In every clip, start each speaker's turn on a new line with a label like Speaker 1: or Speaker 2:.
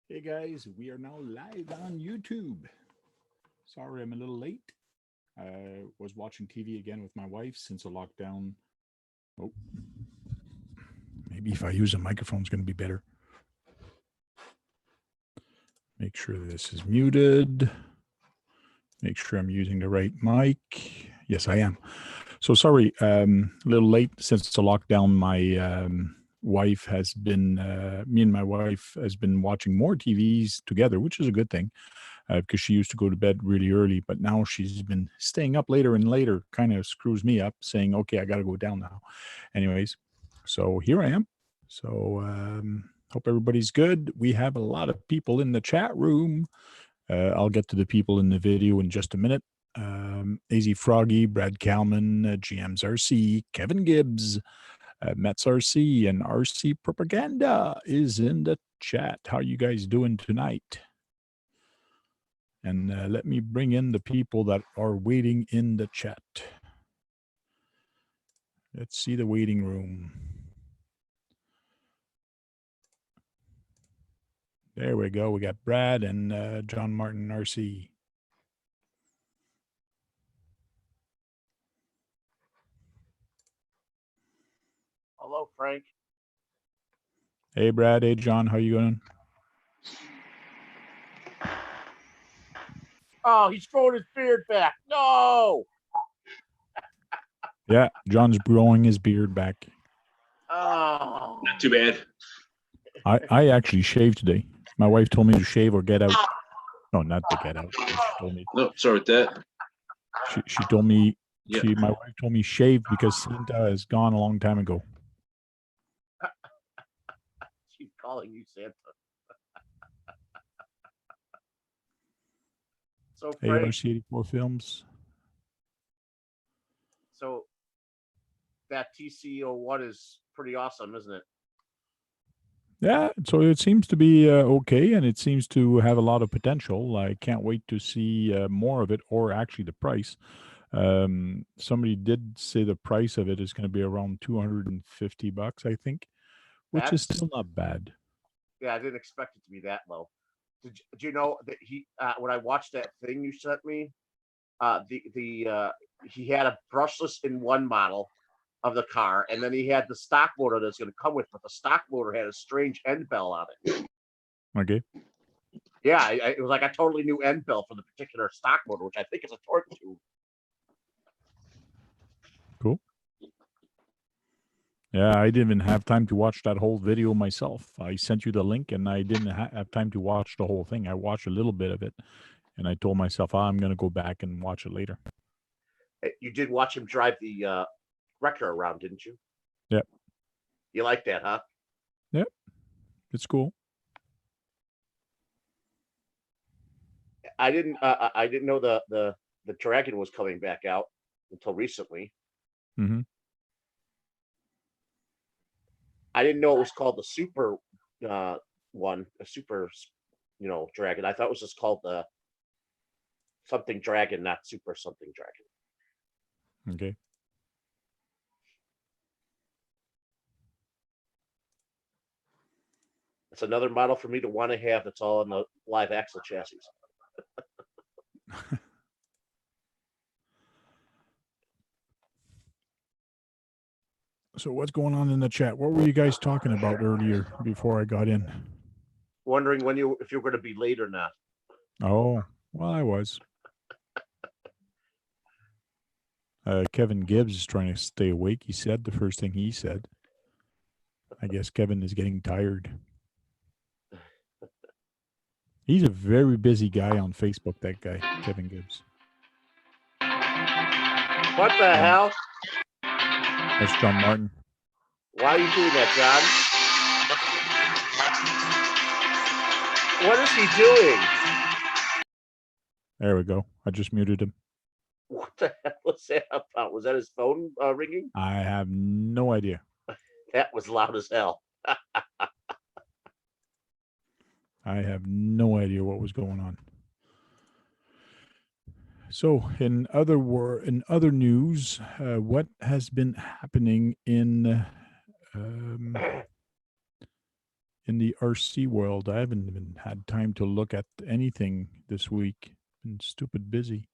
Speaker 1: Hey guys, we are now live on YouTube. Sorry I'm a little late. I was watching TV again with my wife since the lockdown. Oh, maybe if I use a microphone, it's going to be better. Make sure this is muted. Make sure I'm using the right mic. Yes, I am. So sorry, a little late since the lockdown. My wife has been, me and my wife has been watching more TVs together, which is a good thing because she used to go to bed really early, but now she's been staying up later and later. Kind of screws me up, saying, "Okay, I got to go down now." Anyways, so here I am. So hope everybody's good. We have a lot of people in the chat room. I'll get to the people in the video in just a minute. AZ Froggy, Brad Kalman, GM's RC, Kevin Gibbs, Mets RC, and RC Propaganda is in the chat. How you guys doing tonight? And let me bring in the people that are waiting in the chat. Let's see the waiting room. There we go. We got Brad and John Martin RC.
Speaker 2: Hello, Frank.
Speaker 1: Hey, Brad. Hey, John. How you doing?
Speaker 2: Oh, he's growing his beard back. No.
Speaker 1: Yeah, John's growing his beard back.
Speaker 2: Oh.
Speaker 3: Not too bad.
Speaker 1: I actually shaved today. My wife told me to shave or get out. No, not to get out. She told me.
Speaker 3: No, sorry with that.
Speaker 1: She told me.
Speaker 3: Yeah.
Speaker 1: My wife told me shave because Santa is gone a long time ago.
Speaker 2: She's calling you Santa. So Frank,
Speaker 1: ARC84 Films.
Speaker 2: So that TCO1 is pretty awesome, isn't it?
Speaker 1: Yeah, so it seems to be okay, and it seems to have a lot of potential. I can't wait to see more of it, or actually the price. Somebody did say the price of it is going to be around $250, I think, which is still not bad.
Speaker 2: Yeah, I didn't expect it to be that low. Did you know that he? When I watched that thing you sent me, he had a brushless in one model of the car, and then he had the stock motor that's going to come with, but the stock motor had a strange end bell on it.
Speaker 1: Okay.
Speaker 2: Yeah, it was like a totally new end bell for the particular stock motor, which I think is a torque tube.
Speaker 1: Cool. Yeah, I didn't even have time to watch that whole video myself. I sent you the link, and I didn't have time to watch the whole thing. I watched a little bit of it, and I told myself, I'm going to go back and watch it later.
Speaker 2: You did watch him drive the wrecker around, didn't you?
Speaker 1: Yep.
Speaker 2: You like that, huh?
Speaker 1: Yep. It's cool.
Speaker 2: I didn't know the Dragon was coming back out until recently.
Speaker 1: Mm-hmm.
Speaker 2: I didn't know it was called the Super one, a Super, Dragon. I thought it was just called the something Dragon, not Super something Dragon.
Speaker 1: Okay.
Speaker 2: It's another model for me to want to have that's all in the live axle chassis.
Speaker 1: So what's going on in the chat? What were you guys talking about earlier before I got in?
Speaker 2: Wondering if you're going to be late or not.
Speaker 1: Oh, well, I was. Kevin Gibbs is trying to stay awake. He said the first thing he said. I guess Kevin is getting tired. He's a very busy guy on Facebook, that guy, Kevin Gibbs.
Speaker 2: What the hell?
Speaker 1: That's John Martin.
Speaker 2: Why are you doing that, John? What is he doing?
Speaker 1: There we go. I just muted him.
Speaker 2: What the hell was that about? Was that his phone ringing?
Speaker 1: I have no idea.
Speaker 2: That was loud as hell.
Speaker 1: I have no idea what was going on. So, in other news, what has been happening in in the RC world. I haven't even had time to look at anything this week. Been stupid busy.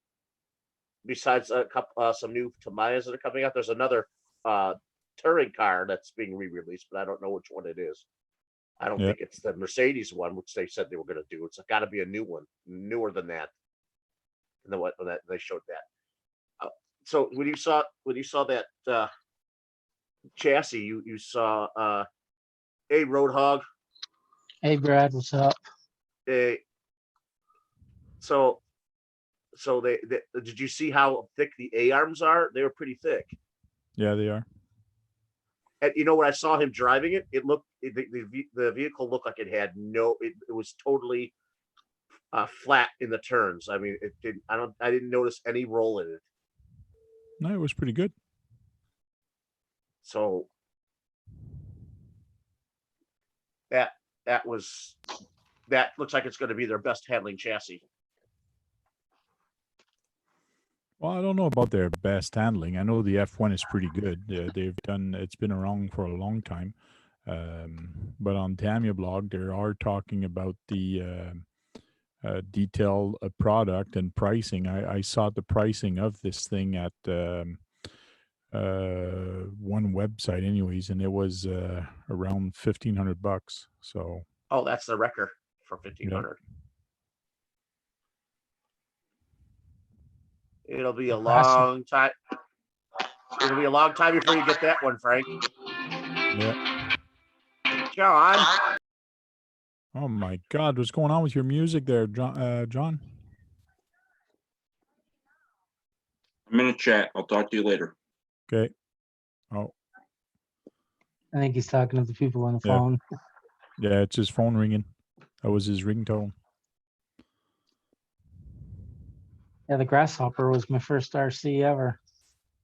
Speaker 2: Besides a couple, some new Tamayas that are coming out, there's another touring car that's being re-released, but I don't know which one it is. I don't
Speaker 1: Yeah.
Speaker 2: think it's the Mercedes one, which they said they were going to do. It's got to be a new one, newer than that. And then what that they showed that. So when you saw that chassis, you saw a Roadhog,
Speaker 3: Hey, Brad, what's up?
Speaker 2: a so they did you see how thick the A arms are? They were pretty thick.
Speaker 1: Yeah, they are.
Speaker 2: And you know, when I saw him driving it, the vehicle looked like it had it was totally flat in the turns. I mean, it didn't. I didn't notice any roll in it.
Speaker 1: No, it was pretty good.
Speaker 2: So that looks like it's going to be their best handling chassis.
Speaker 1: Well, I don't know about their best handling. I know the F1 is pretty good. It's been around for a long time. But on Tamiya blog, they are talking about the detail product and pricing. I saw the pricing of this thing at one website anyways, and it was around $1,500. So
Speaker 2: Oh, that's the wrecker for 1,500. It'll be a long time. It'll be a long time before you get that one, Frank.
Speaker 1: yeah.
Speaker 2: John.
Speaker 1: Oh my God, what's going on with your music there, John?
Speaker 4: I'm in a chat. I'll talk to you later.
Speaker 1: Okay. Oh,
Speaker 3: I think he's talking to the people on the
Speaker 1: Yeah.
Speaker 3: phone.
Speaker 1: yeah, it's his phone ringing. That was his ringtone.
Speaker 3: Yeah, the Grasshopper was my first RC ever.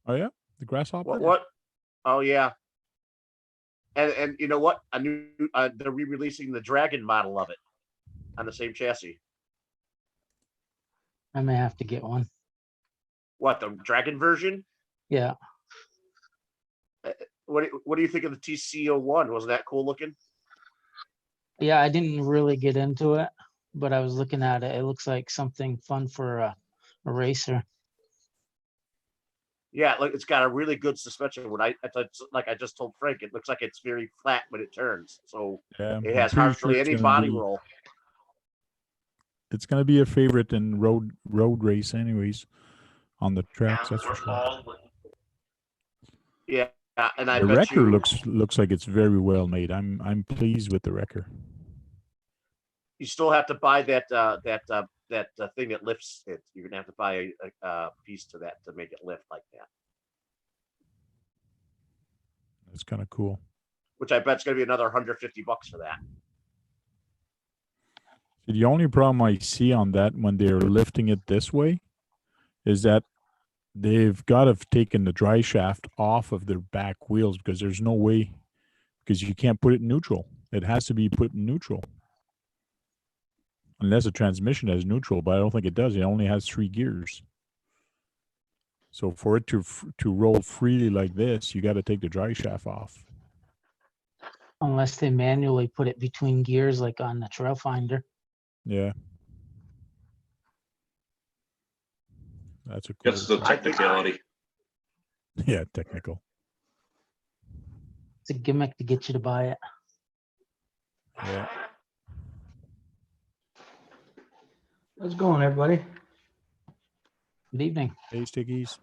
Speaker 1: Oh yeah, the Grasshopper.
Speaker 2: What? Oh yeah. And you know what? I knew they're re-releasing the Dragon model of it on the same chassis.
Speaker 3: I may have to get one.
Speaker 2: What, the Dragon version?
Speaker 3: Yeah,
Speaker 2: What do you think of the TC01? Wasn't that cool looking?
Speaker 3: yeah, I didn't really get into it, but I was looking at it. It looks like something fun for a racer.
Speaker 2: Yeah, like it's got a really good suspension. When I just told Frank, it looks like it's very flat when it turns. So
Speaker 1: Yeah,
Speaker 2: it
Speaker 1: I'm
Speaker 2: has
Speaker 1: pretty
Speaker 2: hardly
Speaker 1: sure it's
Speaker 2: any
Speaker 1: gonna
Speaker 2: body
Speaker 1: be-
Speaker 2: roll.
Speaker 1: It's gonna be a favorite in road race, anyways, on the tracks. That's for sure.
Speaker 2: Yeah, and I
Speaker 1: The
Speaker 2: bet
Speaker 1: wrecker
Speaker 2: you
Speaker 1: looks like it's very well made. I'm pleased with the wrecker.
Speaker 2: you still have to buy that thing that lifts it. You're gonna have to buy a piece to that to make it lift like that,
Speaker 1: That's kind of cool.
Speaker 2: which I bet is gonna be another $150 for that.
Speaker 1: The only problem I see on that when they're lifting it this way is that they've got to have taken the dry shaft off of their back wheels, because there's no way, because you can't put it in neutral. It has to be put in neutral. Unless the transmission has neutral, but I don't think it does. It only has 3 gears. So for it to roll freely like this, you got to take the dry shaft off.
Speaker 3: Unless they manually put it between gears like on the Trail Finder.
Speaker 1: Yeah. That's a cool.
Speaker 4: That's the technicality.
Speaker 1: Yeah, technical.
Speaker 3: It's a gimmick to get you to buy it.
Speaker 1: Yeah.
Speaker 5: How's it going, everybody?
Speaker 3: Good evening.
Speaker 1: Hey, Stickies.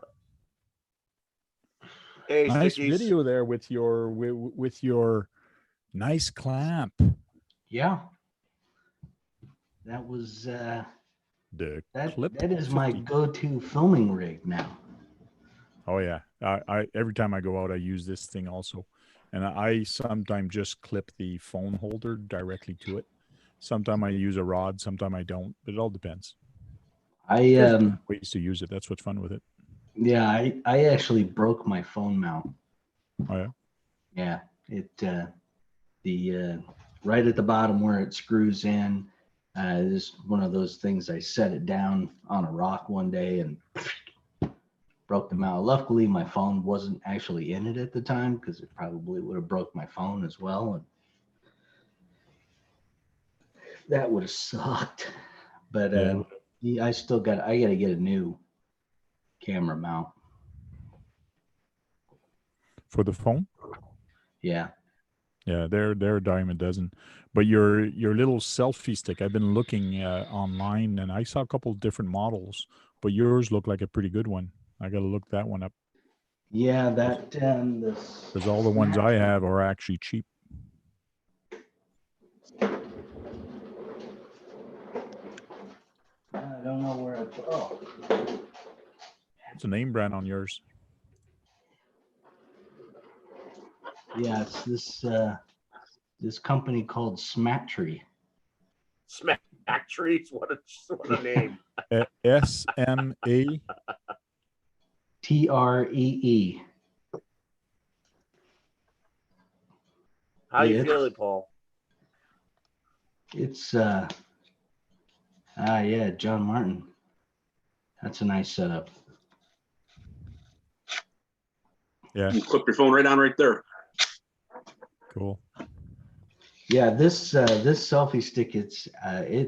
Speaker 2: Hey,
Speaker 1: Nice
Speaker 2: Stickies.
Speaker 1: video there with your nice clamp.
Speaker 5: Yeah. That was
Speaker 1: The
Speaker 5: that
Speaker 1: clip.
Speaker 5: that is my
Speaker 1: 50.
Speaker 5: go-to filming rig now.
Speaker 1: Oh yeah. I every time I go out, I use this thing also, and I sometimes just clip the phone holder directly to it. Sometimes I use a rod. Sometimes I don't. But it all depends.
Speaker 5: I
Speaker 1: There's different ways to use it. That's what's fun with it.
Speaker 5: yeah, I actually broke my phone mount.
Speaker 1: Oh yeah.
Speaker 5: Yeah, it the right at the bottom where it screws in is one of those things. I set it down on a rock one day and broke the mount. Luckily, my phone wasn't actually in it at the time, because it probably would have broke my phone as well. And That would have sucked. But
Speaker 1: Yeah.
Speaker 5: I gotta get a new camera mount.
Speaker 1: For the phone?
Speaker 5: Yeah.
Speaker 1: Yeah, they're a dime a dozen. But your little selfie stick, I've been looking online and I saw a couple different models, but yours looked like a pretty good one. I got to look that one up
Speaker 5: Yeah, that this
Speaker 1: because all the ones I have are actually cheap.
Speaker 5: I don't know where I oh.
Speaker 1: It's a name brand on yours.
Speaker 5: Yeah, it's this company called Smattree.
Speaker 2: Smack trees. What a name.
Speaker 1: SMA.
Speaker 5: TREE.
Speaker 2: How you
Speaker 5: Yeah.
Speaker 2: feeling, Paul?
Speaker 5: It's yeah, John Martin. That's a nice setup.
Speaker 1: Yeah,
Speaker 4: You clip your phone right on right there.
Speaker 1: cool.
Speaker 5: Yeah, this selfie stick, it's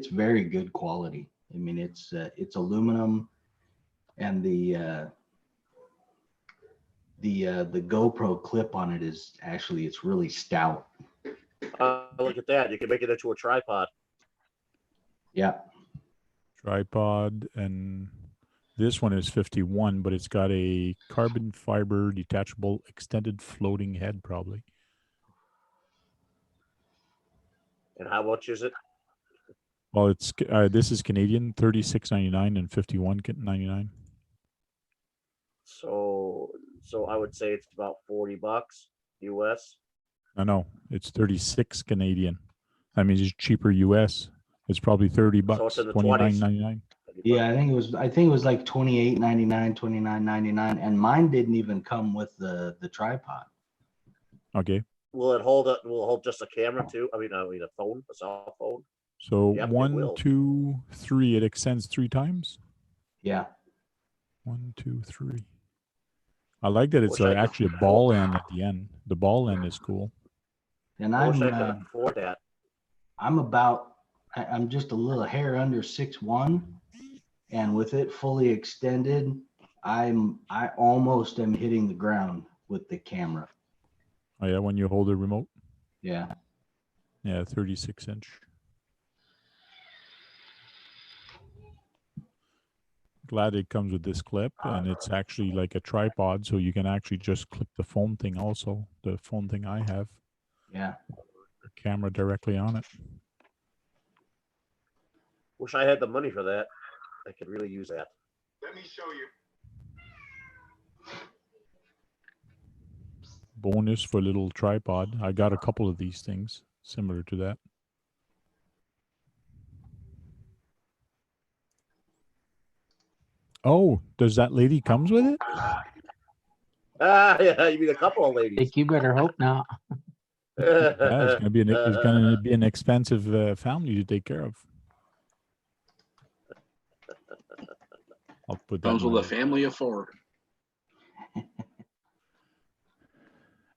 Speaker 5: very good quality. I mean, it's aluminum, and the GoPro clip on it is actually it's really stout.
Speaker 2: Look at that. You can make it into a tripod.
Speaker 5: Yeah,
Speaker 1: Tripod, and this one is 51, but it's got a carbon fiber detachable extended floating head probably.
Speaker 2: And how much is it?
Speaker 1: Well, it's this is Canadian, 36.99 and 51.99.
Speaker 2: So I would say it's about $40 US.
Speaker 1: No, it's 36 Canadian. I mean, it's cheaper US. It's probably $30,
Speaker 2: So it's in the 20s.
Speaker 1: 29.99.
Speaker 5: yeah. I think it was like $28.99, $29.99, and mine didn't even come with the tripod.
Speaker 1: Okay,
Speaker 2: Will it hold it? Will it hold just a camera too? I mean a phone, a cell phone.
Speaker 1: so
Speaker 2: Yep, it
Speaker 1: 1,
Speaker 2: will.
Speaker 1: 2, 3. It extends 3 times.
Speaker 5: Yeah,
Speaker 1: 1, 2, 3. I like that it's
Speaker 2: Wish I could-
Speaker 1: actually a ball end at the end. The ball end is cool.
Speaker 5: and
Speaker 2: I wish I could
Speaker 5: I'm
Speaker 2: afford that.
Speaker 5: I'm just a little hair under 6'1", and with it fully extended, I almost am hitting the ground with the camera.
Speaker 1: Oh yeah, when you hold the remote.
Speaker 5: Yeah.
Speaker 1: Yeah, 36-inch. Glad it comes with this clip, and it's actually like a tripod, so you can actually just clip the phone thing also. The phone thing I have,
Speaker 5: Yeah.
Speaker 1: the camera directly on it.
Speaker 2: Wish I had the money for that. I could really use that.
Speaker 6: Let me show you.
Speaker 1: Bonus for little tripod. I got a couple of these things similar to that. Oh, does that lady comes with it?
Speaker 2: Yeah, you mean a couple of ladies.
Speaker 3: Dick, you better hope not.
Speaker 1: Yeah, it's gonna be an expensive family to take care of. I'll put that.
Speaker 4: Comes
Speaker 1: in
Speaker 4: with
Speaker 1: my-
Speaker 4: a family of 4.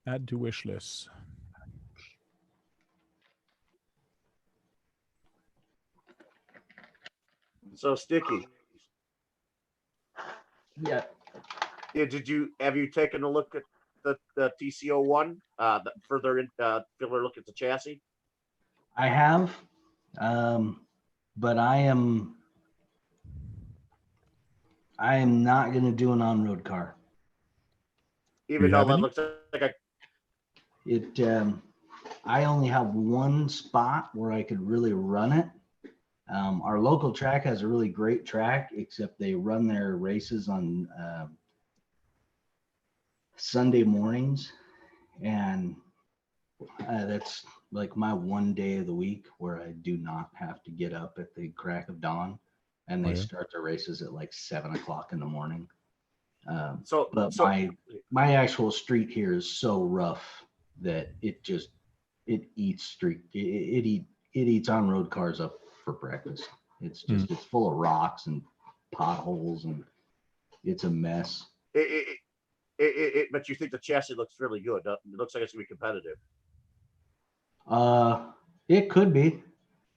Speaker 1: Add to wish list.
Speaker 2: So Sticky.
Speaker 5: Yeah.
Speaker 2: Yeah, have you taken a look at the TCO one? Further look at the chassis.
Speaker 5: I have, but I am not going to do an on-road car.
Speaker 2: Even
Speaker 1: You
Speaker 2: though
Speaker 1: have
Speaker 2: that
Speaker 1: any?
Speaker 2: looks like a
Speaker 5: It, I only have one spot where I could really run it. Our local track has a really great track, except they run their races on Sunday mornings, and that's like my one day of the week where I do not have to get up at the crack of dawn, and they
Speaker 1: Oh, yeah.
Speaker 5: start their races at like 7 o'clock in the morning.
Speaker 2: so.
Speaker 5: But
Speaker 2: so
Speaker 5: my actual street here is so rough that it eats it eats on road cars up for breakfast. It's just it's full of rocks and potholes, and it's a mess.
Speaker 2: but you think the chassis looks really good? It looks like it's gonna be competitive.
Speaker 5: It could be.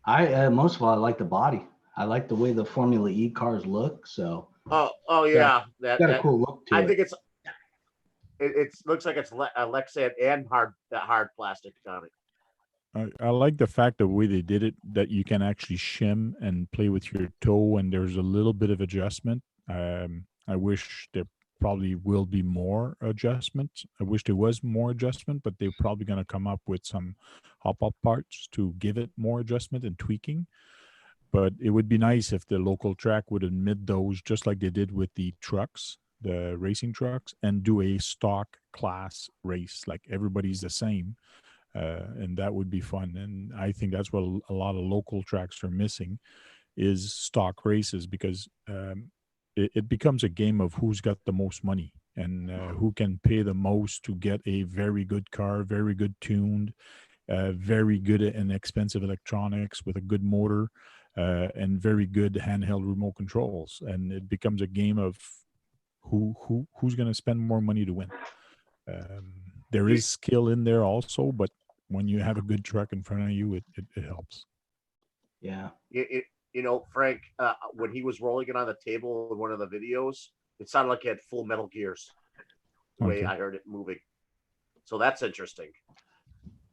Speaker 5: I most of all, I like the body. I like the way the Formula E cars look. So
Speaker 2: Oh yeah,
Speaker 5: got a cool look to
Speaker 2: I
Speaker 5: it.
Speaker 2: think it looks like it's Lexan and hard plastic on it.
Speaker 1: I like the fact the way they did it, that you can actually shim and play with your toe, and there's a little bit of adjustment. I wish there probably will be more adjustment. I wish there was more adjustment, but they're probably going to come up with some hop-up parts to give it more adjustment and tweaking. But it would be nice if the local track would admit those, just like they did with the trucks, the racing trucks, and do a stock class race, like everybody's the same. And that would be fun. And I think that's what a lot of local tracks are missing, is stock races, because it becomes a game of who's got the most money, and who can pay the most to get a very good car, very good tuned, very good and expensive electronics with a good motor, and very good handheld remote controls. And it becomes a game of who's going to spend more money to win. There is skill in there also, but when you have a good truck in front of you, it helps.
Speaker 5: Yeah.
Speaker 2: Frank, when he was rolling it on the table in one of the videos, it sounded like it had full metal gears. The way
Speaker 1: Okay.
Speaker 2: I heard it moving. So that's interesting.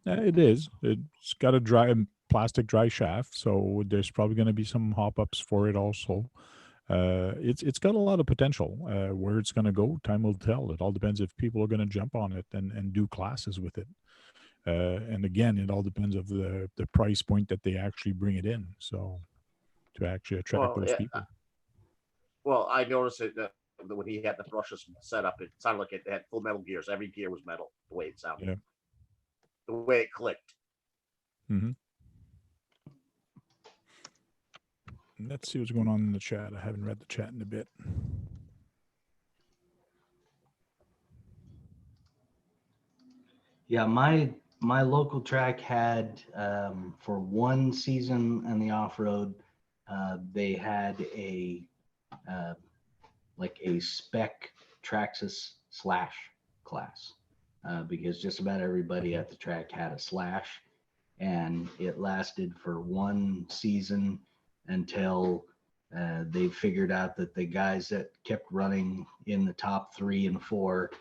Speaker 1: It is. It's got a plastic dry shaft, so there's probably going to be some hop ups for it also. It's got a lot of potential. Where it's going to go, time will tell. It all depends if people are going to jump on it and do classes with it. And again, it all depends of the price point that they actually bring it in. So to actually attract those people.
Speaker 2: Well, I noticed it when he had the brushes set up. It sounded like it had full metal gears. Every gear was metal. The way it sounded.
Speaker 1: Yeah.
Speaker 2: The way it clicked.
Speaker 1: Mm-hmm. Let's see what's going on in the chat. I haven't read the chat in a bit.
Speaker 5: Yeah, my local track had for one season in the off-road, they had a like a spec Traxxas slash class, because just about everybody at the track had a slash, and it lasted for one season until they figured out that the guys that kept running in the top 3 and 4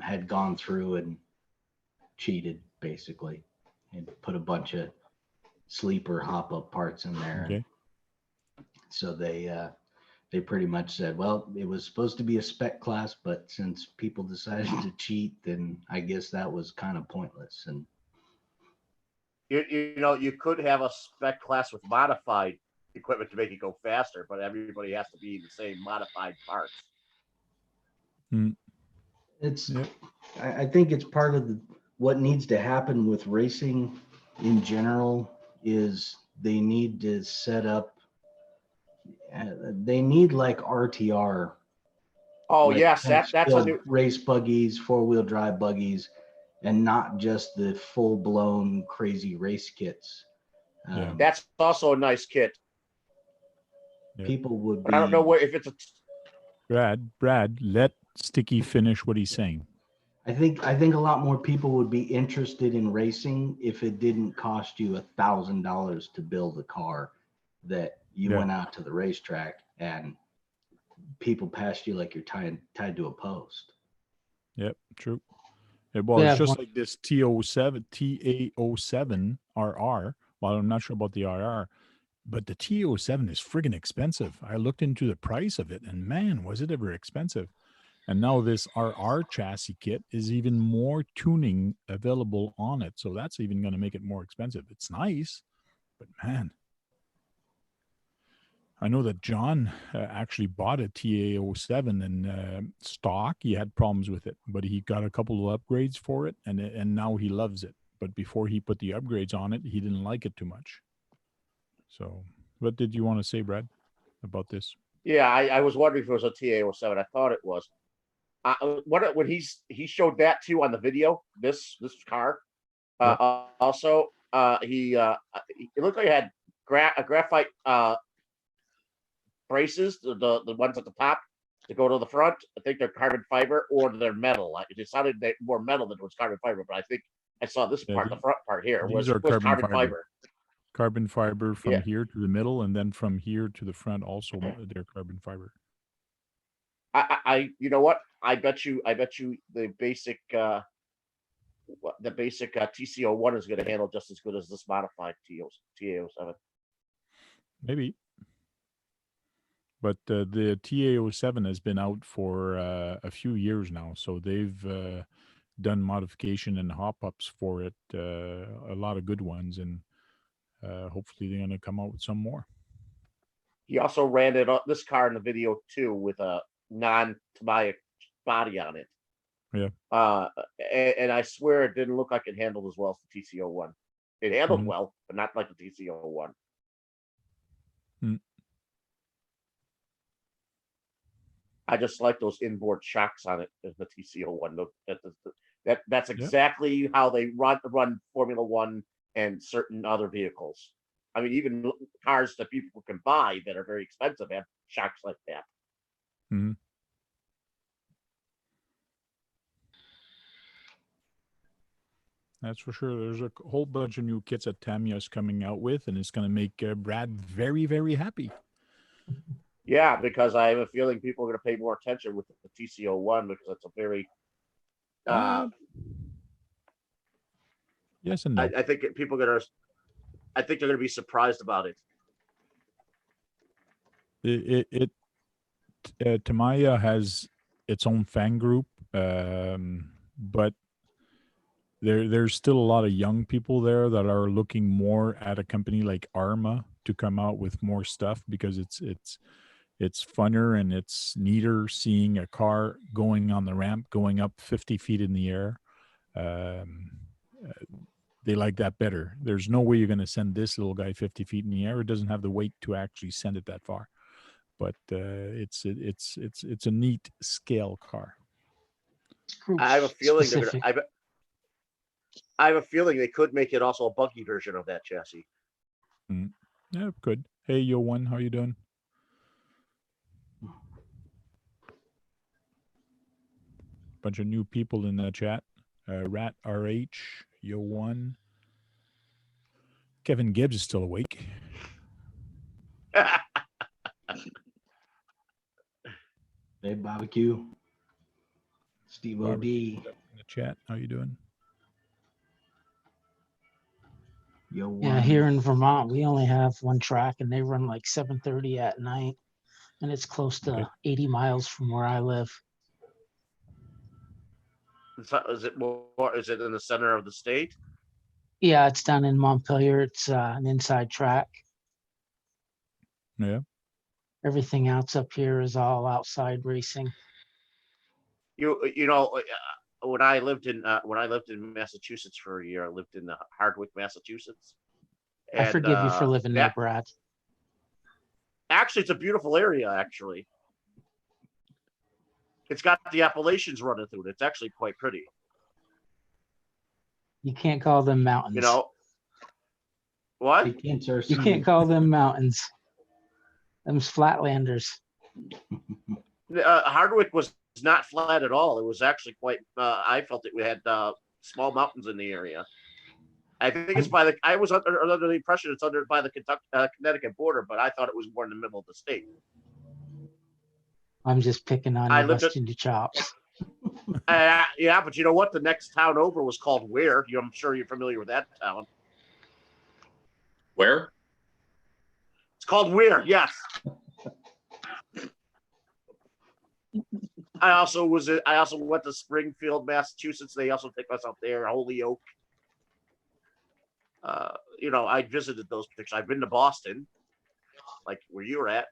Speaker 5: had gone through and cheated, basically, and put a bunch of sleeper hop up parts in there.
Speaker 1: Okay.
Speaker 5: So they pretty much said, well, it was supposed to be a spec class, but since people decided to cheat, then I guess that was kind of pointless. And
Speaker 2: you could have a spec class with modified equipment to make it go faster, but everybody has to be the same modified parts.
Speaker 5: it's,
Speaker 1: Yep.
Speaker 5: I think it's part of what needs to happen with racing in general is they need to set up, they need like RTR.
Speaker 2: Oh
Speaker 5: like
Speaker 2: yes, that's a new
Speaker 5: race buggies, 4-wheel drive buggies, and not just the full blown crazy race kits.
Speaker 1: Yeah.
Speaker 2: That's also a nice kit.
Speaker 1: Yeah.
Speaker 5: People would
Speaker 2: But
Speaker 5: be,
Speaker 2: I don't know what if it's a
Speaker 1: Brad, let Sticky finish what he's saying.
Speaker 5: I think a lot more people would be interested in racing if it didn't cost you $1,000 to build a car that you
Speaker 1: Yeah.
Speaker 5: went out to the racetrack and people passed you like you're tied to a post.
Speaker 1: Yep, true. Well,
Speaker 3: Yeah,
Speaker 1: it's just
Speaker 3: one-
Speaker 1: like this TAO7 RR. Well, I'm not sure about the RR, but the TAO7 is friggin' expensive. I looked into the price of it, and man, was it ever expensive. And now this RR chassis kit is even more tuning available on it. So that's even going to make it more expensive. It's nice, but man, I know that John actually bought a TAO7 in stock. He had problems with it, but he got a couple of upgrades for it, and now he loves it. But before he put the upgrades on it, he didn't like it too much. So, what did you want to say, Brad, about this?
Speaker 2: Yeah, I was wondering if it was a TA07. I thought it was. When he showed that too on the video, this car. Also, it looked like it had graphite braces, the ones at the top to go to the front. I think they're carbon fiber or they're metal. It sounded more metal than it was carbon fiber, but I think I saw this part, the front part here, was carbon fiber.
Speaker 1: Carbon fiber from
Speaker 2: Yeah.
Speaker 1: here to the middle, and then from here to the front also they're carbon fiber.
Speaker 2: You know what? I bet you the basic TCO1 is going to handle just as good as this modified TAO7.
Speaker 1: Maybe. But the TAO7 has been out for a few years now, so they've done modification and hop-ups for it, a lot of good ones, and hopefully they're going to come out with some more.
Speaker 2: He also ran this car in the video too with a non-Tamiya body on it.
Speaker 1: Yeah.
Speaker 2: And I swear it didn't look like it handled as well as the TCO1. It handled
Speaker 1: Mhm.
Speaker 2: well, but not like the TCO1.
Speaker 1: Mm.
Speaker 2: I just like those inboard shocks on it as the TCO1. That's
Speaker 1: Yeah.
Speaker 2: exactly how they run Formula One and certain other vehicles. I mean, even cars that people can buy that are very expensive have shocks like that.
Speaker 1: Mhm. That's for sure. There's a whole bunch of new kits that Tamiya's coming out with, and it's going to make Brad very, very happy.
Speaker 2: Yeah, because I have a feeling people are going to pay more attention with the TCO1 because it's a very.
Speaker 1: Yes and no.
Speaker 2: I think people are going to. I think they're going to be surprised about it.
Speaker 1: Tamiya has its own fan group, but there's still a lot of young people there that are looking more at a company like Arma to come out with more stuff because it's funner and it's neater seeing a car going on the ramp going up 50 feet in the air. They like that better. There's no way you're going to send this little guy 50 feet in the air. It doesn't have the weight to actually send it that far. But it's a neat scale car.
Speaker 2: I have a feeling they're
Speaker 3: Specific.
Speaker 2: going to. I have a feeling they could make it also a buggy version of that chassis.
Speaker 1: Yeah, good. Hey, Yo One, how you doing? Bunch of new people in the chat. Rat RH, Yo One. Kevin Gibbs is still awake.
Speaker 5: Hey, Barbecue. Steve OD.
Speaker 1: In the chat, how you doing?
Speaker 5: Yo,
Speaker 3: Yeah, here in Vermont, we only have one track and they run like 7:30 at night. And it's close to
Speaker 1: Okay.
Speaker 3: 80 miles from where I live.
Speaker 2: Is it more? Is it in the center of the state?
Speaker 3: Yeah, it's down in Montpelier. It's an inside track.
Speaker 1: Yeah.
Speaker 3: Everything else up here is all outside racing.
Speaker 2: You know, when I lived in Massachusetts for a year, I lived in Hardwick, Massachusetts.
Speaker 3: I forgive you for living there, Brad.
Speaker 2: Actually, it's a beautiful area. Actually, it's got the Appalachians running through it. It's actually quite pretty.
Speaker 3: You can't call them mountains.
Speaker 2: You know what?
Speaker 3: You can't call them mountains. Them's flatlanders.
Speaker 2: Hardwick was not flat at all. It was actually quite. I felt it had small mountains in the area. I think it's by the. I was under the impression it's by the Connecticut border, but I thought it was more in the middle of the state.
Speaker 3: I'm just picking on you, busting your chops.
Speaker 2: Yeah, but you know what? The next town over was called Ware. I'm sure you're familiar with that town.
Speaker 4: Where?
Speaker 2: It's called Ware. Yes. I also went to Springfield, Massachusetts. They also take us up there. Holyoke. You know, I visited those particular. I've been to Boston, like where you were at.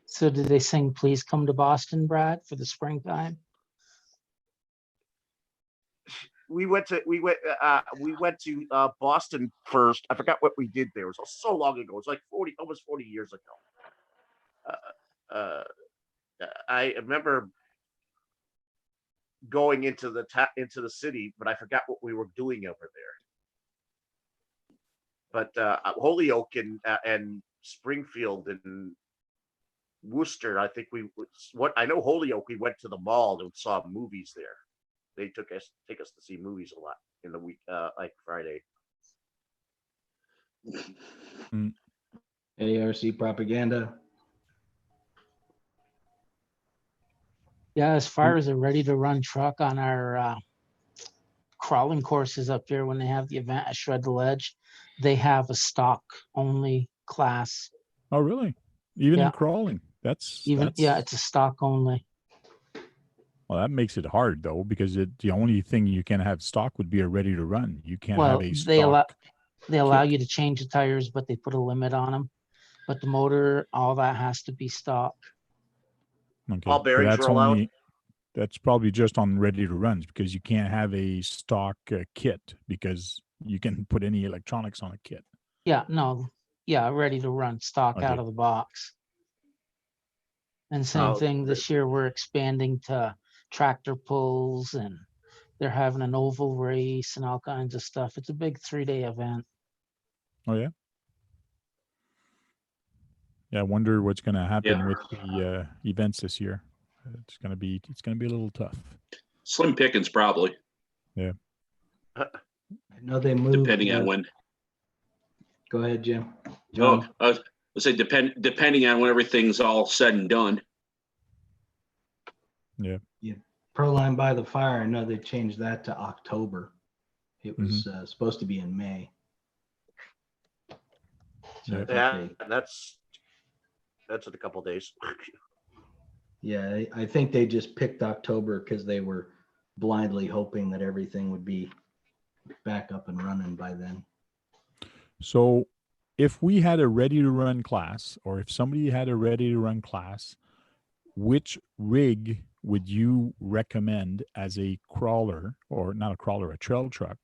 Speaker 3: So did they sing "Please Come to Boston," Brad, for the springtime?
Speaker 2: We went to Boston first. I forgot what we did there. It was so long ago. It was like almost 40 years ago. I remember going into the city, but I forgot what we were doing over there. But Holyoke and Springfield and Worcester, I think I know Holyoke. We went to the mall and saw movies there. They take us to see movies a lot in the week, like Friday.
Speaker 5: ARC propaganda.
Speaker 3: Yeah, as far as a ready to run truck on our crawling courses up here, when they have the event at Shred the Ledge, they have a stock only class.
Speaker 1: Oh, really? Even
Speaker 3: Yeah.
Speaker 1: in crawling? That's
Speaker 3: It's a stock only.
Speaker 1: well, that makes it hard though, because the only thing you can have stock would be a ready to run. You can't
Speaker 3: Well,
Speaker 1: have a
Speaker 3: they allow
Speaker 1: stock.
Speaker 3: they allow
Speaker 1: kit.
Speaker 3: you to change the tires, but they put a limit on them. But the motor, all that has to be stock.
Speaker 1: Okay.
Speaker 2: All
Speaker 1: but
Speaker 2: bearings
Speaker 1: that's
Speaker 2: roll out?
Speaker 1: only that's probably just on ready to runs, because you can't have a stock kit because you can put any electronics on a kit.
Speaker 3: Yeah, no, yeah, ready to run stock out
Speaker 1: Okay.
Speaker 3: of the box. And same
Speaker 2: Oh,
Speaker 3: thing
Speaker 2: okay.
Speaker 3: this year, we're expanding to tractor pulls, and they're having an oval race and all kinds of stuff. It's a big 3-day event.
Speaker 1: Oh yeah. Yeah, I wonder what's going to happen
Speaker 4: Yeah.
Speaker 1: with the events this year. It's going to be a little tough.
Speaker 4: Slim pickings, probably,
Speaker 5: I know they moved.
Speaker 4: depending on when.
Speaker 5: Go ahead, Jim.
Speaker 4: Oh,
Speaker 5: John.
Speaker 4: let's say depending on when everything's all said and done.
Speaker 5: Proline by the Fire, I know they changed that to October. It was supposed to be in May. So I think
Speaker 2: Yeah,
Speaker 5: they,
Speaker 2: that's in a couple days.
Speaker 5: yeah, I think they just picked October because they were blindly hoping that everything would be back up and running by then.
Speaker 1: So if we had a ready to run class, or if somebody had a ready to run class, which rig would you recommend as a crawler, or not a crawler, a trail truck,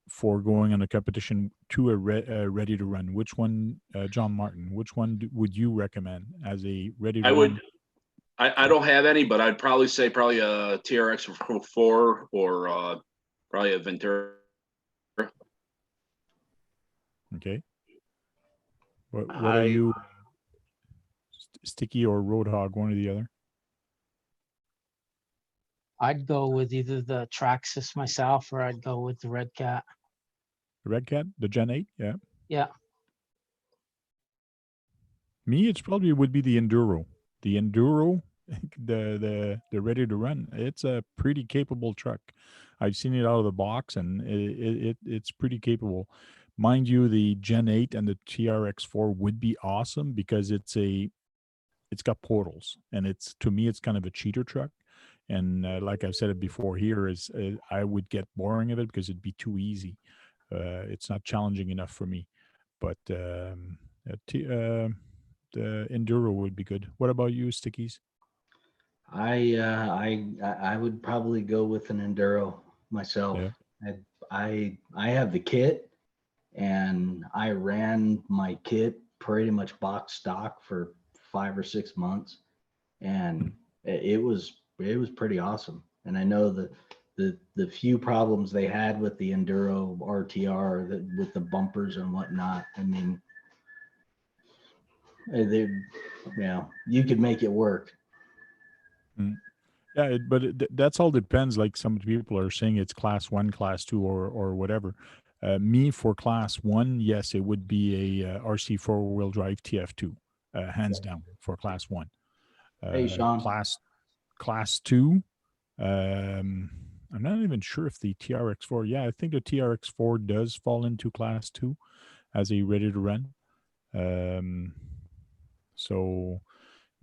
Speaker 1: for going on a competition to a ready to run? Which one, John Martin, which one would you recommend as a ready to
Speaker 4: I
Speaker 1: run?
Speaker 4: would. I don't have any, but I'd probably say a TRX 4 or probably a Ventura.
Speaker 1: Okay. What are you, Sticky or Roadhog, one or the other?
Speaker 3: I'd go with either the Traxxas myself, or I'd go with the Red Cat.
Speaker 1: The Red Cat, the Gen 8, yeah.
Speaker 3: Yeah,
Speaker 1: Me, it's probably would be the Enduro. The Enduro, the ready to run. It's a pretty capable truck. I've seen it out of the box, and it's pretty capable. Mind you, the Gen 8 and the TRX4 would be awesome because it's got portals, and to me it's kind of a cheater truck. And like I've said it before, here is I would get boring of it because it'd be too easy. It's not challenging enough for me. But the Enduro would be good. What about you, Stickies?
Speaker 5: I would probably go with an Enduro myself.
Speaker 1: Yeah.
Speaker 5: I have the kit, and I ran my kit pretty much box stock for 5 or 6 months, and it was pretty awesome. And I know the few problems they had with the Enduro RTR, with the bumpers and whatnot. I mean, you could make it work.
Speaker 1: Yeah, that's all depends. Like some people are saying it's class 1, class 2, or whatever. Me, for class 1, yes, it would be a RC 4-wheel drive TF2, hands down for class 1.
Speaker 5: Hey, Sean.
Speaker 1: Class 2. I'm not even sure if the TRX4. Yeah, I think the TRX4 does fall into class 2 as a ready to run. So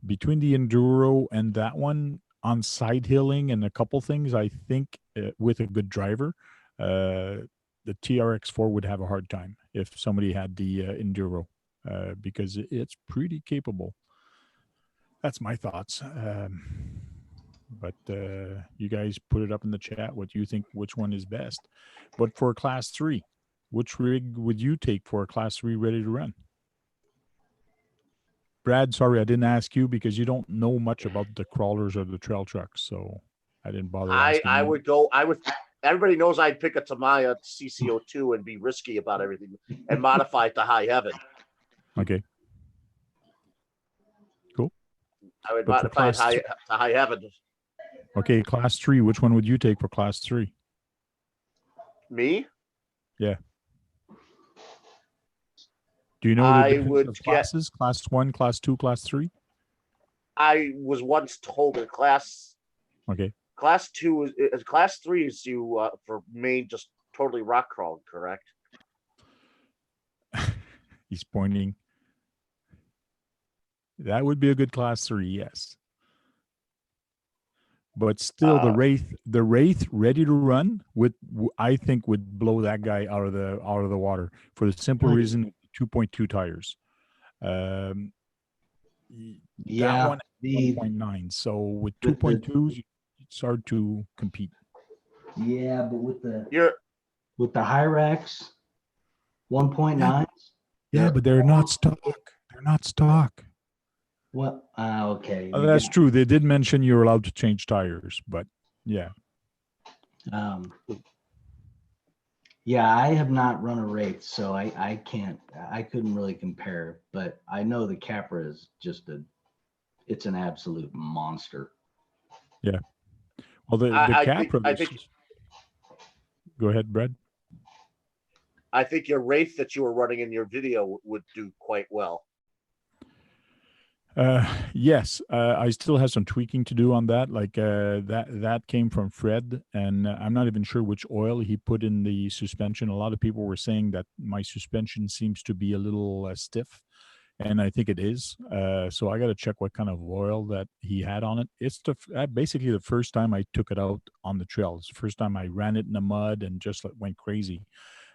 Speaker 1: between the Enduro and that one, on side hilling and a couple things, I think with a good driver, the TRX4 would have a hard time if somebody had the Enduro, because it's pretty capable. That's my thoughts. But you guys put it up in the chat what you think, which one is best. But for class 3, which rig would you take for a class 3 ready to run? Brad, sorry, I didn't ask you because you don't know much about the crawlers or the trail trucks, so I didn't bother asking
Speaker 2: I
Speaker 1: you.
Speaker 2: would go. Everybody knows I'd pick a Tamiya CC02 and be risky about everything and modify it to high heaven.
Speaker 1: Okay. Cool.
Speaker 2: I would
Speaker 1: But for
Speaker 2: modify it
Speaker 1: class
Speaker 2: to high heaven.
Speaker 1: Okay, class 3, which one would you take for class 3?
Speaker 2: Me?
Speaker 1: Yeah. Do you know the
Speaker 2: I
Speaker 1: difference
Speaker 2: would
Speaker 1: of
Speaker 2: get-
Speaker 1: classes? Class 1, class 2, class 3?
Speaker 2: I was once told that
Speaker 1: Okay.
Speaker 2: class 2 is class 3 is you for main just totally rock crawling, correct?
Speaker 1: He's pointing. That would be a good class 3, yes. But still, the wraith ready to run I think would blow that guy out of the water for the simple
Speaker 3: Right.
Speaker 1: reason of 2.2 tires. That
Speaker 5: Yeah,
Speaker 1: one
Speaker 5: the
Speaker 1: 1.9. So with
Speaker 5: With the-
Speaker 1: 2.2s, it's hard to compete.
Speaker 5: yeah, but with the
Speaker 2: You're
Speaker 5: Hyrax 1.9.
Speaker 1: Yeah, but they're not stock. They're not stock.
Speaker 5: Well, okay.
Speaker 1: Oh,
Speaker 5: you
Speaker 1: that's
Speaker 5: got-
Speaker 1: true. They did mention you're allowed to change tires, but yeah.
Speaker 5: Yeah, I have not run a Wraith, so I couldn't really compare, but I know the Capra is just it's an absolute monster.
Speaker 1: Well, the
Speaker 2: I
Speaker 1: Capra.
Speaker 2: think
Speaker 1: Go ahead, Brad.
Speaker 2: I think your Wraith that you were running in your video would do quite well.
Speaker 1: Yes, I still have some tweaking to do on that. Like that came from Fred, and I'm not even sure which oil he put in the suspension. A lot of people were saying that my suspension seems to be a little stiff, and I think it is. So I got to check what kind of oil that he had on it. It's basically the first time I took it out on the trail. It's the first time I ran it in the mud and just went crazy.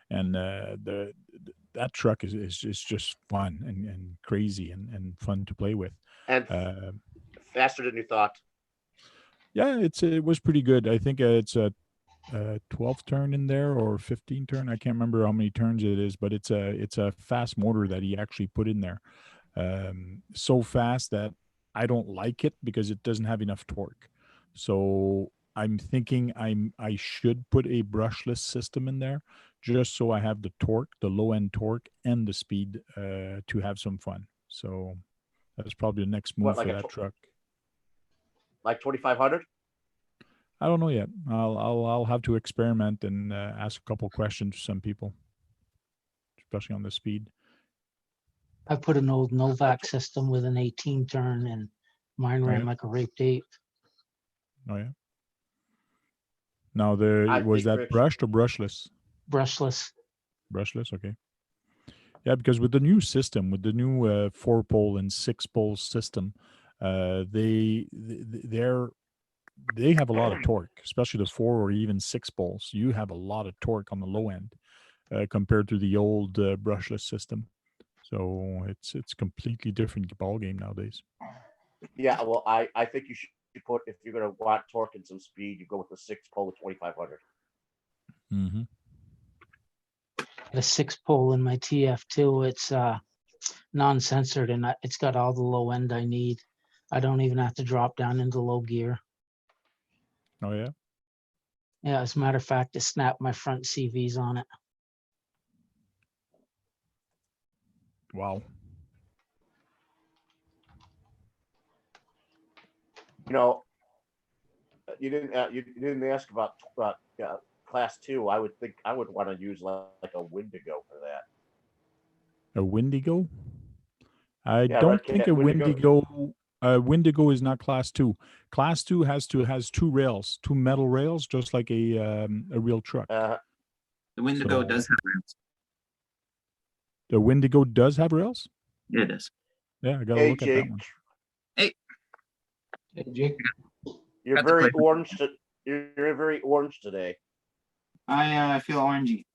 Speaker 1: And that truck is just fun and crazy and fun to play with.
Speaker 2: And faster than you thought.
Speaker 1: Yeah, it was pretty good. I think it's a 12 turn in there or 15 turn. I can't remember how many turns it is, but it's a fast motor that he actually put in there. So fast that I don't like it because it doesn't have enough torque. So I'm thinking I should put a brushless system in there just so I have the torque, the low end torque, and the speed to have some fun. So that's probably the next move
Speaker 2: What, like
Speaker 1: for
Speaker 2: a
Speaker 1: that truck.
Speaker 2: Like 2,500?
Speaker 1: I don't know yet. I'll have to experiment and ask a couple questions to some people, especially on the speed.
Speaker 3: I put an old Novak system with an 18 turn and mine ran
Speaker 1: yeah?
Speaker 3: like a raped ape.
Speaker 1: Oh yeah. Now
Speaker 2: I
Speaker 1: was
Speaker 2: think,
Speaker 1: that
Speaker 2: Rich-
Speaker 1: brushed or brushless?
Speaker 3: Brushless.
Speaker 1: Brushless, okay. Yeah, because with the new system, with the new 4-pole and 6-pole system, they have a lot of torque, especially the 4 or even 6 poles. You have a lot of torque on the low end compared to the old brushless system. So it's completely different ball game nowadays.
Speaker 2: Yeah, well, I think you should put, if you're going to want torque and some speed, you go with the 6-pole with 2,500.
Speaker 1: Mm-hmm.
Speaker 3: The 6-pole in my TF2. It's non-censored and it's got all the low end I need. I don't even have to drop down into low gear.
Speaker 1: Oh yeah.
Speaker 3: Yeah, as a matter of fact, it snapped my front CVs on it.
Speaker 1: Wow.
Speaker 2: You know, you didn't ask about class 2. I would think I would want to use like a Wendigo for that.
Speaker 1: A Wendigo? I
Speaker 2: Yeah,
Speaker 1: don't
Speaker 2: Red
Speaker 1: think
Speaker 2: Cat
Speaker 1: a
Speaker 2: Wendigo.
Speaker 1: Wendigo is not class 2. Class 2 has 2 rails, 2 metal rails, just like a real truck.
Speaker 2: Uh,
Speaker 6: The Wendigo
Speaker 1: So-
Speaker 6: does have rails.
Speaker 1: The Wendigo does have rails?
Speaker 6: Yeah, it does.
Speaker 1: Yeah, I gotta
Speaker 2: hey,
Speaker 1: look at
Speaker 2: Jake,
Speaker 1: that one.
Speaker 5: Hey, Jake,
Speaker 2: you're
Speaker 6: Got the
Speaker 2: very
Speaker 6: question.
Speaker 2: orange. You're very orange today.
Speaker 6: I feel orangey.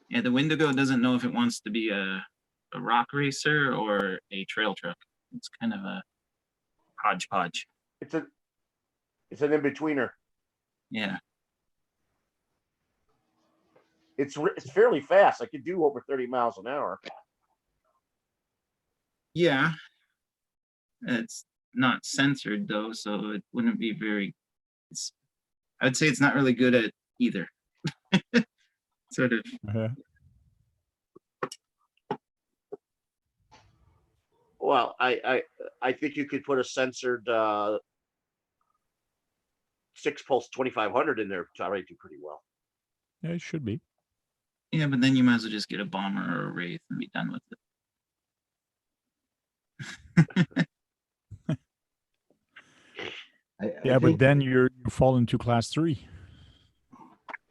Speaker 6: Yeah, the Wendigo doesn't know if it wants to be a rock racer or a trail truck. It's kind of a hodgepodge.
Speaker 2: It's an in-betweener.
Speaker 6: Yeah.
Speaker 2: It's fairly fast. I could do over 30 miles an hour.
Speaker 6: Yeah. It's not censored though, so it wouldn't be very. I would say it's not really good at either. Sort of.
Speaker 1: Uh-huh.
Speaker 2: Well, I think you could put a censored 6-pulse 2,500 in there to already do pretty well.
Speaker 1: Yeah, it should be.
Speaker 6: Yeah, but then you might as well just get a bomber or a wraith and be done with it.
Speaker 1: Yeah, but then you fall into class 3.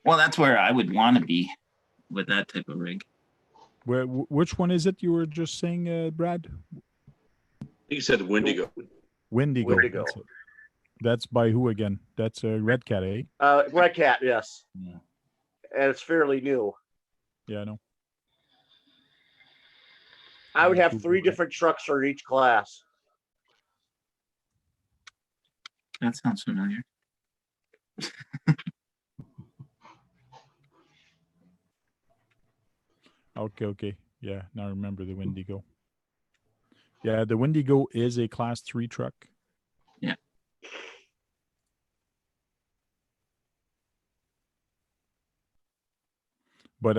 Speaker 6: Well, that's where I would want to be with that type of rig.
Speaker 1: Which one is it you were just saying, Brad?
Speaker 4: He said Wendigo.
Speaker 1: Wendigo.
Speaker 2: Wendigo.
Speaker 1: That's by who again? That's a Red Cat, eh?
Speaker 2: Red Cat, yes.
Speaker 5: Yeah.
Speaker 2: And it's fairly new.
Speaker 1: Yeah, I know.
Speaker 2: I would have
Speaker 1: Google
Speaker 2: 3
Speaker 1: it.
Speaker 2: different trucks for each class.
Speaker 6: That sounds familiar.
Speaker 1: Okay. Yeah, now I remember the Wendigo. Yeah, the Wendigo is a class 3 truck.
Speaker 6: Yeah.
Speaker 1: But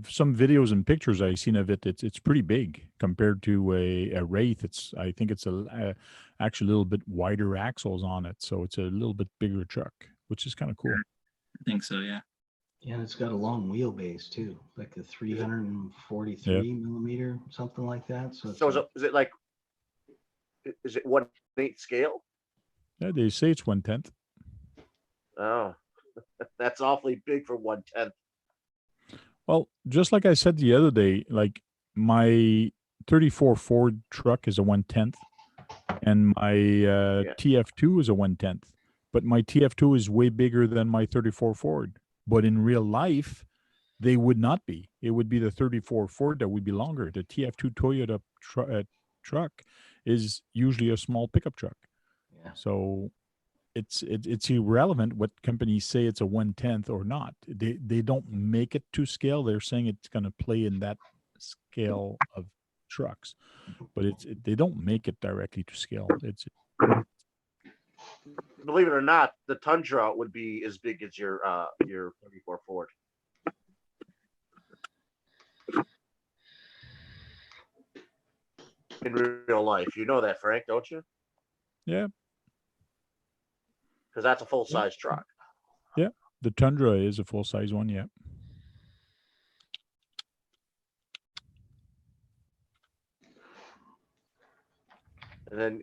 Speaker 1: some videos and pictures I've seen of it. It's pretty big compared to a Wraith. I think it's actually a little bit wider axles on it, so it's a little bit bigger truck, which is kind of cool.
Speaker 6: I think so, yeah.
Speaker 5: Yeah, and it's got a long wheelbase too, like a 343 millimeter, something like that. So,
Speaker 2: So is it 1/8 scale?
Speaker 1: Yeah, they say it's 1/10.
Speaker 2: Oh, that's awfully big for 1/10.
Speaker 1: Well, just like I said the other day, like my 34 Ford truck is a 1/10, and my TF2 is a 1/10. But my TF2 is way bigger than my 34 Ford. But in real life, they would not be. It would be the 34 Ford that would be longer. The TF2 Toyota truck is usually a small pickup truck.
Speaker 5: yeah.
Speaker 1: So it's irrelevant what companies say it's a 1/10 or not. They don't make it to scale. They're saying it's going to play in that scale of trucks, but they don't make it directly to scale.
Speaker 2: Believe it or not, the Tundra would be as big as your 34 Ford. In real life, you know that, Frank, don't you?
Speaker 1: Yeah.
Speaker 2: Because that's a full size truck.
Speaker 1: Yeah, the Tundra is a full size one. Yeah.
Speaker 2: And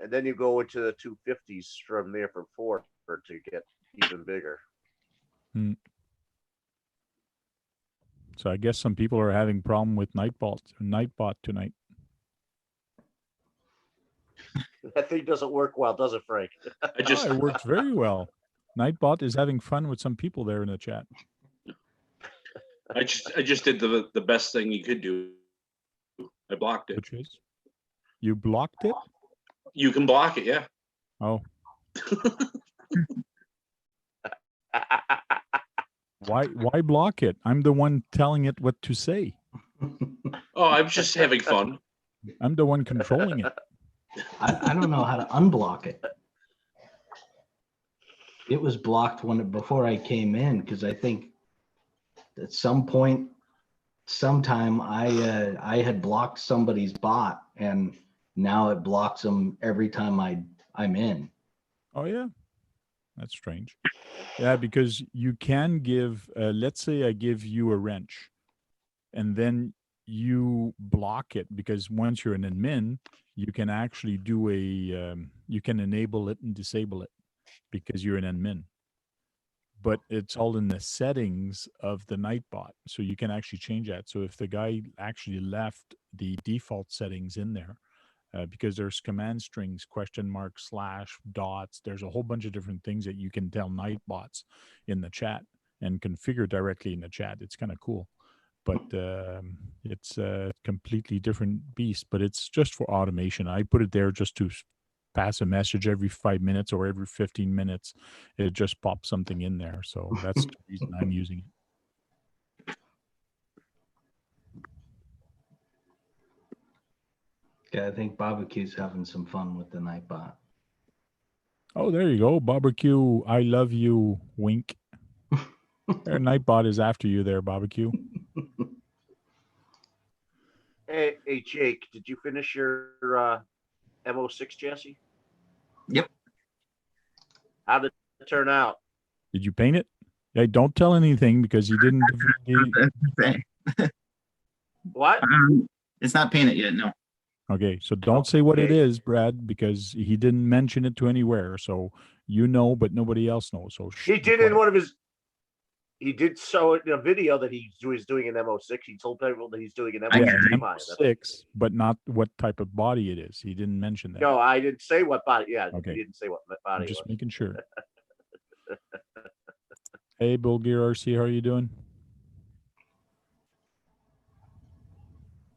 Speaker 2: then you go into the 250s from there from Ford to get even bigger.
Speaker 1: So I guess some people are having problem with Nightbot tonight.
Speaker 2: That thing doesn't work well, does it, Frank?
Speaker 1: It works very well. Nightbot is having fun with some people there in the chat.
Speaker 4: I just did the best thing you could do. I blocked it.
Speaker 1: Which is? You blocked it?
Speaker 4: You can block it, yeah.
Speaker 1: Oh. Why block it? I'm the one telling it what to say.
Speaker 4: Oh, I'm just having fun.
Speaker 1: I'm the one controlling it.
Speaker 5: I don't know how to unblock it. It was blocked before I came in, because I think at some point, sometime I had blocked somebody's bot, and now it blocks them every time I'm in.
Speaker 1: Oh yeah, that's strange. Yeah, because you can give. Let's say I give you a wrench, and then you block it, because once you're an admin, you can actually do you can enable it and disable it because you're an admin. But it's all in the settings of the Nightbot, so you can actually change that. So if the guy actually left the default settings in there, because there's command strings, !, dots, there's a whole bunch of different things that you can tell Nightbots in the chat and configure directly in the chat. It's kind of cool. But it's a completely different beast, but it's just for automation. I put it there just to pass a message every 5 minutes or every 15 minutes. It just pops something in there. So that's the reason I'm using it.
Speaker 5: Yeah, I think Barbecue's having some fun with the Nightbot.
Speaker 1: Oh, there you go. Barbecue, I love you, wink. Nightbot is after you there, Barbecue.
Speaker 2: Hey, Jake, did you finish your MO6 chassis?
Speaker 6: Yep.
Speaker 2: How did it turn out?
Speaker 1: Did you paint it? Hey, don't tell anything because he didn't.
Speaker 2: What?
Speaker 6: It's not painted yet. No.
Speaker 1: Okay, so don't say what it
Speaker 2: Okay.
Speaker 1: is, Brad, because he didn't mention it to anywhere. So you know, but nobody else knows. So
Speaker 2: He
Speaker 1: be
Speaker 2: did in
Speaker 1: quiet.
Speaker 2: one of his. He did show it in a video that he was doing an MO6. He told people that he's doing an
Speaker 1: Yeah,
Speaker 2: MO6
Speaker 1: an
Speaker 2: mine.
Speaker 1: M6, but not what type of body it is. He didn't mention that.
Speaker 2: No, I didn't say what body. Yeah,
Speaker 1: Okay.
Speaker 2: he didn't say what
Speaker 1: I'm
Speaker 2: body.
Speaker 1: just
Speaker 2: It was.
Speaker 1: making sure. Hey, Bulgir RC, how are you doing?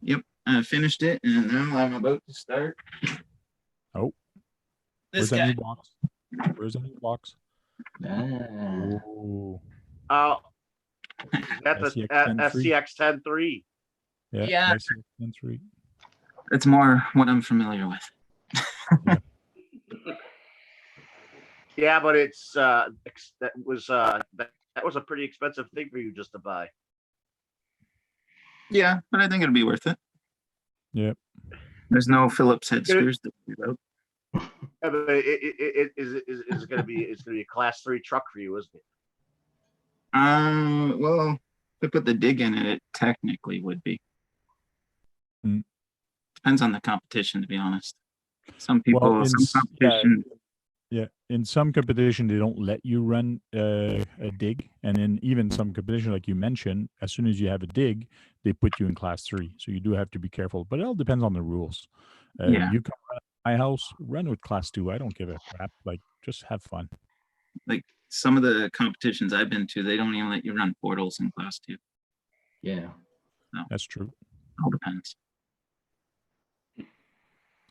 Speaker 6: Yep. I finished it, and now I'm about to start.
Speaker 1: Oh,
Speaker 6: This
Speaker 1: where's that
Speaker 6: guy.
Speaker 1: new box? Where's that new box?
Speaker 5: Ah,
Speaker 1: Oh,
Speaker 2: Is that the
Speaker 1: SCX-10-3?
Speaker 2: SCX-10-3?
Speaker 1: yeah,
Speaker 6: Yeah.
Speaker 1: SCX-10-3.
Speaker 6: It's more what I'm familiar with.
Speaker 2: Yeah, but it's that was a pretty expensive thing for you just to buy.
Speaker 6: Yeah, but I think it'll be worth it.
Speaker 1: Yep.
Speaker 6: There's no Phillips head screws to worry about.
Speaker 2: Yeah, but it's gonna be a class 3 truck for you, isn't it?
Speaker 6: Well, if I put the dig in it, it technically would be.
Speaker 1: Mm.
Speaker 6: Depends on the competition, to be honest. Some people,
Speaker 1: Well, in
Speaker 6: some competition.
Speaker 1: Yeah, in some competition they don't let you run a dig, and in even some competition, like you mentioned, as soon as you have a dig, they put you in class 3. So you do have to be careful, but it all depends on the rules.
Speaker 6: Yeah.
Speaker 1: You come run at my house, run with class 2. I don't give a crap. Like, just have fun.
Speaker 6: Like some of the competitions I've been to, they don't even let you run portals in class 2.
Speaker 5: yeah.
Speaker 1: That's true.
Speaker 6: All depends.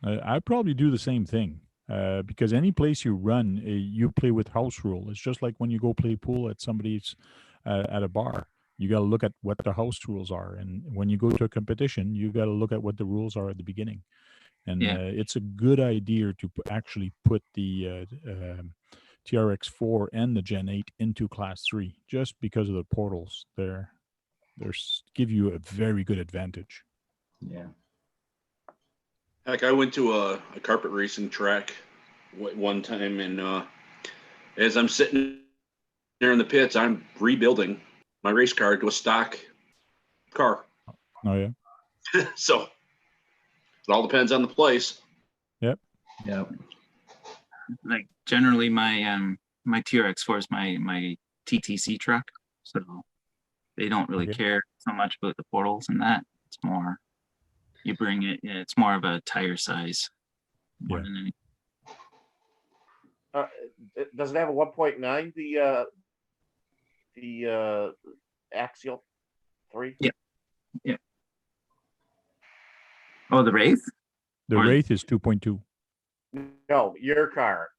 Speaker 1: I probably do the same thing. Because any place you run, you play with house rule. It's just like when you go play pool at somebody's at a bar. You got to look at what the house rules are, and when you go to a competition, you got to look at what the rules are at the beginning. And
Speaker 6: Yeah.
Speaker 1: it's a good idea to actually put the TRX4 and the Gen 8 into Class 3, just because of the portals. They're give you a very good advantage.
Speaker 5: Yeah.
Speaker 4: Heck, I went to a carpet racing track one time, and as I'm sitting there in the pits, I'm rebuilding my race car to a stock car.
Speaker 1: Oh yeah.
Speaker 4: So it all depends on the place.
Speaker 5: Yep.
Speaker 6: Like generally, my my TRX4 is my TTC truck, so they don't really
Speaker 1: Okay.
Speaker 6: care so much about the portals and that. It's more you bring it. Yeah, it's more of a tire size more
Speaker 1: Yeah.
Speaker 6: than anything.
Speaker 2: Does it have a 1.9? The axial 3?
Speaker 6: Yeah. Oh, the Wraith,
Speaker 1: The
Speaker 6: Or-
Speaker 1: Wraith is 2.2.
Speaker 2: No, your car.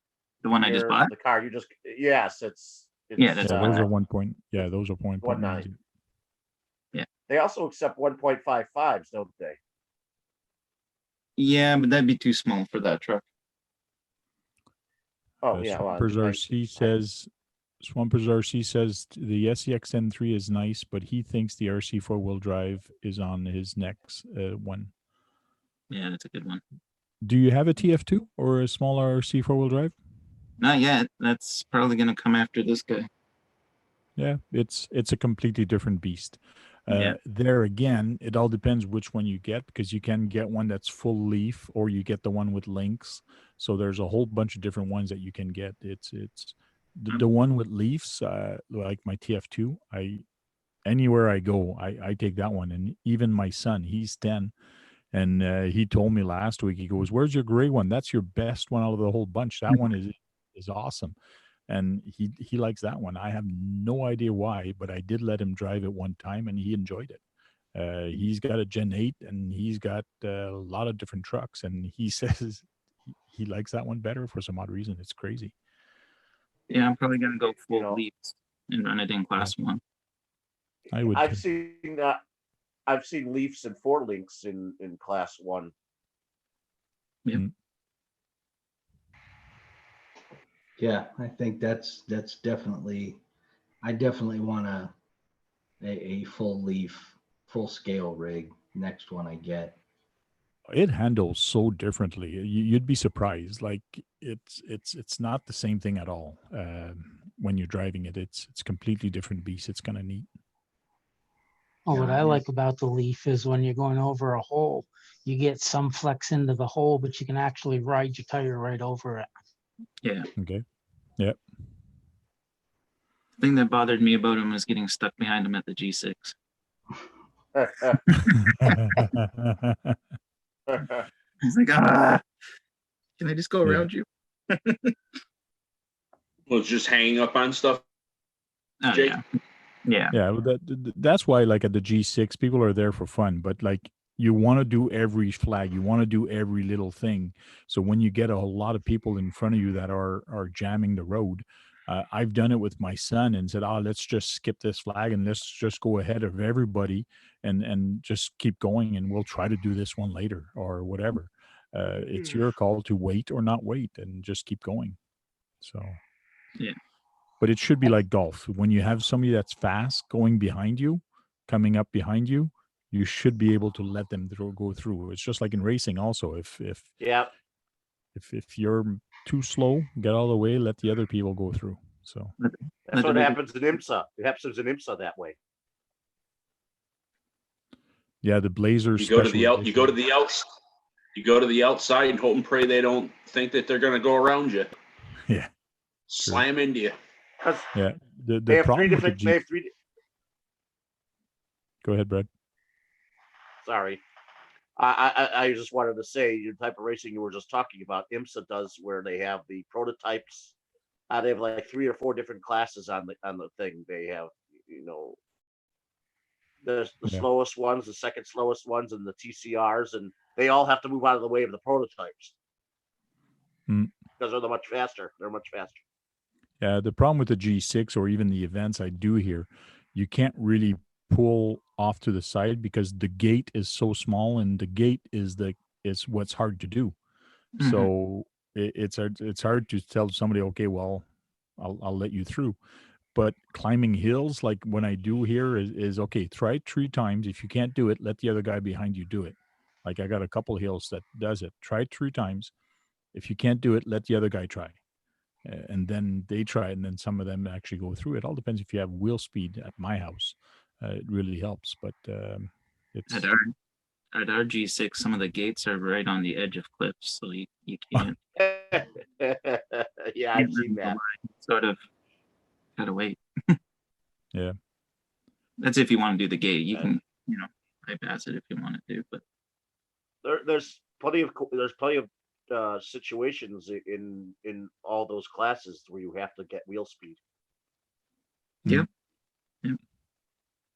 Speaker 6: the one I just bought.
Speaker 2: The car you just. Yes, it's.
Speaker 6: Yeah, that's
Speaker 1: Yeah, those are
Speaker 2: 1.9.
Speaker 1: those are 1.9.
Speaker 2: They also accept 1.55s, don't they?
Speaker 6: Yeah, but that'd be too small for that truck.
Speaker 2: Oh yeah.
Speaker 1: Swampers RC says the SCX-N3 is nice, but he thinks the RC 4-wheel drive is on his next one.
Speaker 6: Yeah, that's a good one.
Speaker 1: Do you have a TF2 or a smaller RC 4-wheel drive?
Speaker 6: Not yet. That's probably gonna come after this guy.
Speaker 1: Yeah, it's a completely different beast.
Speaker 6: Yeah.
Speaker 1: There again, it all depends which one you get, because you can get one that's full leaf or you get the one with links. So there's a whole bunch of different ones that you can get. It's the one with leaves, like my TF2. Anywhere I go, I take that one. And even my son, he's 10, and he told me last week, he goes, "Where's your gray one? That's your best one out of the whole bunch. That one is awesome." And he likes that one. I have no idea why, but I did let him drive it one time, and he enjoyed it. He's got a Gen 8, and he's got a lot of different trucks, and he says he likes that one better for some odd reason. It's crazy.
Speaker 6: Yeah, I'm probably gonna go full
Speaker 2: know.
Speaker 6: leaps and run it in class 1.
Speaker 1: I would.
Speaker 2: I've
Speaker 1: too.
Speaker 2: seen Leafs and 4 links in class 1.
Speaker 5: Yeah, I think that's definitely, I definitely want a full leaf, full scale rig. Next one I get.
Speaker 1: It handles so differently. You'd be surprised. Like it's not the same thing at all. when you're driving it, it's completely different beast. It's kind of neat.
Speaker 3: Oh, what
Speaker 5: Yeah,
Speaker 3: I
Speaker 5: it
Speaker 3: like about the Leaf is when you're going over a hole, you get some flex into the hole, but you can actually ride your tire right over it.
Speaker 6: Yeah.
Speaker 1: Okay.
Speaker 6: The thing that bothered me about him was getting stuck behind him at the G6. He's like, can I just go
Speaker 1: Yeah.
Speaker 6: around you?
Speaker 4: Well, it's just hanging up on stuff.
Speaker 6: Oh,
Speaker 4: Jake?
Speaker 6: yeah. Yeah.
Speaker 1: Yeah, well, that's why, like, at the G6, people are there for fun, but like you want to do every flag, you want to do every little thing. So when you get a whole lot of people in front of you that are jamming the road, I've done it with my son and said, "Oh, let's just skip this flag and let's just go ahead of everybody and just keep going, and we'll try to do this one later or whatever." It's your call to wait or not wait, and just keep going. So.
Speaker 6: Yeah.
Speaker 1: But it should be like golf. When you have somebody that's fast going behind you, coming up behind you, you should be able to let them go through. It's just like in racing also.
Speaker 2: Yeah.
Speaker 1: If you're too slow, get out of the way, let the other people go through. So
Speaker 2: That's what happens in IMSA. It happens in IMSA that way.
Speaker 1: yeah, the Blazers.
Speaker 4: You go to the outside and hope and pray they don't think that they're going to go around you.
Speaker 1: Yeah.
Speaker 4: Slam into you.
Speaker 1: Yeah.
Speaker 2: They
Speaker 1: The
Speaker 2: have
Speaker 1: problem with the
Speaker 2: they have three.
Speaker 1: Go ahead, Brad.
Speaker 2: Sorry. I just wanted to say the type of racing you were just talking about, IMSA does, where they have the prototypes. They have like 3 or 4 different classes on the thing. They have, the
Speaker 1: Yeah.
Speaker 2: slowest ones, the second slowest ones, and the TCRs, and they all have to move out of the way of the prototypes because they're much faster. They're much faster.
Speaker 1: Yeah, the problem with the G6 or even the events I do here, you can't really pull off to the side because the gate is so small, and the gate is what's hard to do.
Speaker 6: Mhm.
Speaker 1: So it's hard to tell somebody, okay, well, I'll let you through. But climbing hills, like when I do here, is okay. Try it 3 times. If you can't do it, let the other guy behind you do it. Like I got a couple hills that does it. Try it 3 times. If you can't do it, let the other guy try. And then they try it, and then some of them actually go through. It all depends if you have wheel speed at my house. It really helps, but it's
Speaker 6: At our G6, some of the gates are right on the edge of cliffs, so you can't.
Speaker 2: Yeah, I've seen that.
Speaker 6: Sort of gotta wait.
Speaker 1: Yeah.
Speaker 6: That's if you want to do the gate. You can, bypass it if you want to do, but
Speaker 2: There's plenty of situations in all those classes where you have to get wheel speed.
Speaker 6: Yep.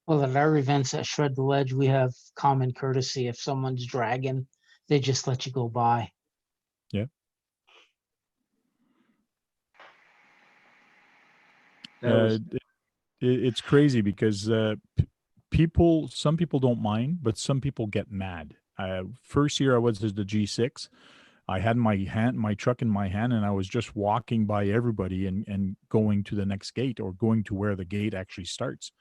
Speaker 3: Well, at our events at Shred the Ledge, we have common courtesy. If someone's dragging, they just let you go by.
Speaker 1: Yeah. It's crazy because some people don't mind, but some people get mad. First year I was at the G6, I had my truck in my hand, and I was just walking by everybody and going to the next gate or going to where the gate actually starts.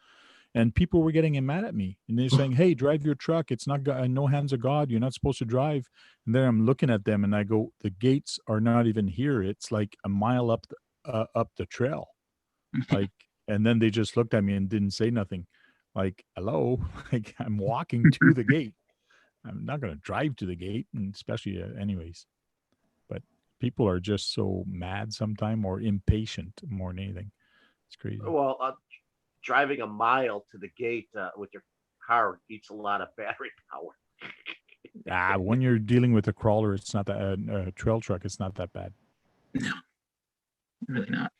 Speaker 1: And people were getting mad at me, and they're saying, "Hey, drive your truck. It's not no hands of God. You're not supposed to drive." And then I'm looking at them, and I go, "The gates are not even here. It's like a mile up the trail." Like, and then they just looked at me and didn't say nothing. Like, hello, like I'm walking to the gate. I'm not going to drive to the gate, and especially anyways. But people are just so mad sometime or impatient more than anything. It's crazy.
Speaker 2: Well, driving a mile to the gate with your car eats a lot of battery power.
Speaker 1: When you're dealing with a crawler, it's not that a trail truck. It's not that bad.
Speaker 6: no, really not.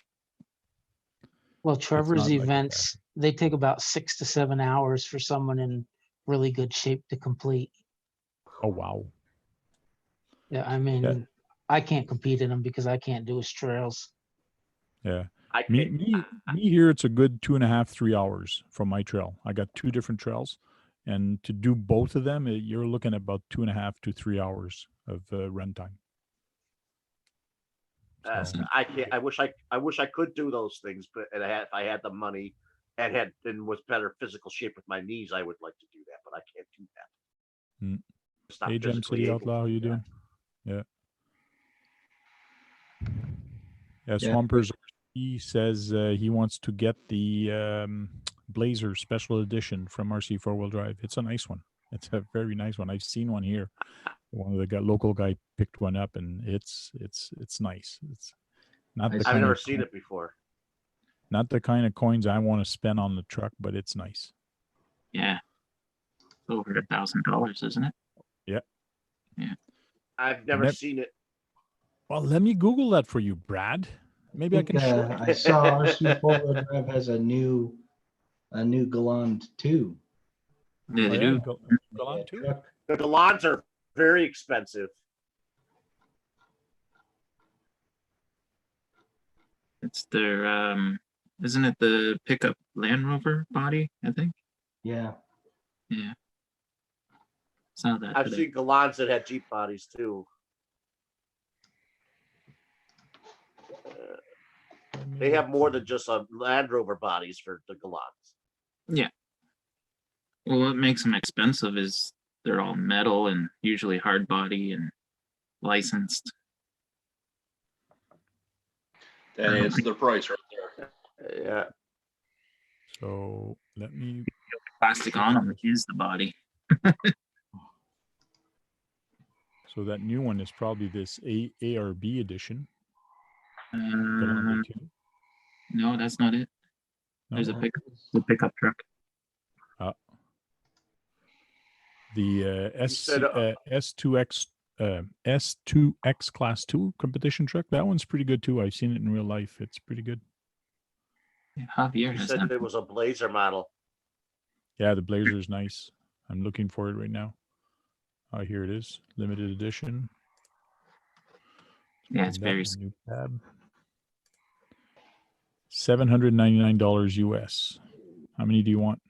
Speaker 3: Well, Trevor's
Speaker 1: not like
Speaker 3: events, they take about 6 to 7 hours for someone in really good shape to complete.
Speaker 1: Oh wow.
Speaker 3: Yeah, I mean, I can't compete in them because I can't do his trails.
Speaker 1: Yeah. Me here, it's a good 2.5, 3 hours from my trail. I got 2 different trails, and to do both of them, you're looking at about 2.5 to 3 hours of run time. So,
Speaker 2: I can't. I wish I could do those things, but if I had the money and was better physical shape with my knees, I would like to do that, but I can't do that. Just not
Speaker 1: hey, Gem
Speaker 2: physically
Speaker 1: City
Speaker 2: able
Speaker 1: Outlaw, how
Speaker 2: to
Speaker 1: you
Speaker 2: do that.
Speaker 1: doing? Yeah. Yeah, Swampers He says he wants to get the Blazer Special Edition from RC Four Wheel Drive. It's a nice one. It's a very nice one. I've seen one here. One of the local guy picked one up, and it's nice. It's not the
Speaker 5: I've
Speaker 2: I've
Speaker 1: kind
Speaker 2: never
Speaker 1: of
Speaker 2: seen it before.
Speaker 1: not the kind of coins I want to spend on the truck, but it's nice.
Speaker 6: Yeah. Over $1,000, isn't it?
Speaker 2: I've never seen it.
Speaker 1: Well, let me Google that for you, Brad. Maybe I can show you.
Speaker 5: I saw RC Four-Wheel Drive has a new Galant too.
Speaker 6: Yeah, they do.
Speaker 1: Go on too.
Speaker 5: Truck.
Speaker 2: The Galans are very expensive.
Speaker 6: It's their isn't it the pickup Land Rover body, I think?
Speaker 5: Yeah.
Speaker 6: Yeah. Saw that
Speaker 2: I've
Speaker 6: today.
Speaker 2: seen Galans that had Jeep bodies too. They have more than just a Land Rover bodies for the Galans.
Speaker 6: Yeah. Well, what makes them expensive is they're all metal and usually hard body and licensed.
Speaker 4: That adds to the price right there.
Speaker 2: Yeah.
Speaker 1: So let me.
Speaker 6: Plastic on them is the body.
Speaker 1: So that new one is probably this ARB edition.
Speaker 6: No, that's not it. There's a pickup truck.
Speaker 1: The
Speaker 2: said,
Speaker 1: S2X S2X Class 2 competition truck. That one's pretty good too. I've seen it in real life. It's pretty good.
Speaker 6: Yeah, Javier
Speaker 2: You
Speaker 6: has
Speaker 2: said
Speaker 6: that.
Speaker 2: it was a Blazer model.
Speaker 1: Yeah, the Blazer's nice. I'm looking for it right now. Here it is, limited edition.
Speaker 6: Yeah, it's
Speaker 1: That
Speaker 6: very.
Speaker 1: new tab. $799 US. How many do you want?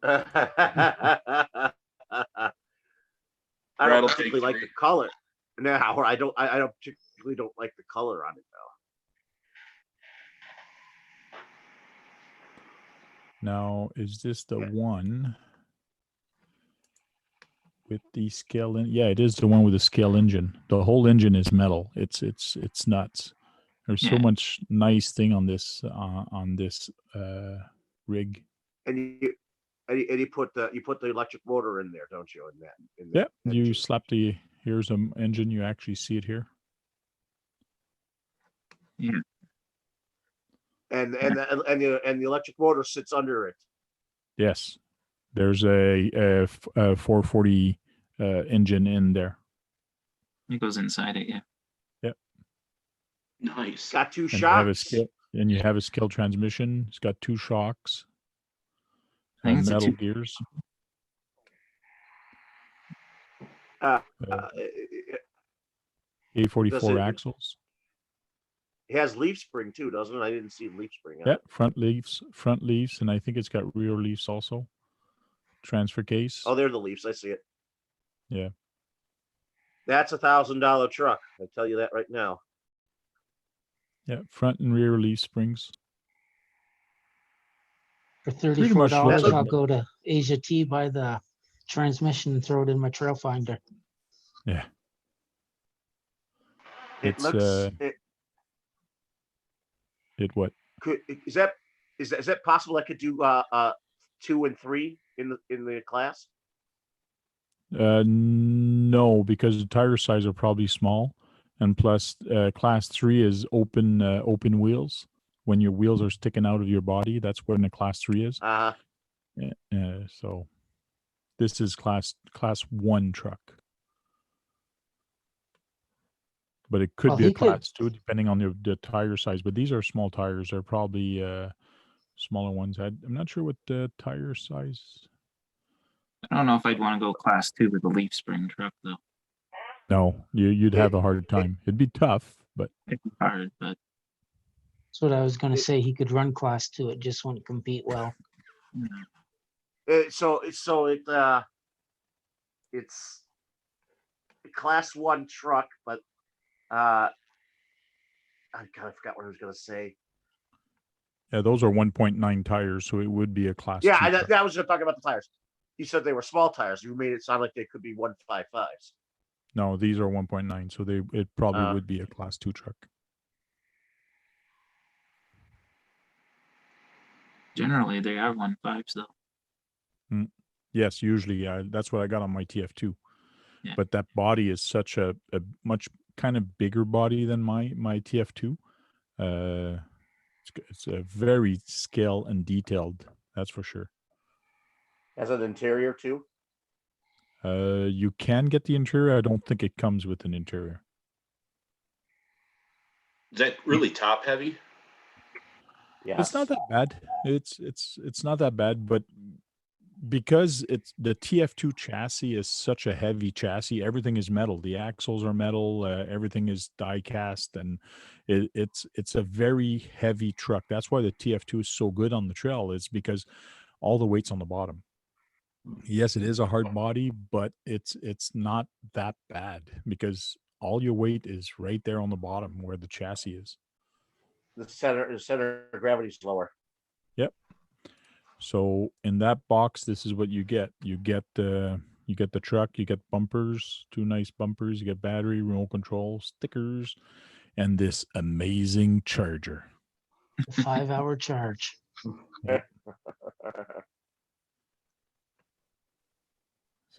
Speaker 2: I
Speaker 4: Brad'll
Speaker 2: don't
Speaker 4: take
Speaker 2: particularly like
Speaker 4: 3.
Speaker 2: the color. Now, I don't particularly don't like the color on it though.
Speaker 1: Now, is this the one with the scale in? Yeah, it is the one with the scale engine. The whole engine is metal. It's nuts. There's so
Speaker 6: Yeah.
Speaker 1: much nice thing on this rig.
Speaker 2: And you put the electric motor in there, don't you? In that.
Speaker 1: Yeah, you
Speaker 2: engine.
Speaker 1: slap here's an engine. You actually see it here.
Speaker 6: Yeah.
Speaker 2: And the electric motor sits under it.
Speaker 1: Yes, there's a 440 engine in there.
Speaker 6: It goes inside it. Yeah.
Speaker 4: Nice.
Speaker 2: Got two
Speaker 1: And you have a
Speaker 2: shocks.
Speaker 1: you have a scale transmission. It's got 2 shocks.
Speaker 6: I think it's a
Speaker 1: Metal
Speaker 6: 2.
Speaker 1: gears.
Speaker 2: Does
Speaker 1: A44
Speaker 2: it-
Speaker 1: axles.
Speaker 2: It has leaf spring too, doesn't it? I didn't see leaf spring. On
Speaker 1: Yeah,
Speaker 2: it.
Speaker 1: front leaves, and I think it's got rear leaves also. Transfer case.
Speaker 2: Oh, they're the leaves. I see it.
Speaker 1: Yeah.
Speaker 2: That's $1,000 truck. I tell you that right now.
Speaker 1: Yeah, front and rear leaf springs.
Speaker 3: For
Speaker 1: Pretty
Speaker 3: $34,
Speaker 1: much looks
Speaker 3: I'll
Speaker 1: like-
Speaker 3: go to Asia T, buy the transmission and throw it in my trail finder.
Speaker 1: Yeah.
Speaker 2: It
Speaker 1: It's,
Speaker 2: looks.
Speaker 1: It what?
Speaker 2: Is that possible? I could do 2 and 3 in the class.
Speaker 1: No, because the tire size are probably small, and plus, class 3 is open wheels. When your wheels are sticking out of your body, that's when a class 3 is. So, this is class 1 truck, but it could
Speaker 3: Well,
Speaker 1: be a
Speaker 3: he could-
Speaker 1: class 2 depending on the tire size. But these are small tires. They're probably smaller ones. I'm not sure what the tire size.
Speaker 6: I don't know if I'd want to go class 2 with a leaf spring truck though.
Speaker 1: No, you'd have a hard time. It'd be tough, but
Speaker 6: It'd be hard, but
Speaker 3: That's what I was gonna say. He could run class 2. It just wouldn't compete well.
Speaker 6: you know,
Speaker 2: It's a class 1 truck, but I forgot what I was gonna say.
Speaker 1: yeah, those are 1.9 tires, so it would be a class.
Speaker 2: Yeah,
Speaker 1: 2 truck.
Speaker 2: I was just talking about the tires. You said they were small tires. You made it sound like they could be 155s.
Speaker 1: No, these are 1.9, so it probably
Speaker 2: Uh.
Speaker 1: would be a class 2 truck.
Speaker 6: Generally, they are 1.5s though.
Speaker 1: Yes, usually that's what I got on my TF2.
Speaker 6: Yeah.
Speaker 1: But that body is such a much kind of bigger body than my TF2. It's a very scale and detailed. That's for sure.
Speaker 2: Has an interior too.
Speaker 1: You can get the interior. I don't think it comes with an interior.
Speaker 4: Is that really top heavy?
Speaker 2: Yes.
Speaker 1: It's not that bad. It's not that bad, but because it's the TF2 chassis is such a heavy chassis, everything is metal. The axles are metal, everything is die cast, and it's a very heavy truck. That's why the TF2 is so good on the trail. Is because all the weight's on the bottom. Yes, it is a hard body, but it's not that bad because all your weight is right there on the bottom where the chassis is.
Speaker 2: The center of gravity is lower.
Speaker 1: Yep. So in that box, this is what you get. You get the truck, you get bumpers, 2 nice bumpers, you get battery, remote control, stickers, and this amazing charger.
Speaker 3: The 5-hour charge.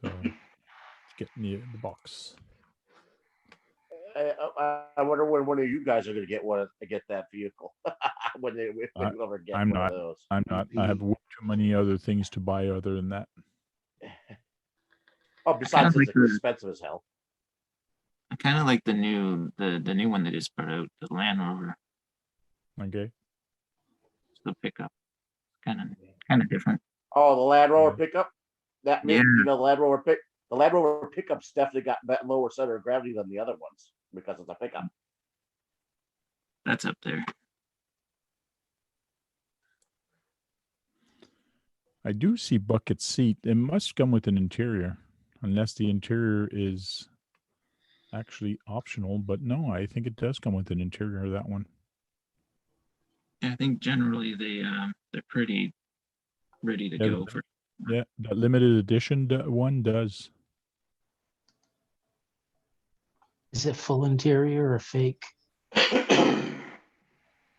Speaker 1: So let's get in the box.
Speaker 2: I wonder when one of you guys are going to get that vehicle when you ever get
Speaker 1: I'm
Speaker 2: one
Speaker 1: not.
Speaker 2: of those.
Speaker 1: I'm not. I have way too many other things to buy other than that.
Speaker 2: Oh, besides
Speaker 6: like
Speaker 2: it's
Speaker 6: the-
Speaker 2: expensive as hell.
Speaker 6: I kind of like the new one they just put out, the Land Rover,
Speaker 1: Okay.
Speaker 6: the pickup. Kind of different.
Speaker 2: Oh, the Land Rover
Speaker 1: Yeah.
Speaker 2: pickup. That
Speaker 6: Yeah.
Speaker 2: the Land Rover pickup's definitely got that lower center of gravity than the other ones because it's a pickup.
Speaker 6: That's up there.
Speaker 1: I do see bucket seat. It must come with an interior, unless the interior is actually optional. But no, I think it does come with an interior. That one.
Speaker 6: Yeah, I think generally they're pretty ready to
Speaker 1: Yeah,
Speaker 6: go for.
Speaker 1: Yeah, the limited edition one does.
Speaker 3: Is it full interior or fake?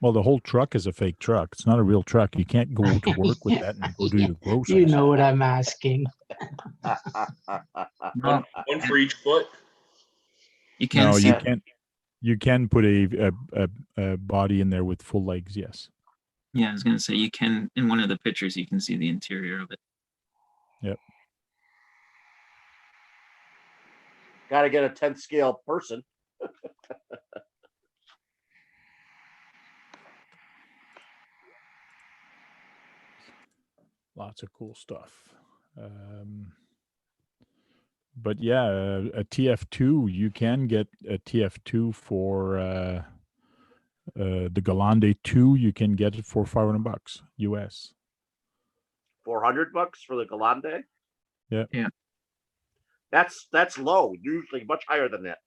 Speaker 1: Well, the whole truck is a fake truck. It's not a real truck. You can't go to work with that and go do your groceries.
Speaker 3: You know what I'm asking.
Speaker 6: Well,
Speaker 4: One for each foot.
Speaker 6: you can
Speaker 1: No,
Speaker 6: see.
Speaker 1: you can't. You can put a body in there with full legs. Yes.
Speaker 6: Yeah, I was gonna say you can. In one of the pictures, you can see the interior of it.
Speaker 1: Yep.
Speaker 2: Got to get a 10th scale person.
Speaker 1: Lots of cool stuff. But yeah, a TF2, you can get a TF2 for the Galande 2. You can get it for $500 US.
Speaker 2: $400 for the Galande.
Speaker 1: Yeah.
Speaker 6: Yeah.
Speaker 2: That's low. Usually much higher than that.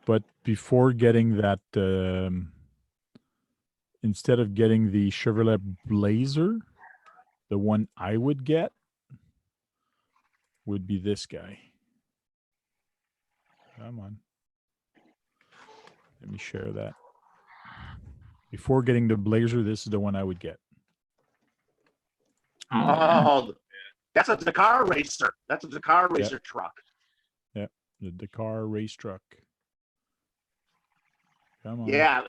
Speaker 1: But before getting that, instead of getting the Chevrolet Blazer, the one I would get would be this guy. Come on. Let me share that. Before getting the Blazer, this is the one I would get.
Speaker 6: Oh,
Speaker 2: Oh, that's a Dakar racer. That's a Dakar racer truck.
Speaker 1: The Dakar race truck. Come on.
Speaker 2: Yeah,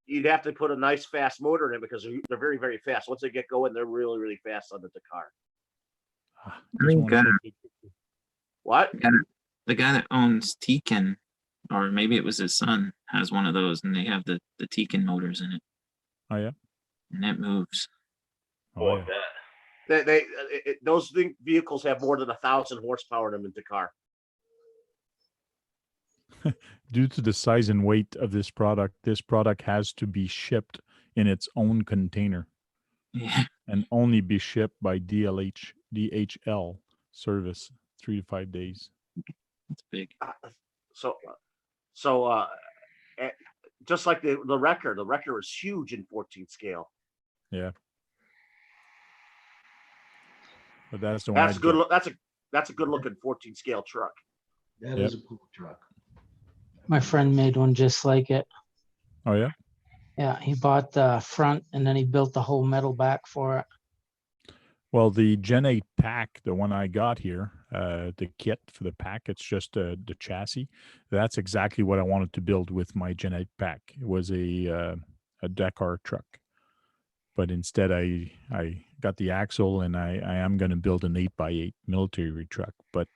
Speaker 2: you'd have to put a nice fast motor in it because they're very, very fast. Once they get going, they're really, really fast on the Dakar.
Speaker 1: Ah,
Speaker 6: I
Speaker 1: this
Speaker 6: think,
Speaker 1: one is so big.
Speaker 2: What?
Speaker 6: the guy that owns Tekin, or maybe it was his son, has one of those, and they have the Tekin motors in it,
Speaker 1: Oh, yeah?
Speaker 6: and it moves.
Speaker 1: Oh, yeah.
Speaker 2: Those vehicles have more than 1,000 horsepower in them in Dakar.
Speaker 1: Due to the size and weight of this product has to be shipped in its own container
Speaker 6: Yeah,
Speaker 1: and only be shipped by DHL service 3 to 5 days.
Speaker 6: it's big.
Speaker 2: So, just like the Wrecker is huge in 14 scale.
Speaker 1: Yeah. But that's the one.
Speaker 2: That's
Speaker 1: I'd
Speaker 2: good.
Speaker 1: get.
Speaker 2: That's a good looking 14 scale truck.
Speaker 5: That
Speaker 1: Yep.
Speaker 5: is a cool truck.
Speaker 3: My friend made one just like it.
Speaker 1: Oh yeah.
Speaker 3: Yeah, he bought the front and then he built the whole metal back for it.
Speaker 1: Well, the Gen 8 pack, the one I got here, the kit for the pack, it's just the chassis. That's exactly what I wanted to build with my Gen 8 pack. It was a Dakar truck, but instead I got the axle, and I am going to build an 8x8 military truck. But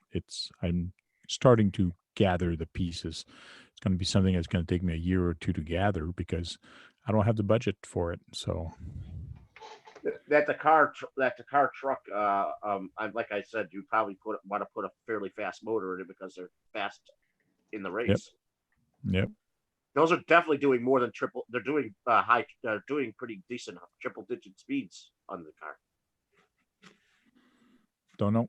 Speaker 1: I'm starting to gather the pieces. It's going to be something that's going to take me a year or two to gather because I don't have the budget for it. So.
Speaker 2: That the car truck. Like I said, you probably want to put a fairly fast motor in it because they're fast in the race.
Speaker 1: Yep.
Speaker 2: Those are definitely doing more than triple. They're doing doing pretty decent triple-digit speeds on the car.
Speaker 1: Don't know.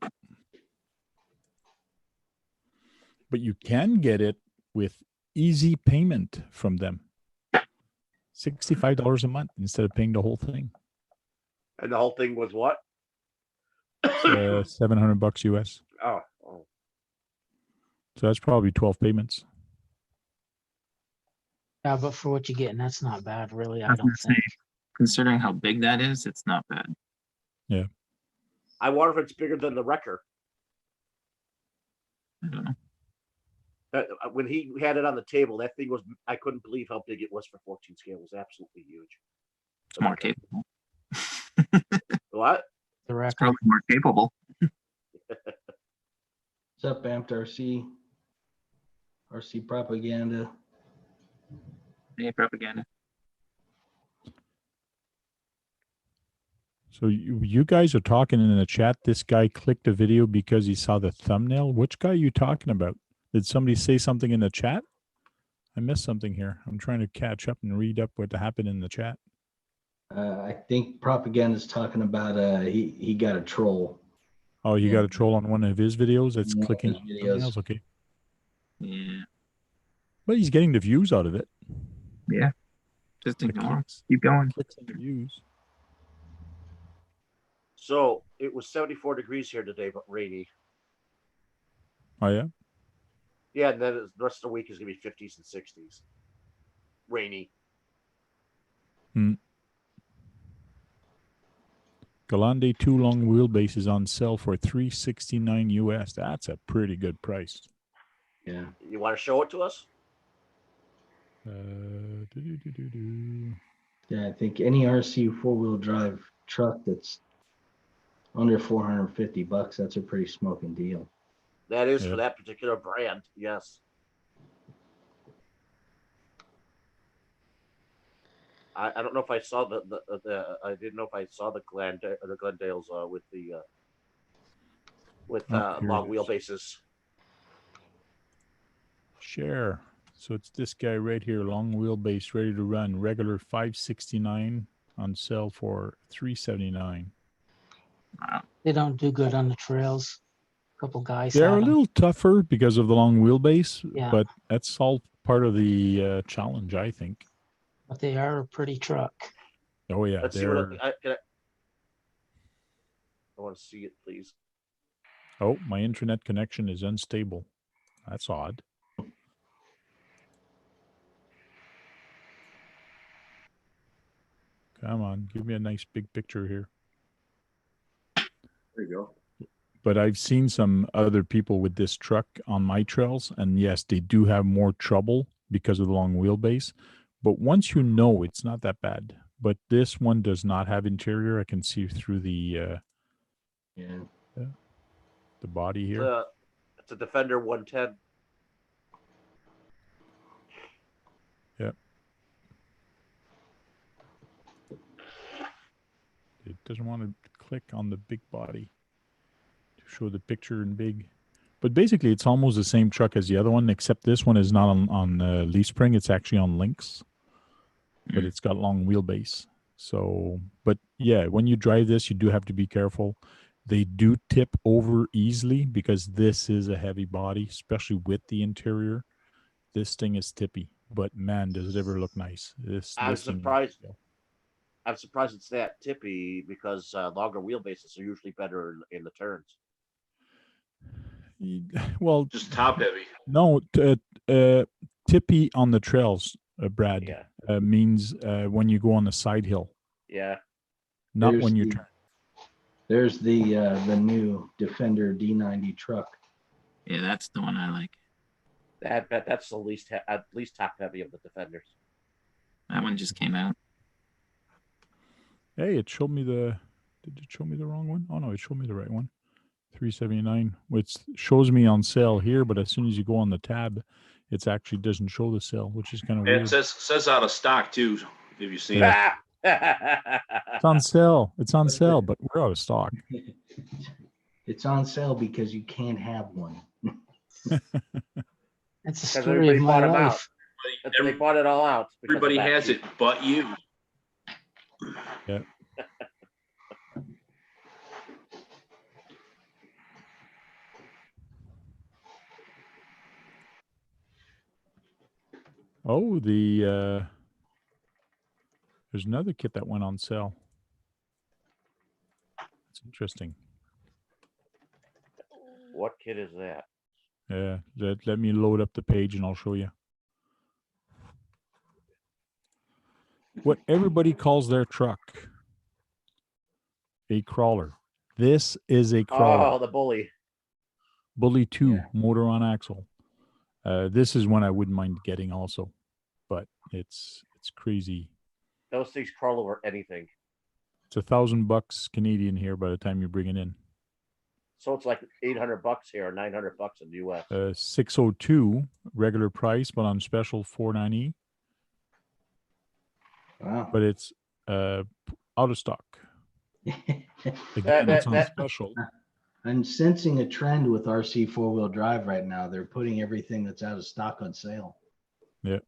Speaker 1: But you can get it with easy payment from them. $65 a month instead of paying the whole thing.
Speaker 2: And the whole thing was what?
Speaker 1: $700 US.
Speaker 2: Oh.
Speaker 1: So that's probably 12 payments.
Speaker 3: Yeah, but for what you're getting, that's not bad, really.
Speaker 6: I
Speaker 3: I
Speaker 6: was
Speaker 3: don't
Speaker 6: gonna say,
Speaker 3: think.
Speaker 6: considering how big that is, it's not bad.
Speaker 2: I wonder if it's bigger than the Wrecker.
Speaker 6: I don't know.
Speaker 2: When he had it on the table, that thing was, I couldn't believe how big it was for 14 scale. It was absolutely huge.
Speaker 6: It's more capable.
Speaker 2: What?
Speaker 3: The
Speaker 6: It's
Speaker 3: record.
Speaker 6: probably more capable.
Speaker 5: What's up, Amped RC? RC propaganda.
Speaker 6: Hey, propaganda.
Speaker 1: So you guys are talking in the chat. This guy clicked a video because he saw the thumbnail. Which guy are you talking about? Did somebody say something in the chat? I missed something here. I'm trying to catch up and read up what happened in the chat.
Speaker 5: I think propaganda's talking about he got a troll.
Speaker 1: Oh, you
Speaker 5: Yeah.
Speaker 1: got a troll on one of his videos. It's
Speaker 5: One of
Speaker 1: clicking
Speaker 5: his
Speaker 1: on
Speaker 5: videos.
Speaker 1: thumbnails. Okay.
Speaker 6: Yeah.
Speaker 1: But he's getting the views out of it.
Speaker 6: Yeah. Just
Speaker 1: The
Speaker 6: ignore 'em.
Speaker 1: clicks,
Speaker 6: Keep going.
Speaker 1: clicks and the views.
Speaker 2: So it was 74 degrees here today, but rainy.
Speaker 1: Oh yeah.
Speaker 2: Yeah, and then the rest of the week is gonna be 50s and 60s. Rainy.
Speaker 1: Galande 2 long wheelbase is on sale for $369 US. That's a pretty good price.
Speaker 5: Yeah.
Speaker 2: You want to show it to us?
Speaker 1: Do-do-do-do-do.
Speaker 5: Yeah, I think any RC four-wheel drive truck that's under $450, that's a pretty smoking deal.
Speaker 2: That is
Speaker 1: Yeah.
Speaker 2: for that particular brand. Yes. I don't know if I saw the I didn't know if I saw the Glendales with the
Speaker 1: Oh, here
Speaker 2: long
Speaker 1: it is.
Speaker 2: wheelbases.
Speaker 1: Share. So it's this guy right here, long wheelbase, ready to run, regular $569 on sale for $379.
Speaker 6: Wow.
Speaker 3: They don't do good on the trails. A couple guys
Speaker 1: They're
Speaker 3: had
Speaker 1: a
Speaker 3: 'em.
Speaker 1: little tougher because of the long wheelbase,
Speaker 3: Yeah.
Speaker 1: but that's all part of the challenge, I think.
Speaker 3: But they are a pretty truck.
Speaker 1: Oh yeah,
Speaker 2: Let's see
Speaker 1: they're.
Speaker 2: what I want to see it, please.
Speaker 1: Oh, my internet connection is unstable. That's odd. Come on, give me a nice big picture here.
Speaker 4: There you go.
Speaker 1: But I've seen some other people with this truck on my trails, and yes, they do have more trouble because of the long wheelbase. But once you know, it's not that bad. But this one does not have interior. I can see through the
Speaker 5: Yeah.
Speaker 1: body here.
Speaker 2: It's a Defender 110.
Speaker 1: It doesn't want to click on the big body to show the picture in big. But basically, it's almost the same truck as the other one, except this one is not on leaf spring. It's actually on links, but it's got long wheelbase. So, but yeah, when you drive this, you do have to be careful. They do tip over easily because this is a heavy body, especially with the interior. This thing is tippy, but man, does it ever look nice.
Speaker 2: I'm
Speaker 1: This thing-
Speaker 2: surprised. I'm surprised it's that tippy because longer wheelbases are usually better in the turns.
Speaker 1: Well,
Speaker 4: Just top heavy.
Speaker 1: no, tippy on the trails. Brad,
Speaker 2: Yeah.
Speaker 1: means when you go on the side hill,
Speaker 2: Yeah.
Speaker 1: not
Speaker 5: There's
Speaker 1: when you
Speaker 5: the-
Speaker 1: turn.
Speaker 5: There's the new Defender D90 truck.
Speaker 6: Yeah, that's the one I like.
Speaker 2: That's the least at least top heavy of the Defenders.
Speaker 6: That one just came out.
Speaker 1: Hey, it showed me the. Did it show me the wrong one? Oh no, it showed me the right one. 379, which shows me on sale here, but as soon as you go on the tab, it actually doesn't show the sale, which is kind of
Speaker 4: It
Speaker 1: weird.
Speaker 4: says out of stock too. If you've seen it.
Speaker 1: Yeah. It's on sale. It's on sale, but we're out of stock.
Speaker 5: It's on sale because you can't have one.
Speaker 3: That's the
Speaker 2: Because
Speaker 3: story
Speaker 2: everybody
Speaker 3: of
Speaker 2: bought
Speaker 3: my
Speaker 2: them out.
Speaker 3: life.
Speaker 2: They bought it all out. because of
Speaker 4: Everybody
Speaker 2: that
Speaker 4: has
Speaker 2: cheap.
Speaker 4: it, but you.
Speaker 1: Yeah. Oh, there's another kit that went on sale. It's interesting.
Speaker 2: What kid is that?
Speaker 1: Yeah, let me load up the page and I'll show you. What everybody calls their truck a crawler. This is a crawler.
Speaker 2: Oh, the bully.
Speaker 1: Bully 2,
Speaker 5: Yeah.
Speaker 1: motor on axle. This is one I wouldn't mind getting also, but it's crazy.
Speaker 2: Those things crawl over anything.
Speaker 1: It's $1,000 Canadian here by the time you bring it in.
Speaker 2: So it's like $800 here or $900 in the US.
Speaker 1: 602 regular price, but on special $490.
Speaker 5: Wow.
Speaker 1: But it's out of stock. Again, it's on special.
Speaker 5: I'm sensing a trend with RC four-wheel drive right now. They're putting everything that's out of stock on sale.
Speaker 1: Yeah.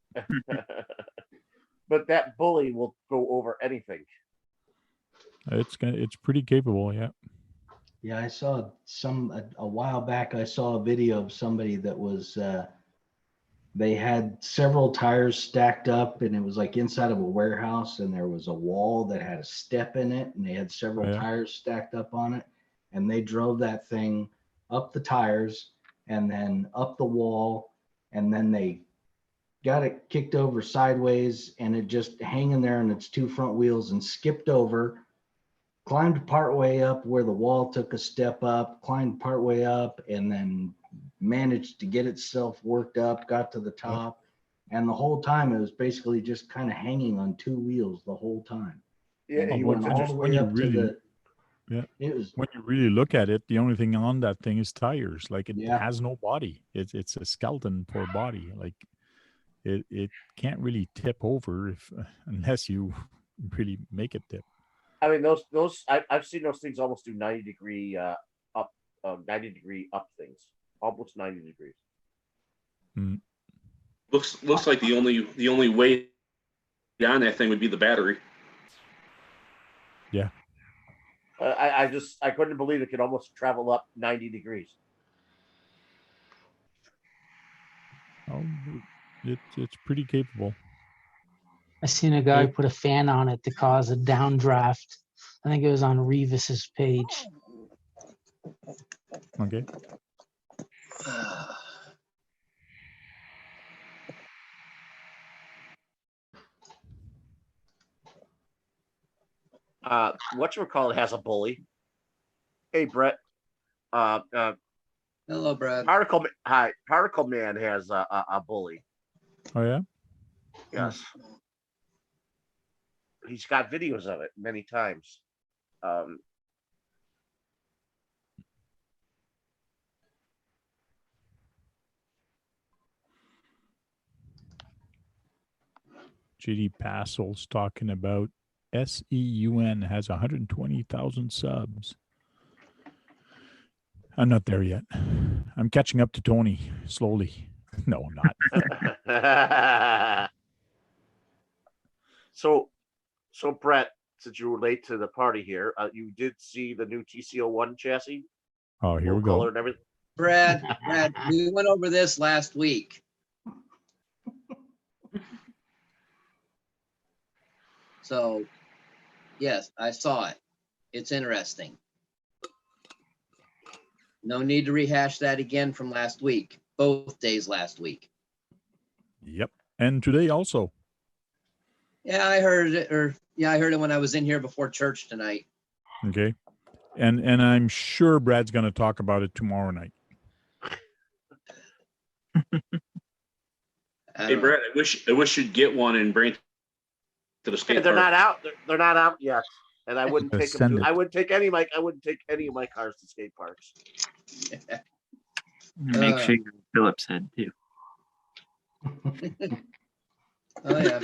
Speaker 2: But that bully will go over anything.
Speaker 1: It's pretty capable, yeah.
Speaker 5: Yeah, I saw a while back. I saw a video of somebody that was they had several tires stacked up, and it was like inside of a warehouse, and there was a wall that had a step in it, and they had several
Speaker 1: Yeah.
Speaker 5: tires stacked up on it, and they drove that thing up the tires and then up the wall, and then they got it kicked over sideways, and it just hanging there on its two front wheels and skipped over, climbed part way up where the wall took a step up, climbed part way up, and then managed to get itself worked up, got to the top. And the whole time it was basically just kind of hanging on two wheels the whole time.
Speaker 2: Yeah,
Speaker 5: And he
Speaker 1: what's
Speaker 5: went all the
Speaker 1: interesting,
Speaker 5: way
Speaker 1: when you
Speaker 5: up to
Speaker 1: really-
Speaker 5: the,
Speaker 1: Yeah.
Speaker 5: it was,
Speaker 1: When you really look at it, the only thing on that thing is tires. Like it
Speaker 5: Yeah.
Speaker 1: has no body. It's a skeleton for a body. Like it can't really tip over if unless you really make it tip.
Speaker 2: I mean, I've seen those things almost do 90-degree up, 90-degree up things, almost 90 degrees.
Speaker 4: Looks like the only way on that thing would be the battery.
Speaker 1: Yeah.
Speaker 2: I couldn't believe it could almost travel up 90 degrees.
Speaker 1: Oh, it's pretty capable.
Speaker 3: I seen a guy put a fan on it to cause a downdraft. I think it was on Revis's page.
Speaker 1: Okay.
Speaker 2: Whatchamacallit has a bully. Hey, Brett.
Speaker 7: Hello, Brad.
Speaker 2: Particle Man has a bully.
Speaker 1: Oh yeah.
Speaker 2: Yes. He's got videos of it many times.
Speaker 1: JD Passel's talking about SEUN has 120,000 subs. I'm not there yet. I'm catching up to Tony slowly. No, I'm not.
Speaker 2: So Brett, since you were late to the party here, you did see the new TCO1 chassis,
Speaker 1: Oh, here we
Speaker 2: color
Speaker 1: go.
Speaker 2: and everything.
Speaker 7: Brad, we went over this last week. So, yes, I saw it. It's interesting. No need to rehash that again from last week, both days last week.
Speaker 1: Yep. And today also.
Speaker 7: Yeah, I heard it, I heard it when I was in here before church tonight.
Speaker 1: Okay. And I'm sure Brad's going to talk about it tomorrow night.
Speaker 7: I
Speaker 4: Hey
Speaker 7: don't know.
Speaker 4: Brad, I wish you'd get one and bring it to the skate
Speaker 2: They're
Speaker 4: park.
Speaker 2: not out. They're not out yet, and I wouldn't
Speaker 1: Just
Speaker 2: take them.
Speaker 1: send
Speaker 2: To,
Speaker 1: it.
Speaker 2: I wouldn't take any of my. I wouldn't take any of my cars to skate parks.
Speaker 6: Make sure you're Phillips head too.
Speaker 7: Oh yeah,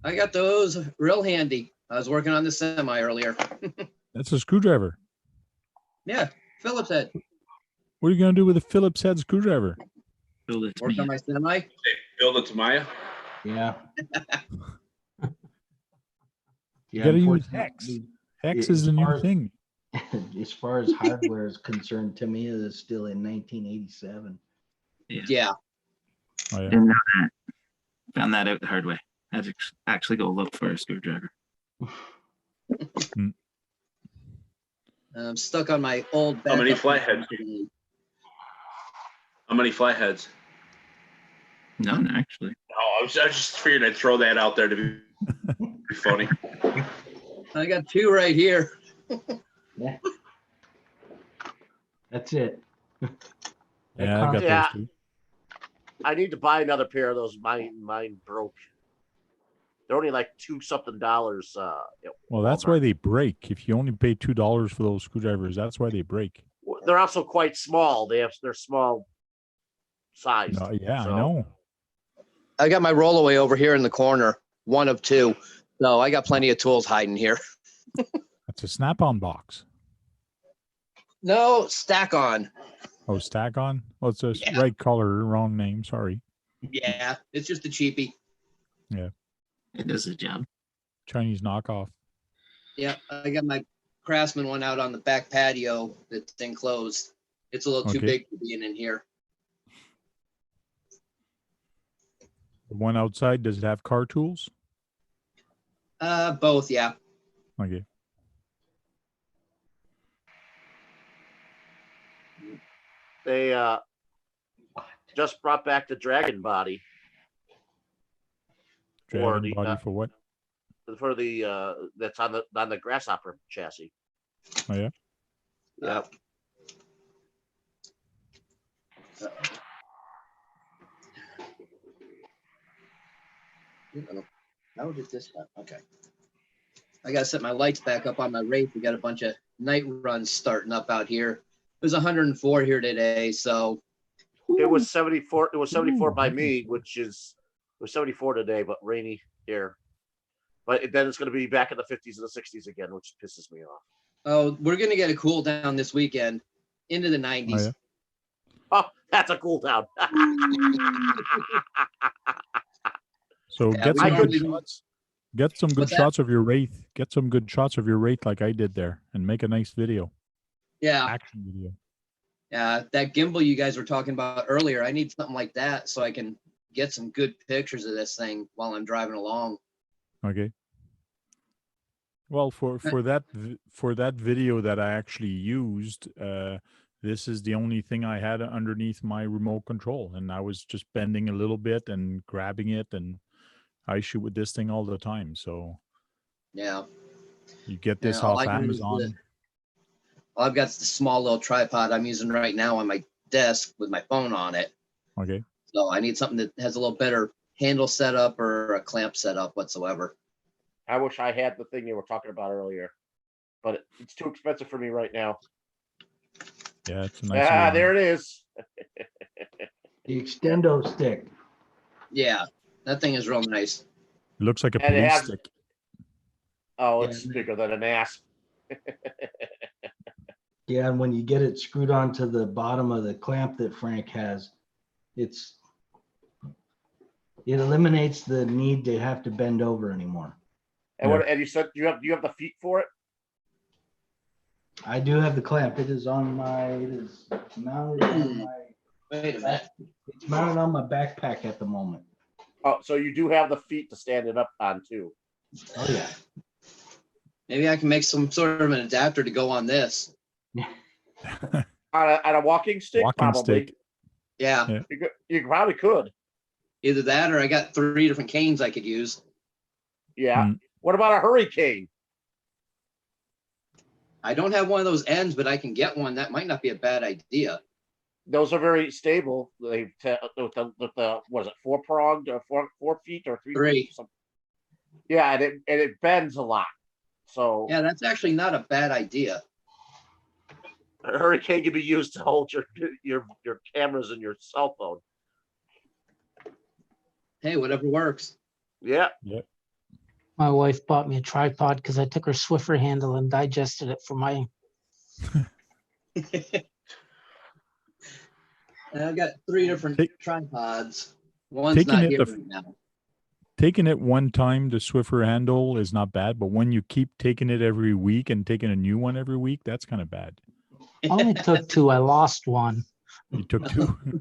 Speaker 7: I got those real handy. I was working on the semi earlier.
Speaker 1: That's a screwdriver.
Speaker 7: Yeah, Phillips head.
Speaker 1: What are you going to do with a Phillips head screwdriver?
Speaker 6: Phillips
Speaker 7: Worked on
Speaker 6: man.
Speaker 7: my semi.
Speaker 4: Build it to Maya.
Speaker 5: Yeah.
Speaker 1: You got to use
Speaker 5: unfortunately,
Speaker 1: hex. Hex
Speaker 5: as
Speaker 1: is the new
Speaker 5: far as-
Speaker 1: thing.
Speaker 5: As far as hardware is concerned, to me, it is still in 1987.
Speaker 7: Yeah,
Speaker 1: Oh, yeah.
Speaker 6: Didn't know that. Found that out the hard way. Had to actually go look for a screwdriver.
Speaker 7: I'm stuck on my old.
Speaker 4: How many
Speaker 7: backup
Speaker 4: flatheads?
Speaker 7: machine.
Speaker 4: How many flatheads?
Speaker 6: None actually.
Speaker 4: Oh, I just figured I'd throw that out there to be funny.
Speaker 7: I got two right here.
Speaker 5: Yeah. That's it.
Speaker 1: Yeah, I got
Speaker 2: Yeah.
Speaker 1: those too.
Speaker 2: I need to buy another pair of those. Mine broke. They're only like $2-something.
Speaker 1: Well, that's why they break. If you only pay $2 for those screwdrivers, that's why they break.
Speaker 2: They're also quite small. They're small sized.
Speaker 1: No, yeah,
Speaker 2: So-
Speaker 1: I know.
Speaker 7: I got my rollaway over here in the corner, one of two. So I got plenty of tools hiding here.
Speaker 1: That's a snap-on box.
Speaker 7: No, stack on.
Speaker 1: Oh, stack on? Well, it's a
Speaker 7: Yeah.
Speaker 1: right color, wrong name. Sorry.
Speaker 7: Yeah, it's just a cheapie.
Speaker 6: It does the job.
Speaker 1: Chinese knockoff.
Speaker 7: Yeah, I got my Craftsman one out on the back patio that's enclosed. It's a little too
Speaker 1: Okay.
Speaker 7: big for being in here.
Speaker 1: The one outside, does it have car tools?
Speaker 7: Both, yeah.
Speaker 1: Okay.
Speaker 2: They just brought back the Dragon body
Speaker 1: Dragon
Speaker 2: the,
Speaker 1: body for what?
Speaker 2: for the that's on the Grasshopper chassis.
Speaker 1: Oh, yeah?
Speaker 2: Yeah.
Speaker 7: How did this happen? Okay. I gotta set my lights back up on my Wraith. We got a bunch of night runs starting up out here. It was 104 here today, so
Speaker 2: It was 74. It was 74 by me, which is it was 74 today, but rainy here. But then it's going to be back in the 50s and the 60s again, which pisses me off.
Speaker 7: oh, we're gonna get a cool down this weekend into the 90s.
Speaker 1: Oh, yeah?
Speaker 2: Oh, that's a cool down.
Speaker 1: So
Speaker 7: Yeah,
Speaker 1: get
Speaker 7: we
Speaker 1: some good
Speaker 7: normally-
Speaker 1: shots. Get some good
Speaker 7: What's that?
Speaker 1: shots of your Wraith. Get some good shots of your Wraith like I did there and make a nice video.
Speaker 7: Yeah,
Speaker 1: Action video.
Speaker 7: that gimbal you guys were talking about earlier. I need something like that so I can get some good pictures of this thing while I'm driving along.
Speaker 1: Okay. Well, for that video that I actually used, this is the only thing I had underneath my remote control, and I was just bending a little bit and grabbing it, and I shoot with this thing all the time. So
Speaker 7: Yeah.
Speaker 1: you get this
Speaker 7: Yeah, all
Speaker 1: off
Speaker 7: I can use
Speaker 1: Amazon.
Speaker 7: Well, I've got the small little tripod I'm using right now on my desk with my phone on it.
Speaker 1: Okay.
Speaker 7: So I need something that has a little better handle setup or a clamp setup whatsoever.
Speaker 2: I wish I had the thing you were talking about earlier, but it's too expensive for me right now.
Speaker 1: Yeah, it's a nice.
Speaker 2: There it is.
Speaker 5: The extendo stick.
Speaker 7: Yeah, that thing is real nice.
Speaker 1: It looks like a
Speaker 2: And it
Speaker 1: police
Speaker 2: has-
Speaker 1: stick.
Speaker 2: Oh,
Speaker 5: Yeah,
Speaker 2: it's
Speaker 5: man.
Speaker 2: bigger than an ass.
Speaker 5: Yeah, and when you get it screwed onto the bottom of the clamp that Frank has, it eliminates the need to have to bend over anymore.
Speaker 2: And
Speaker 1: Yeah.
Speaker 2: what? And you said you have the feet for it?
Speaker 5: I do have the clamp. It is mounted on my,
Speaker 7: Wait a minute.
Speaker 5: it's mounted on my backpack at the moment.
Speaker 2: Oh, so you do have the feet to stand it up on too.
Speaker 5: Oh, yeah.
Speaker 7: Maybe I can make some sort of an adapter to go on this.
Speaker 2: On a walking stick,
Speaker 1: Walking
Speaker 2: probably.
Speaker 1: stick.
Speaker 7: Yeah,
Speaker 1: Yeah.
Speaker 2: You probably could.
Speaker 7: either that or I got 3 different canes I could use.
Speaker 2: Yeah.
Speaker 1: Mm.
Speaker 2: What about a hurricane?
Speaker 7: I don't have one of those ends, but I can get one. That might not be a bad idea.
Speaker 2: Those are very stable. They with the what is it, 4-pronged or 4 feet or 3
Speaker 7: Three.
Speaker 2: feet? Something. Yeah, and it bends a lot. So
Speaker 7: Yeah, that's actually not a bad idea.
Speaker 2: a hurricane can be used to hold your cameras and your cell phone.
Speaker 7: Hey, whatever works.
Speaker 2: Yeah.
Speaker 1: Yep.
Speaker 3: My wife bought me a tripod because I took her Swiffer handle and digested it for my.
Speaker 7: I've got 3 different
Speaker 1: Take-
Speaker 7: tripods. One's
Speaker 1: taking
Speaker 7: not
Speaker 1: it
Speaker 7: here
Speaker 1: the-
Speaker 7: right now.
Speaker 1: Taking it one time, the Swiffer handle is not bad, but when you keep taking it every week and taking a new one every week, that's kind of bad.
Speaker 3: I only took 2. I lost one.
Speaker 1: You took 2.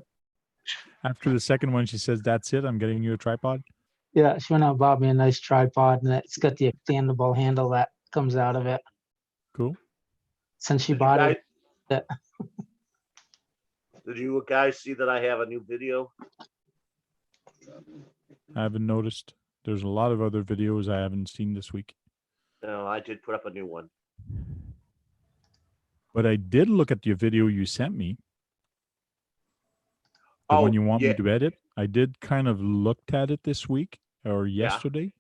Speaker 1: After the second one, she says, "That's it. I'm getting you a tripod."
Speaker 3: Yeah, she went out and bought me a nice tripod, and it's got the extendable handle that comes out of it.
Speaker 1: Cool.
Speaker 3: Since she
Speaker 2: Did you
Speaker 3: bought
Speaker 2: guys,
Speaker 3: it,
Speaker 2: did you guys see that I have a new video?
Speaker 1: I haven't noticed. There's a lot of other videos I haven't seen this week,
Speaker 2: No, I did put up a new one.
Speaker 1: but I did look at your video you sent me. The one you want me to edit. I did kind of looked at it this week or yesterday,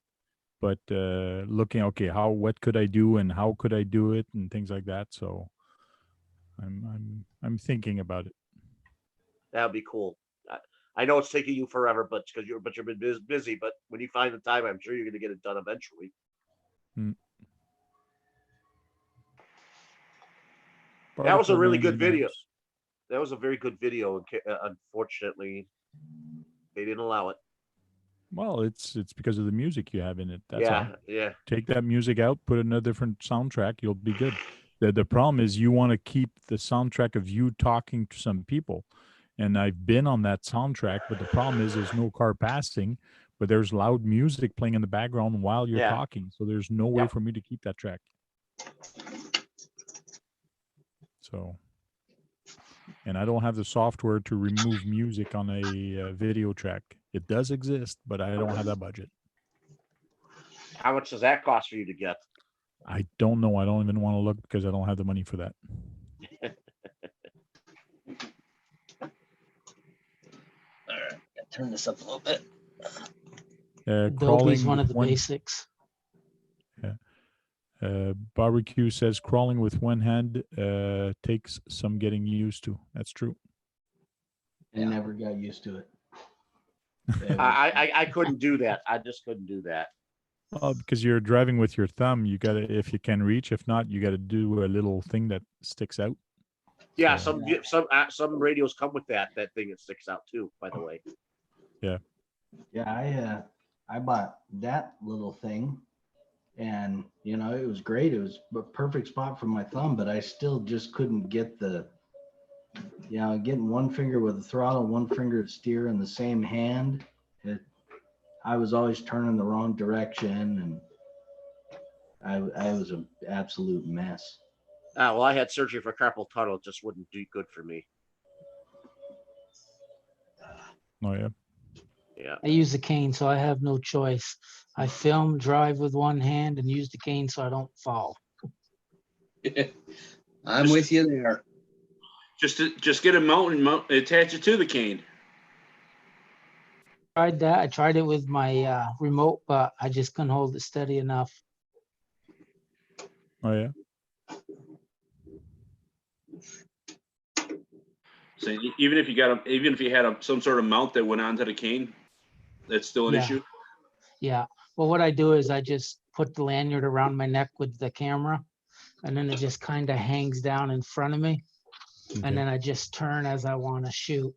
Speaker 1: but looking, okay, what could I do and how could I do it and things like that. So I'm thinking about it.
Speaker 2: That'd be cool. I know it's taking you forever, but you've been busy. But when you find the time, I'm sure you're going to get it done eventually. That was a really good video. That was a very good video. Unfortunately, they didn't allow it.
Speaker 1: Well, it's because of the music you have in it. That's all.
Speaker 2: Yeah.
Speaker 1: Take that music out, put in a different soundtrack, you'll be good. The problem is you want to keep the soundtrack of you talking to some people. And I've been on that soundtrack, but the problem is there's no car passing, but there's loud music playing in the background while you're talking. So there's no way for me to keep that track. So, and I don't have the software to remove music on a video track. It does exist, but I don't have that budget.
Speaker 2: How much does that cost for you to get?
Speaker 1: I don't know. I don't even want to look because I don't have the money for that.
Speaker 7: All right, turn this up a little bit.
Speaker 3: Adobe
Speaker 1: Crawling
Speaker 3: is one of
Speaker 1: with
Speaker 3: the basics.
Speaker 1: Barbecue says crawling with one hand takes some getting used to. That's true.
Speaker 5: I never got used to it.
Speaker 2: I couldn't do that. I just couldn't do that.
Speaker 1: Well, because you're driving with your thumb, you gotta, if you can reach. If not, you gotta do a little thing that sticks out.
Speaker 2: Yeah,
Speaker 1: So-
Speaker 2: some radios come with that thing that sticks out too. By the way.
Speaker 5: Yeah, I bought that little thing, and it was great. It was a perfect spot for my thumb, but I still just couldn't get getting one finger with the throttle, one finger to steer in the same hand. I was always turning the wrong direction, and I was an absolute mess.
Speaker 2: Well, I had surgery for carpal tunnel. It just wouldn't do good for me.
Speaker 1: Oh yeah.
Speaker 2: Yeah.
Speaker 3: I use a cane, so I have no choice. I film, drive with one hand, and use the cane so I don't fall.
Speaker 7: I'm with you there.
Speaker 4: Just get a mount and attach it to the cane.
Speaker 3: Tried that. I tried it with my remote, but I just couldn't hold it steady enough.
Speaker 1: Oh yeah.
Speaker 4: So even if you had some sort of mount that went onto the cane, that's still an
Speaker 3: Yeah.
Speaker 4: issue.
Speaker 3: Yeah. Well, what I do is I just put the lanyard around my neck with the camera, and then it just kind of hangs down in front of me.
Speaker 1: Okay.
Speaker 3: And then I just turn as I want to shoot.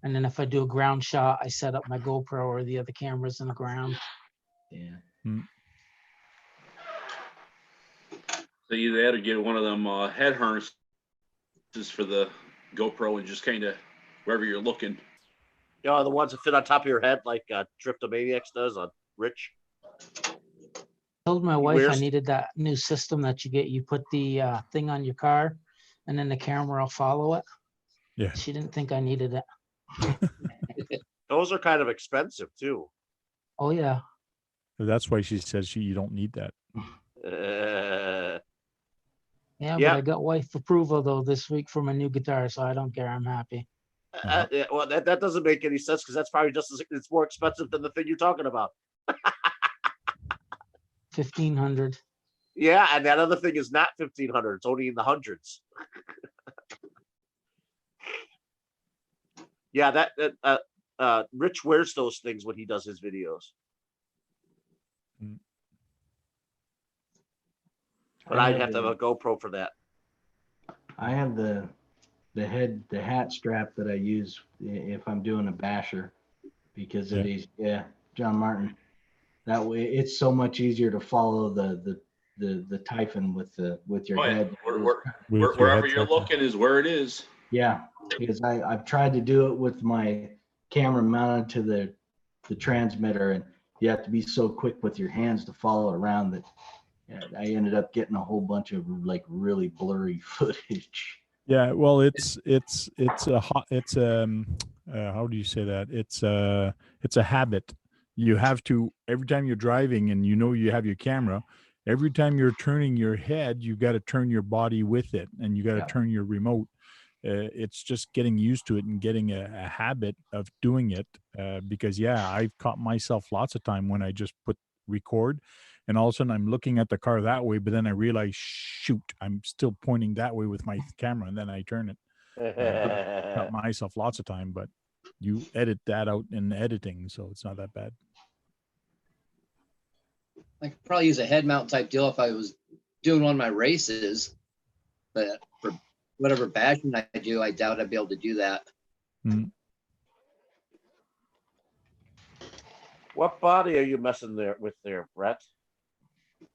Speaker 3: And then if I do a ground shot, I set up my GoPro or the other cameras in the ground.
Speaker 5: Yeah.
Speaker 4: So either that or get one of them head harnesses for the GoPro and just kind of wherever you're looking.
Speaker 2: The ones that fit on top of your head, like Tryptomaniacs does on Rich.
Speaker 3: Told my wife I
Speaker 2: wears-
Speaker 3: needed that new system that you get. You put the thing on your car, and then the camera will follow it.
Speaker 1: Yeah.
Speaker 3: She didn't think I needed it.
Speaker 2: Those are kind of expensive too.
Speaker 3: Oh yeah.
Speaker 1: That's why she says you don't need that.
Speaker 3: Yeah,
Speaker 2: Yeah.
Speaker 3: but I got wife approval though this week for my new guitar, so I don't care. I'm happy.
Speaker 2: Yeah, well, that doesn't make any sense because that's probably just it's more expensive than the thing you're talking about.
Speaker 3: 1,500.
Speaker 2: Yeah, and that other thing is not 1,500. It's only in the hundreds. Yeah, Rich wears those things when he does his videos. But I'd have to have a GoPro for that.
Speaker 5: I have the hat strap that I use if I'm doing a basher because of these. Yeah, John Martin. That way, it's so much easier to follow the Typhon with your
Speaker 4: Oh, yeah.
Speaker 5: head.
Speaker 4: Wherever you're looking is where it is.
Speaker 5: Yeah, because I've tried to do it with my camera mounted to the transmitter, and you have to be so quick with your hands to follow it around that I ended up getting a whole bunch of like really blurry footage.
Speaker 1: Yeah, well, it's a hot, how do you say that? It's a habit. You have to, every time you're driving and you have your camera, every time you're turning your head, you got to turn your body with it, and you got to turn your remote. It's just getting used to it and getting a habit of doing it. Because I've caught myself lots of time when I just put record, and all of a sudden I'm looking at the car that way, but then I realize, shoot, I'm still pointing that way with my camera, and then I turn it. Caught myself lots of time, but you edit that out in editing, so it's not that bad.
Speaker 7: I could probably use a head mount type deal if I was doing one of my races, but for whatever bashing I do, I doubt I'd be able to do that.
Speaker 2: What body are you messing with there, Brett?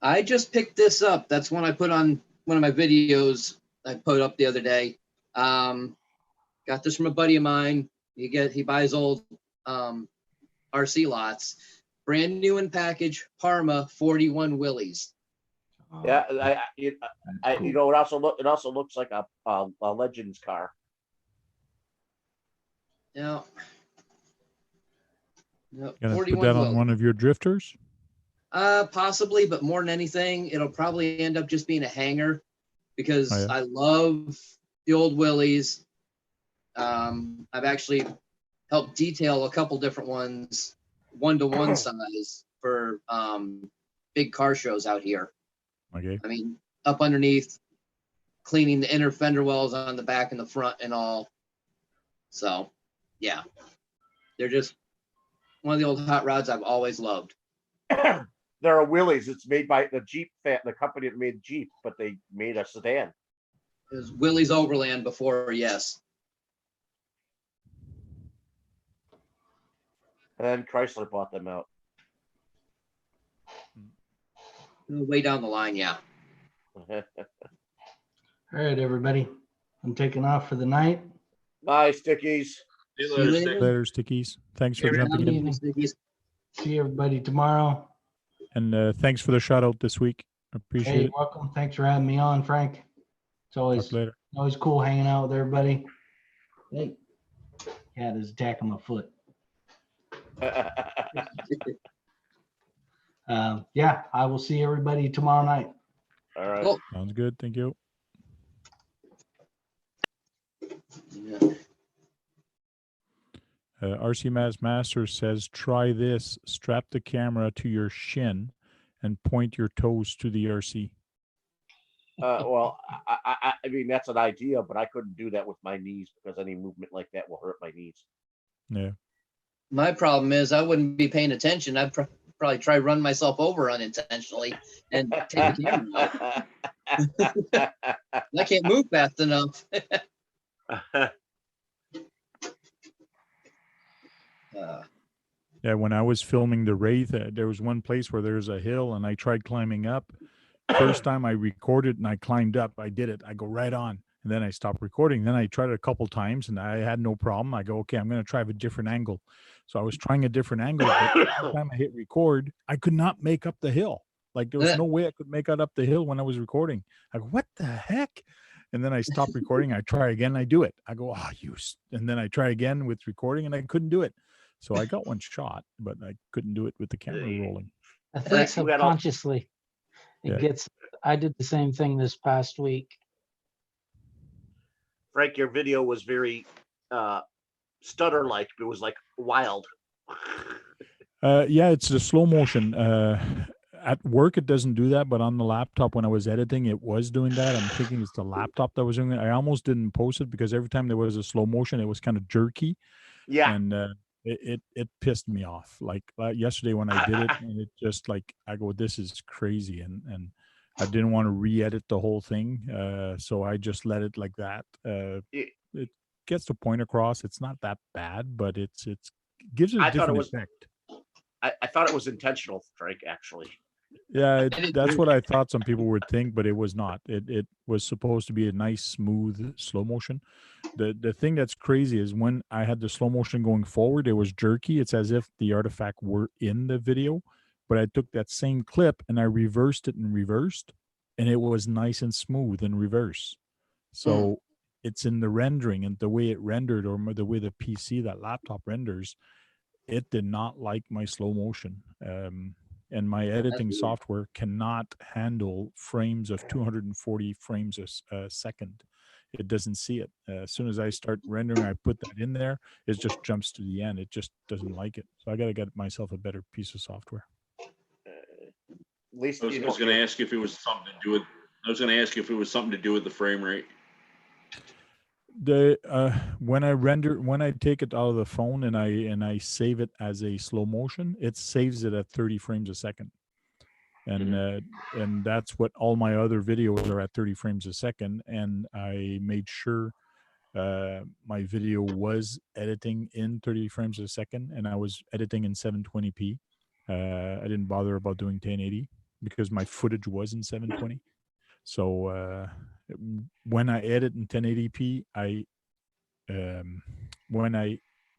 Speaker 7: I just picked this up. That's one I put on one of my videos I put up the other day. Got this from a buddy of mine. He buys old RC lots. Brand new in package, Parma 41 Willys.
Speaker 2: Yeah,
Speaker 5: Cool.
Speaker 2: you know, it also looks like a Legends car.
Speaker 7: Now,
Speaker 1: Gonna put
Speaker 7: 41
Speaker 1: that on
Speaker 7: Willys.
Speaker 1: one of your drifters?
Speaker 7: Possibly, but more than anything, it'll probably end up just being a hanger because I love the old Willys. I've actually helped detail a couple different ones, 1-to-1 size for big car shows out here.
Speaker 1: Okay.
Speaker 7: I mean, up underneath, cleaning the inner fender wells on the back and the front and all. So, yeah, they're just one of the old hot rods I've always loved.
Speaker 2: There are Willys. It's made by the the company that made Jeep, but they made a sedan.
Speaker 7: It was Willys Overland before, yes.
Speaker 2: And then Chrysler bought them out.
Speaker 7: Way down the line, yeah.
Speaker 5: All right, everybody. I'm taking off for the night.
Speaker 2: Bye, Stickies.
Speaker 4: See you
Speaker 7: See you
Speaker 4: later,
Speaker 7: later.
Speaker 4: Stick.
Speaker 1: Later, Stickies. Thanks for jumping in.
Speaker 5: See everybody tomorrow.
Speaker 1: And thanks for the shout out this week. Appreciate
Speaker 5: Hey,
Speaker 1: it.
Speaker 5: welcome. Thanks for having me on, Frank. It's always
Speaker 1: Talk later.
Speaker 5: cool hanging out with everybody. Hey, cat is attacking my foot. Yeah, I will see everybody tomorrow night.
Speaker 2: All right.
Speaker 7: Cool.
Speaker 1: Sounds good. Thank you.
Speaker 7: Yeah.
Speaker 1: RC Master says, try this. Strap the camera to your shin and point your toes to the RC.
Speaker 2: Well, I mean, that's an idea, but I couldn't do that with my knees because any movement like that will hurt my knees.
Speaker 1: Yeah.
Speaker 7: My problem is I wouldn't be paying attention. I'd probably try run myself over unintentionally and take the camera out. I can't move fast enough.
Speaker 1: Yeah, when I was filming the Wraith, there was one place where there's a hill and I tried climbing up. First time I recorded and I climbed up, I did it. I go right on. And then I stopped recording. Then I tried it a couple times and I had no problem. I go, okay, I'm going to try a different angle. So I was trying a different angle. But every time I hit record, I could not make up the hill. Like there was no way I could make it up the hill when I was recording. I go, what the heck? And then I stop recording. I try again. I do it. I go, and then I try again with recording and I couldn't do it. So I got one shot, but I couldn't do it with the camera rolling.
Speaker 3: I think
Speaker 2: Frank, you got all-
Speaker 3: subconsciously it
Speaker 1: Yeah.
Speaker 3: gets. I did the same thing this past week.
Speaker 2: Frank, your video was very stutter-like. It was like wild.
Speaker 1: Yeah, it's the slow motion. At work, it doesn't do that, but on the laptop, when I was editing, it was doing that. I'm thinking it's the laptop that was doing it. I almost didn't post it because every time there was a slow motion, it was kind of jerky,
Speaker 2: Yeah.
Speaker 1: and it pissed me off. Like yesterday when I did it, and it just like I go, this is crazy, and I didn't want to re-edit the whole thing, so I just let it like that. It gets the point across. It's not that bad, but it gives it a
Speaker 2: I thought it
Speaker 1: different
Speaker 2: was-
Speaker 1: effect.
Speaker 2: I thought it was intentional, Frank, actually.
Speaker 1: Yeah,
Speaker 7: didn't
Speaker 1: that's
Speaker 7: do
Speaker 1: what I thought some people would think, but it was not. It was supposed to be a nice, smooth slow motion. The thing that's crazy is when I had the slow motion going forward, it was jerky. It's as if the artifact were in the video, but I took that same clip and I reversed it and reversed, and it was nice and smooth in reverse. So it's in the rendering and the way it rendered, or the way the PC, that laptop renders, it did not like my slow motion. And my editing
Speaker 7: weird.
Speaker 1: software cannot handle frames of 240 frames a second. It doesn't see it. As soon as I start rendering, I put that in there, it just jumps to the end. It just doesn't like it. So I got to get myself a better piece of software.
Speaker 2: At least
Speaker 4: I was going to ask if it was something to do with. I was going to ask if it was something to do with the frame rate.
Speaker 1: The when I take it out of the phone and I save it as a slow motion, it saves it at 30 frames a second, and that's what all my other videos are at, 30 frames a second. And I made sure my video was editing in 30 frames a second, and I was editing in 720p. I didn't bother about doing 1080 because my footage was in 720. So when I edit in 1080p, when I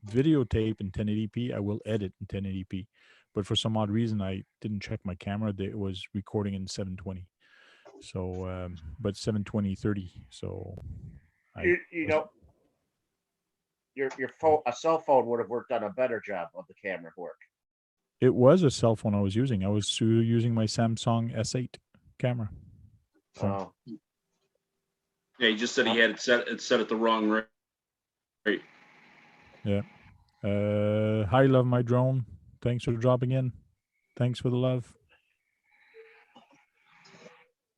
Speaker 1: videotape in 1080p, I will edit in 1080p. But for some odd reason, I didn't check my camera. It was recording in 720. So, but 720 30. So,
Speaker 2: you know, your phone, a cell phone would have worked on a better job of the camera work.
Speaker 1: it was a cell phone I was using. I was using my Samsung S8 camera. So,
Speaker 4: Yeah, he just said he had it set at the wrong rate.
Speaker 1: yeah. Hi, love my drone. Thanks for dropping in. Thanks for the love.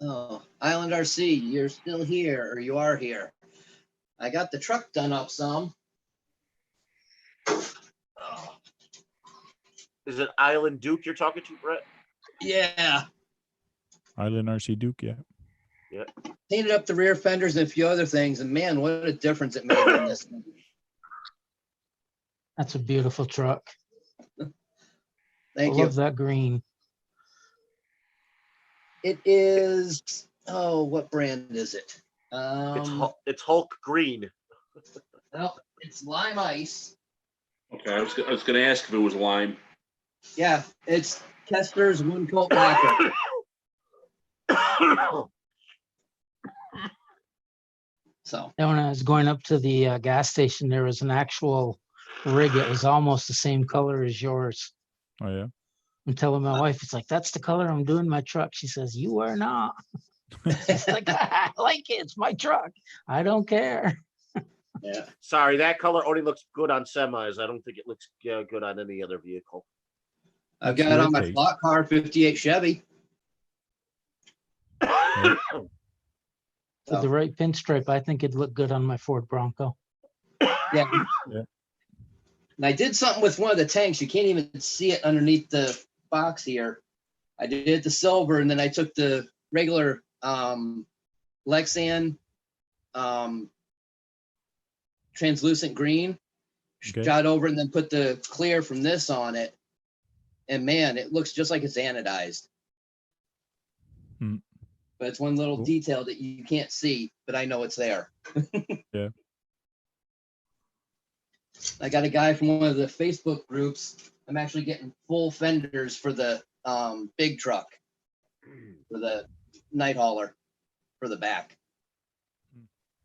Speaker 7: Oh, Island RC, you're still here, or you are here. I got the truck done up some.
Speaker 2: Is it Island Duke you're talking to, Brett?
Speaker 7: Yeah,
Speaker 1: Island RC Duke, yeah.
Speaker 7: painted up the rear fenders and a few other things, and man, what a difference it made on this one.
Speaker 3: That's a beautiful truck.
Speaker 7: Thank
Speaker 3: I
Speaker 7: you.
Speaker 3: love that green.
Speaker 7: It is, oh, what brand is it?
Speaker 2: It's Hulk Green.
Speaker 7: Well, it's Lime Ice.
Speaker 4: Okay, I was going to ask if it was lime.
Speaker 7: Yeah, it's Kester's One Coat Lacquer. So,
Speaker 3: And when I was going up to the gas station, there was an actual rig. It was almost the same color as yours.
Speaker 1: Oh, yeah.
Speaker 3: I'm telling my wife, it's like, that's the color I'm doing my truck. She says, you are not. It's like, I like it. It's my truck. I don't care.
Speaker 7: yeah.
Speaker 2: Sorry, that color only looks good on semis. I don't think it looks good on any other vehicle.
Speaker 7: I've
Speaker 1: That's
Speaker 7: got it
Speaker 1: your
Speaker 7: on my
Speaker 1: taste.
Speaker 7: slot car 58 Chevy.
Speaker 3: With the right pinstripe, I think it'd look good on my Ford Bronco.
Speaker 7: Yeah.
Speaker 1: Yeah.
Speaker 7: And I did something with one of the tanks. You can't even see it underneath the box here. I did the silver, and then I took the regular Lexan translucent green,
Speaker 1: Okay.
Speaker 7: shot over, and then put the clear from this on it. And man, it looks just like it's anodized.
Speaker 1: Hmm.
Speaker 7: But it's one little
Speaker 1: Cool.
Speaker 7: detail that you can't see, but I know it's there.
Speaker 1: Yeah.
Speaker 7: I got a guy from one of the Facebook groups. I'm actually getting full fenders for the big truck, for the night hauler, for the back.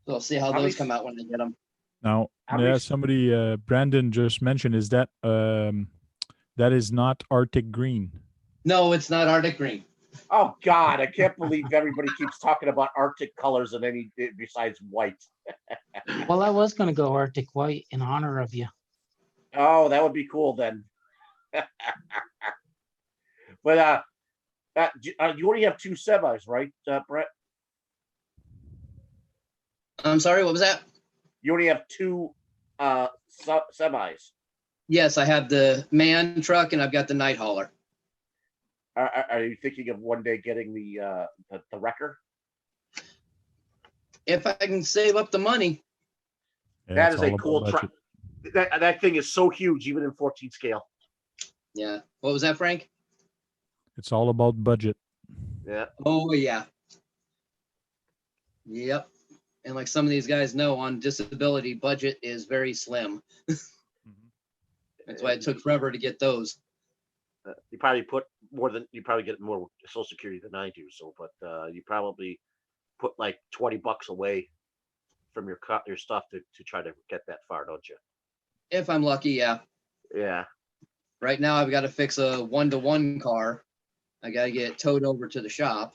Speaker 7: So I'll see how
Speaker 2: How
Speaker 7: those
Speaker 2: many-
Speaker 7: come out when I get them.
Speaker 1: Now,
Speaker 2: How
Speaker 1: yeah,
Speaker 2: many-
Speaker 1: somebody, Brandon just mentioned, is that that is not Arctic green.
Speaker 7: No, it's not Arctic green.
Speaker 2: Oh God, I can't believe everybody keeps talking about Arctic colors and any besides white.
Speaker 3: Well, I was gonna go Arctic white in honor of you.
Speaker 2: Oh, that would be cool then. But you only have 2 semis, right, Brett?
Speaker 7: I'm sorry, what was that?
Speaker 2: You only have 2 semis.
Speaker 7: Yes, I have the man truck and I've got the night hauler.
Speaker 2: Are you thinking of one day getting the wrecker?
Speaker 7: If I can save up the money.
Speaker 1: Yeah,
Speaker 2: That
Speaker 1: it's
Speaker 2: is a
Speaker 1: all
Speaker 2: cool
Speaker 1: about
Speaker 2: truck.
Speaker 1: budget.
Speaker 2: That thing is so huge, even in 14 scale.
Speaker 7: Yeah. What was that, Frank?
Speaker 1: It's all about budget.
Speaker 2: Yeah.
Speaker 7: Oh, yeah. Yep. And like some of these guys know, on disability, budget is very slim. That's why it took forever to get those.
Speaker 2: You probably put you probably get more Social Security than I do. So, but you probably put like $20 away from your stuff to try to get that far, don't you?
Speaker 7: If I'm lucky, yeah.
Speaker 2: Yeah.
Speaker 7: Right now, I've got to fix a 1-to-1 car. I got to get it towed over to the shop.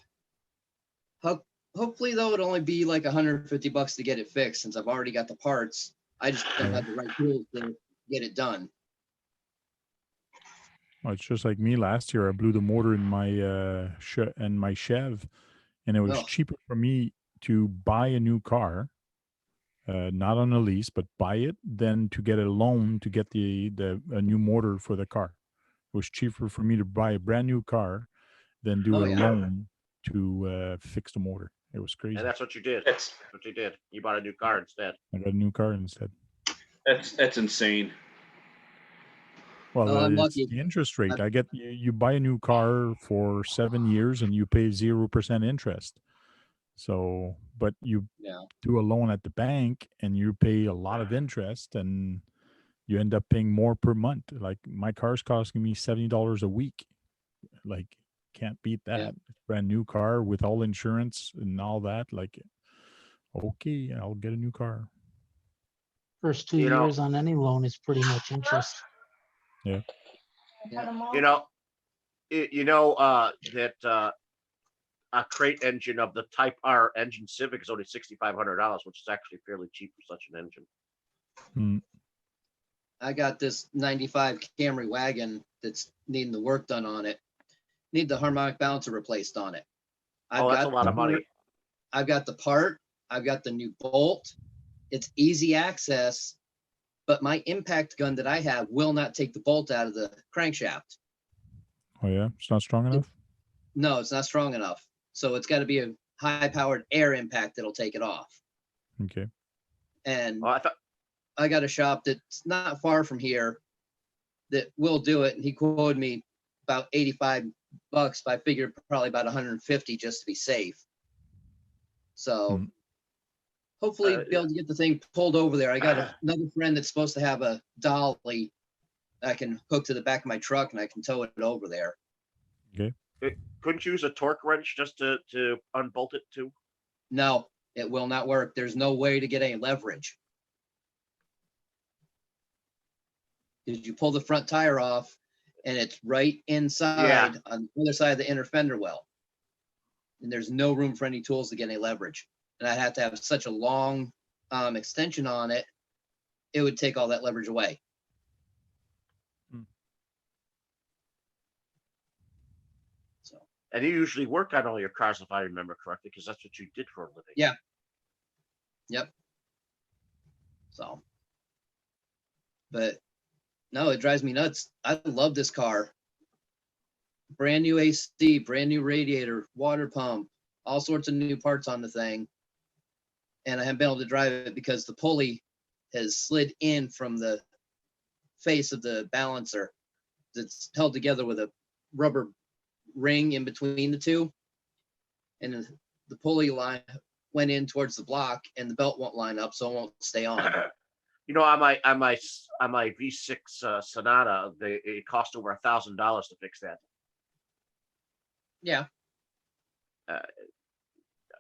Speaker 7: Hopefully, though, it'll only be like $150 to get it fixed since I've already got the parts. I just don't have the right tools to get it done.
Speaker 1: Well, it's just like me last year. I blew the motor in my my Chev, and it was
Speaker 7: Oh.
Speaker 1: cheaper for me to buy a new car, not on a lease, but buy it, than to get a loan to get a new motor for the car. It was cheaper for me to buy a brand new car than do
Speaker 7: Oh,
Speaker 1: a
Speaker 7: yeah.
Speaker 1: loan to fix the motor. It was crazy.
Speaker 2: And that's what you did.
Speaker 4: That's
Speaker 2: That's what you did. You bought a new car instead.
Speaker 1: I got a new car instead.
Speaker 4: that's insane.
Speaker 1: Well,
Speaker 7: Oh, I'm
Speaker 1: it's
Speaker 7: lucky.
Speaker 1: the interest rate. I get you buy a new car for 7 years and you pay 0% interest. So, but you
Speaker 7: Yeah.
Speaker 1: do a loan at the bank and you pay a lot of interest and you end up paying more per month. Like my car's costing me $70 a week. Like, can't beat that.
Speaker 7: Yeah.
Speaker 1: Brand new car with all insurance and all that. Like, okay, I'll get a new car.
Speaker 3: First 2
Speaker 2: You know-
Speaker 3: years on any loan is pretty much interest.
Speaker 2: You know, that a crate engine of the Type R engine Civic is only $6,500, which is actually fairly cheap for such an engine.
Speaker 1: Hmm.
Speaker 7: I got this 95 Camry wagon that's needing the work done on it. Need the harmonic balancer replaced on it.
Speaker 2: Oh, that's a lot of money.
Speaker 7: I've got the part. I've got the new bolt. It's easy access, but my impact gun that I have will not take the bolt out of the crankshaft.
Speaker 1: Oh yeah, it's not strong enough.
Speaker 7: No, it's not strong enough. So it's got to be a high-powered air impact that'll take it off.
Speaker 1: Okay.
Speaker 7: And
Speaker 2: Oh, I thought
Speaker 7: I got a shop that's not far from here that will do it. And he quoted me about $85, but I figured probably about 150 just to be safe. So hopefully be able to get the thing pulled over there. I got another friend that's supposed to have a dolly I can hook to the back of my truck and I can tow it over there.
Speaker 1: Okay.
Speaker 2: couldn't you use a torque wrench just to unbolt it too?
Speaker 7: No, it will not work. There's no way to get any leverage. Because you pull the front tire off and it's right inside on the other side of the inner fender well. And there's no room for any tools to get any leverage. And I'd have to have such a long extension on it, it would take all that leverage away. So.
Speaker 2: And you usually work on all your cars, if I remember correctly, because that's what you did for a living.
Speaker 7: Yeah. Yep. So. But no, it drives me nuts. I love this car. Brand new AC, brand new radiator, water pump, all sorts of new parts on the thing. And I haven't been able to drive it because the pulley has slid in from the face of the balancer that's held together with a rubber ring in between the two. And the pulley line went in towards the block and the belt won't line up, so it won't stay on.
Speaker 2: You know, on my V6 Sonata, it cost over $1,000 to fix that.
Speaker 7: Yeah.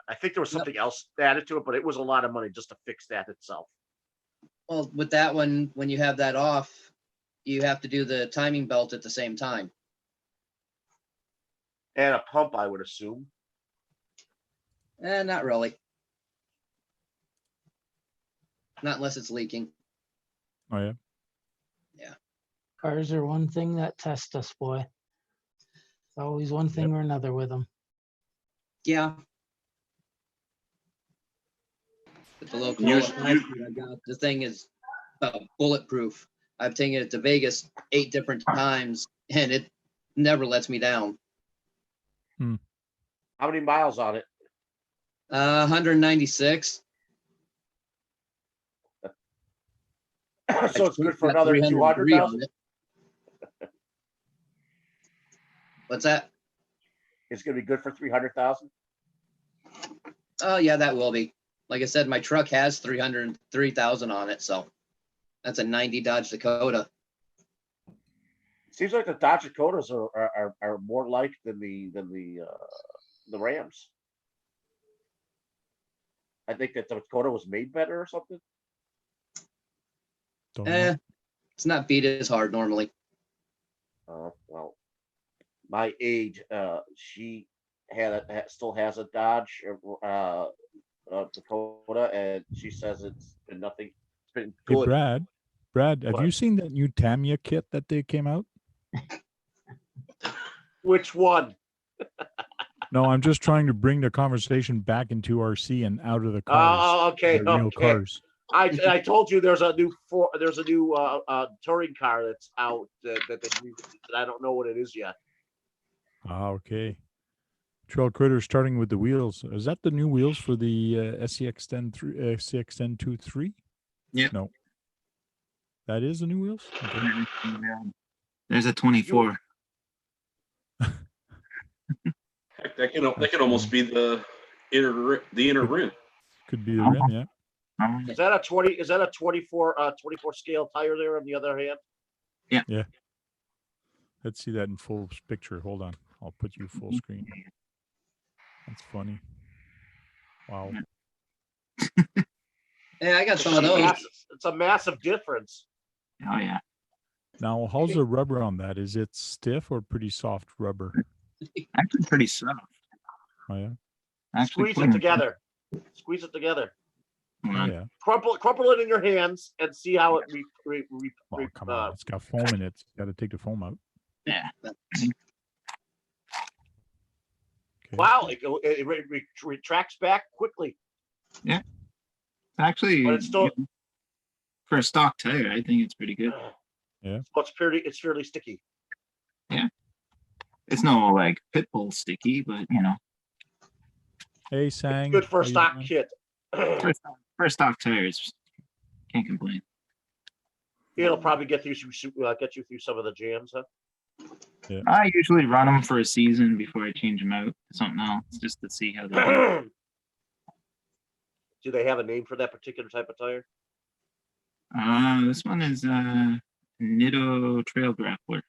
Speaker 2: I think there was something else added to it, but it was a lot of money just to fix that itself.
Speaker 7: Well, with that one, when you have that off, you have to do the timing belt at the same time.
Speaker 2: And a pump, I would assume.
Speaker 7: Not really. Not unless it's leaking.
Speaker 1: Oh yeah.
Speaker 3: Cars are one thing that test us, boy. It's always one thing or another with them.
Speaker 7: Yeah. With the low
Speaker 4: You-
Speaker 7: quality I got, the thing is bulletproof. I've taken it to Vegas 8 different times and it never lets me down.
Speaker 2: How many miles on it?
Speaker 7: 196.
Speaker 2: So it's good for
Speaker 7: Got
Speaker 2: another
Speaker 7: 303 on
Speaker 2: 200,000.
Speaker 7: it. What's that?
Speaker 2: It's gonna be good for 300,000.
Speaker 7: Oh yeah, that will be. Like I said, my truck has 303,000 on it, so that's a 90 Dodge Dakota.
Speaker 2: Seems like the Dodge Dakotas are more liked than the Rams. I think that the Dakota was made better or something.
Speaker 1: Don't know.
Speaker 7: It's not beat as hard normally.
Speaker 2: Well, my aide, she still has a Dodge Dakota, and she says it's been nothing. It's been
Speaker 1: Hey,
Speaker 2: good.
Speaker 1: Brad, have
Speaker 2: What?
Speaker 1: you seen that new Tamiya kit that they came out?
Speaker 2: Which one?
Speaker 1: No, I'm just trying to bring the conversation back into RC and out of the cars.
Speaker 2: Oh, okay,
Speaker 1: the real
Speaker 2: okay.
Speaker 1: cars.
Speaker 2: I told you there's a new touring car that's out that I don't know what it is yet.
Speaker 1: Ah, okay. Trail Critter starting with the wheels. Is that the new wheels for the SCX10 2.3?
Speaker 6: Yeah.
Speaker 1: No. That is the new wheels? Okay.
Speaker 6: There's a 24.
Speaker 4: Heck, that can almost be the inner rim.
Speaker 1: Could be the rim, yeah.
Speaker 2: Is that a 24 scale tire there on the other hand?
Speaker 1: Let's see that in full picture. Hold on. I'll put you full screen. That's funny. Wow.
Speaker 7: Yeah, I got some of those.
Speaker 2: It's a massive difference.
Speaker 6: Oh yeah.
Speaker 1: Now, how's the rubber on that? Is it stiff or pretty soft rubber?
Speaker 6: Actually pretty soft.
Speaker 1: Oh, yeah.
Speaker 6: Actually
Speaker 2: Squeeze it together. Squeeze it together.
Speaker 1: Oh, yeah.
Speaker 2: Crumple it in your hands and see how it
Speaker 1: Oh, come on. It's got foam in it. Got to take the foam out.
Speaker 6: Yeah.
Speaker 1: Okay.
Speaker 2: Wow, it retracts back quickly.
Speaker 6: Actually,
Speaker 2: But it's still
Speaker 6: for a stock tire, I think it's pretty good.
Speaker 1: Yeah.
Speaker 2: Well, it's fairly sticky.
Speaker 6: It's no like pit bull sticky, but you know,
Speaker 1: Hey, Sang.
Speaker 2: Good for a
Speaker 1: how you
Speaker 2: stock
Speaker 1: doing?
Speaker 2: kit.
Speaker 6: for a stock tires, can't complain.
Speaker 2: It'll probably get you through some of the jams, huh?
Speaker 6: I usually run them for a season before I change them out to something else, just to see how they do.
Speaker 2: Do they have a name for that particular type of tire?
Speaker 6: This one is Nitto Trail Grappler.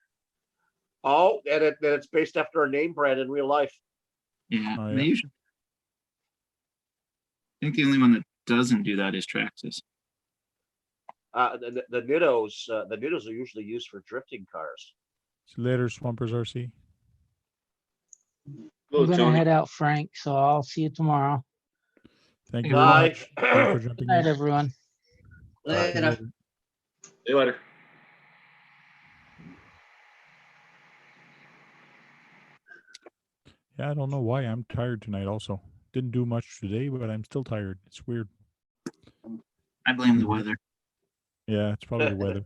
Speaker 2: Oh, and it's based after a name brand in real life.
Speaker 6: Yeah,
Speaker 1: Oh,
Speaker 6: they
Speaker 1: yeah.
Speaker 6: usually. I think the only one that doesn't do that is Traxxas.
Speaker 2: The Nittos are usually used for drifting cars.
Speaker 1: See you later, Swampers RC.
Speaker 4: Hello,
Speaker 3: I'm gonna
Speaker 4: Tony.
Speaker 3: head out, Frank, so I'll see you tomorrow.
Speaker 1: Thank you
Speaker 2: Bye.
Speaker 1: very much. Thanks for jumping
Speaker 3: Good night,
Speaker 1: in.
Speaker 3: everyone.
Speaker 7: Later.
Speaker 4: See you later.
Speaker 1: Yeah, I don't know why I'm tired tonight also. Didn't do much today, but I'm still tired. It's weird.
Speaker 6: I blame the weather.
Speaker 1: Yeah, it's probably the weather.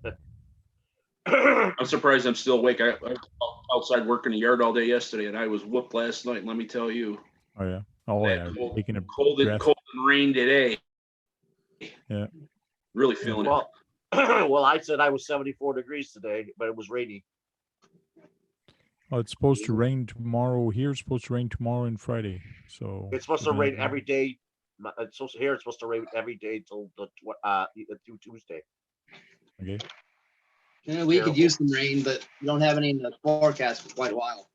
Speaker 4: I'm surprised I'm still awake. I was outside working the yard all day yesterday, and I was whooped last night. Let me tell you.
Speaker 1: Oh, yeah. Oh,
Speaker 4: That
Speaker 1: yeah.
Speaker 4: cold,
Speaker 1: Taking a
Speaker 4: cold
Speaker 1: breath.
Speaker 4: and rain today.
Speaker 1: Yeah.
Speaker 4: Really feeling it.
Speaker 2: Well, I said I was 74 degrees today, but it was rainy.
Speaker 1: Oh, it's supposed to rain tomorrow. Here, it's supposed to rain tomorrow and Friday. So
Speaker 2: It's supposed to rain every day. It's supposed to rain every day till through Tuesday.
Speaker 1: Okay.
Speaker 7: Yeah, we could
Speaker 2: Terrible.
Speaker 7: use some rain, but we don't have any in the forecast for quite a while.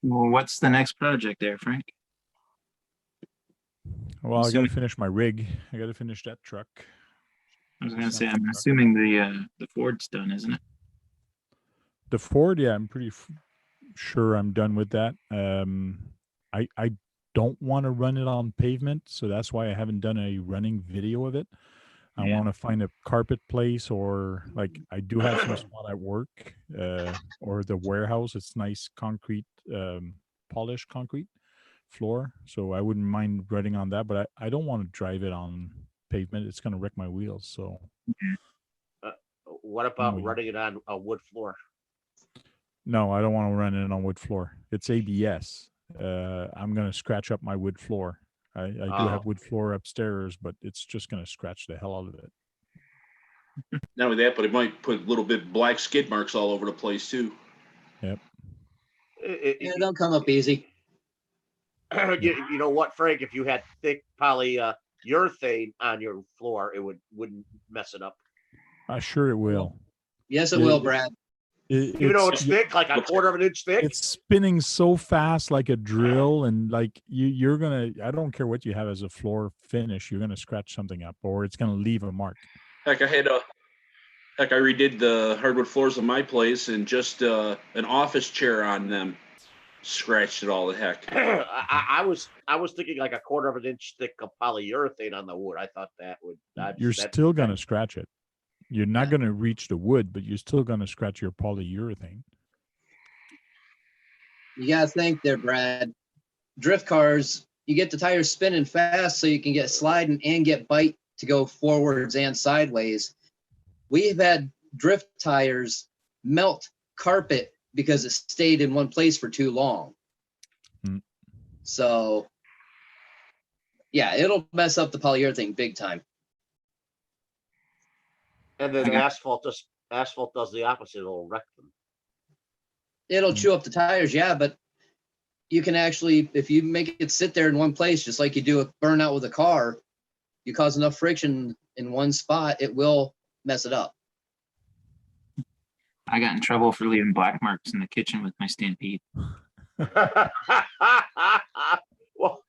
Speaker 6: Well, what's the next project there, Frank?
Speaker 1: Well, I got to
Speaker 6: Assuming-
Speaker 1: finish my rig. I got to finish that truck.
Speaker 6: I was gonna
Speaker 1: It's
Speaker 6: say,
Speaker 1: not
Speaker 6: I'm
Speaker 1: truck.
Speaker 6: assuming the Ford's done, isn't it?
Speaker 1: The Ford, yeah, I'm pretty sure I'm done with that. I don't want to run it on pavement, so that's why I haven't done a running video of it. I
Speaker 6: Yeah.
Speaker 1: want to find a carpet place, or like I do have some spot at work, or the warehouse. It's nice concrete, polished concrete floor, so I wouldn't mind running on that. But I don't want to drive it on pavement. It's going to wreck my wheels. So
Speaker 2: What about running it on a wood floor?
Speaker 1: no, I don't want to run it on wood floor. It's ABS. I'm going to scratch up my wood floor. I do
Speaker 2: Oh.
Speaker 1: have wood floor upstairs, but it's just going to scratch the hell out of it.
Speaker 4: Not only that, but it might put a little bit black skid marks all over the place too.
Speaker 1: Yep.
Speaker 7: Yeah, don't come up easy.
Speaker 2: You know what, Frank? If you had thick polyurethane on your floor, it wouldn't mess it up.
Speaker 1: Sure it will.
Speaker 7: Yes, it will, Brad.
Speaker 2: Even though it's thick, like a quarter of an inch thick.
Speaker 1: It's spinning so fast like a drill, and like you're gonna, I don't care what you have as a floor finish, you're gonna scratch something up, or it's gonna leave a mark.
Speaker 4: Heck, I redid the hardwood floors of my place, and just an office chair on them scratched it all the heck.
Speaker 2: I was thinking like a quarter of an inch thick of polyurethane on the wood. I thought that would.
Speaker 1: You're still gonna scratch it. You're not gonna reach the wood, but you're still gonna scratch your polyurethane.
Speaker 7: You gotta think there, Brad. Drift cars, you get the tires spinning fast so you can get sliding and get bite to go forwards and sideways. We've had drift tires melt carpet because it stayed in one place for too long. So yeah, it'll mess up the polyurethane big time.
Speaker 2: And then asphalt does the opposite. It'll wreck them.
Speaker 7: It'll chew up the tires, yeah, but you can actually, if you make it sit there in one place, just like you do a burnout with a car, you cause enough friction in one spot, it will mess it up.
Speaker 6: I got in trouble for leaving black marks in the kitchen with my Stampede.
Speaker 2: Well,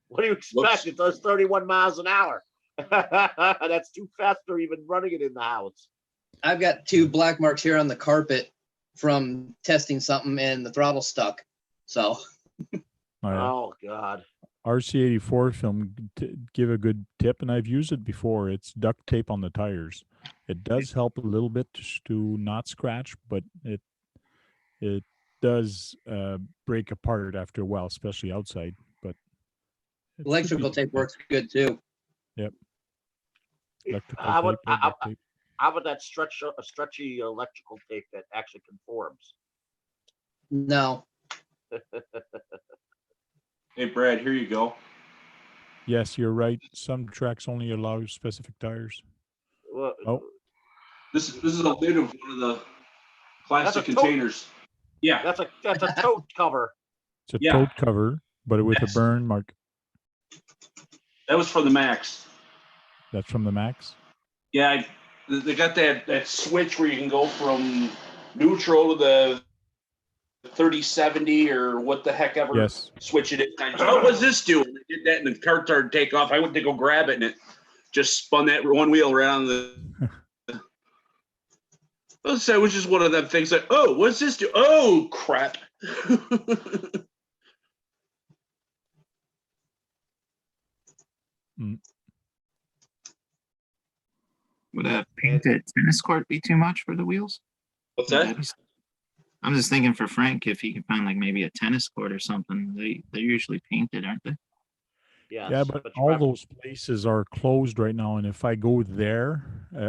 Speaker 2: what do you expect?
Speaker 4: Whoops.
Speaker 2: It does 31 miles an hour. That's too fast for even running it in the house.
Speaker 7: I've got 2 black marks here on the carpet from testing something and the throttle stuck. So
Speaker 2: Oh God.
Speaker 1: RC84 film give a good tip, and I've used it before. It's duct tape on the tires. It does help a little bit to not scratch, but it does break apart after a while, especially outside. But
Speaker 7: electrical tape works good too.
Speaker 1: Yep. Electrical
Speaker 2: How about,
Speaker 1: tape or duct tape.
Speaker 2: how about that stretchy electrical tape that actually conforms?
Speaker 7: No,
Speaker 4: Hey, Brad, here you go.
Speaker 1: Yes, you're right. Some tracks only allow specific tires.
Speaker 2: Well,
Speaker 1: Oh.
Speaker 4: This is a lid of one of the plastic
Speaker 2: That's a tote.
Speaker 4: containers. Yeah,
Speaker 2: that's a tote cover.
Speaker 1: It's a
Speaker 4: Yeah.
Speaker 1: tote cover, but with
Speaker 4: Yes.
Speaker 1: a burn mark.
Speaker 4: that was for the Max.
Speaker 1: That's from the Max.
Speaker 4: Yeah, they got that switch where you can go from neutral to the 3070 or what the heck ever.
Speaker 1: Yes.
Speaker 4: Switch it in. What was this doing? I did that, and the car started to take off. I went to go grab it, and it just spun that one wheel around the. So it was just one of them things like, oh, what's this do? Oh, crap.
Speaker 6: Would a painted tennis court be too much for the wheels?
Speaker 4: What's
Speaker 6: Would
Speaker 4: that?
Speaker 6: that be- I'm just thinking for Frank, if he can find like maybe a tennis court or something. They're usually painted, aren't they?
Speaker 2: Yes,
Speaker 1: Yeah, but
Speaker 2: you
Speaker 1: all
Speaker 2: probably-
Speaker 1: those places are closed right now, and if I go there,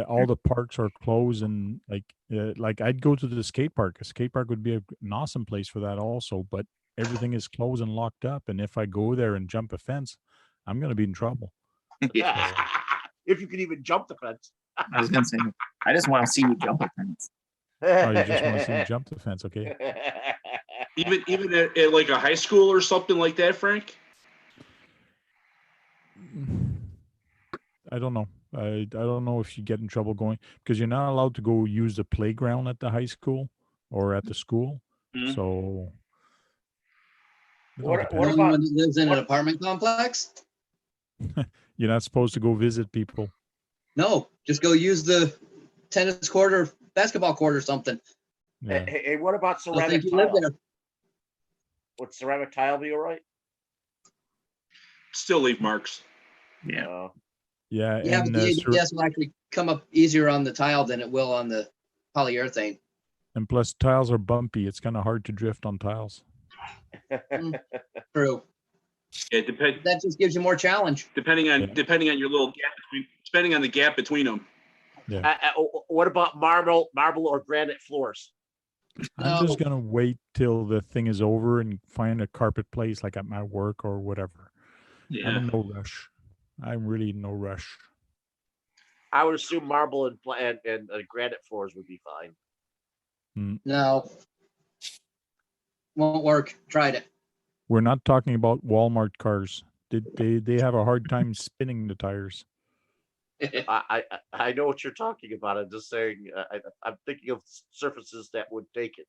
Speaker 1: all the parks are closed, and like I'd go to the skate park. A skate park would be an awesome place for that also, but everything is closed and locked up. And if I go there and jump a fence, I'm gonna be in trouble.
Speaker 6: Yeah,
Speaker 2: if you can even jump the fence.
Speaker 6: I was gonna say, I just want to see you jump a fence.
Speaker 1: Oh, you just want to see me jump the fence, okay?
Speaker 4: Even at like a high school or something like that, Frank?
Speaker 1: I don't know. I don't know if you get in trouble going, because you're not allowed to go use the playground at the high school or at the school.
Speaker 4: Mhm.
Speaker 1: So it all
Speaker 2: What
Speaker 1: depends.
Speaker 7: anyone
Speaker 2: about-
Speaker 7: that lives in an apartment complex?
Speaker 1: You're not supposed to go visit people.
Speaker 7: No, just go use the tennis court or basketball court or something.
Speaker 1: Yeah.
Speaker 2: Hey, what about
Speaker 7: I don't
Speaker 2: ceramic
Speaker 7: think you live
Speaker 2: tile?
Speaker 7: there.
Speaker 2: Would ceramic tile be all right?
Speaker 4: Still leave marks.
Speaker 6: Yeah.
Speaker 1: Yeah.
Speaker 7: Yeah, but
Speaker 1: And,
Speaker 7: the
Speaker 1: cer-
Speaker 7: ABS will actually come up easier on the tile than it will on the polyurethane.
Speaker 1: and plus tiles are bumpy. It's kind of hard to drift on tiles.
Speaker 7: True.
Speaker 4: Yeah,
Speaker 7: That just gives you more challenge.
Speaker 4: depending on
Speaker 1: Yeah.
Speaker 4: your little gap between, depending on the gap between them.
Speaker 2: What about marble or granite floors?
Speaker 1: I'm just
Speaker 7: No.
Speaker 1: gonna wait till the thing is over and find a carpet place like at my work or whatever. I'm
Speaker 6: Yeah.
Speaker 1: in no rush. I'm really in no rush.
Speaker 2: I would assume marble and granite floors would be fine.
Speaker 7: No. Won't work. Tried it.
Speaker 1: We're not talking about Walmart cars. They have a hard time spinning the tires.
Speaker 2: I know what you're talking about. I'm just saying. I'm thinking of surfaces that would take it.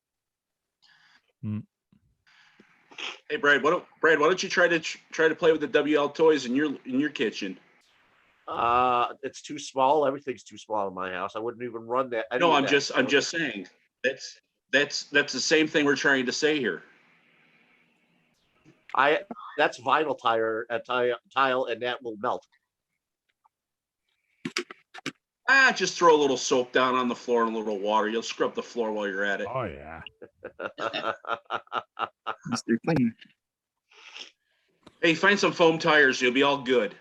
Speaker 4: Hey, Brad, why don't you try to play with the WL toys in your kitchen?
Speaker 2: It's too small. Everything's too small in my house. I wouldn't even run that.
Speaker 4: No, I'm just saying that's the same thing we're trying to say here.
Speaker 2: That's vinyl tile, and that will melt.
Speaker 4: Just throw a little soap down on the floor and a little water. You'll scrub the floor while you're at it.
Speaker 1: Oh yeah.
Speaker 6: Mr. Clean.
Speaker 4: Hey, find some foam tires. You'll be all good.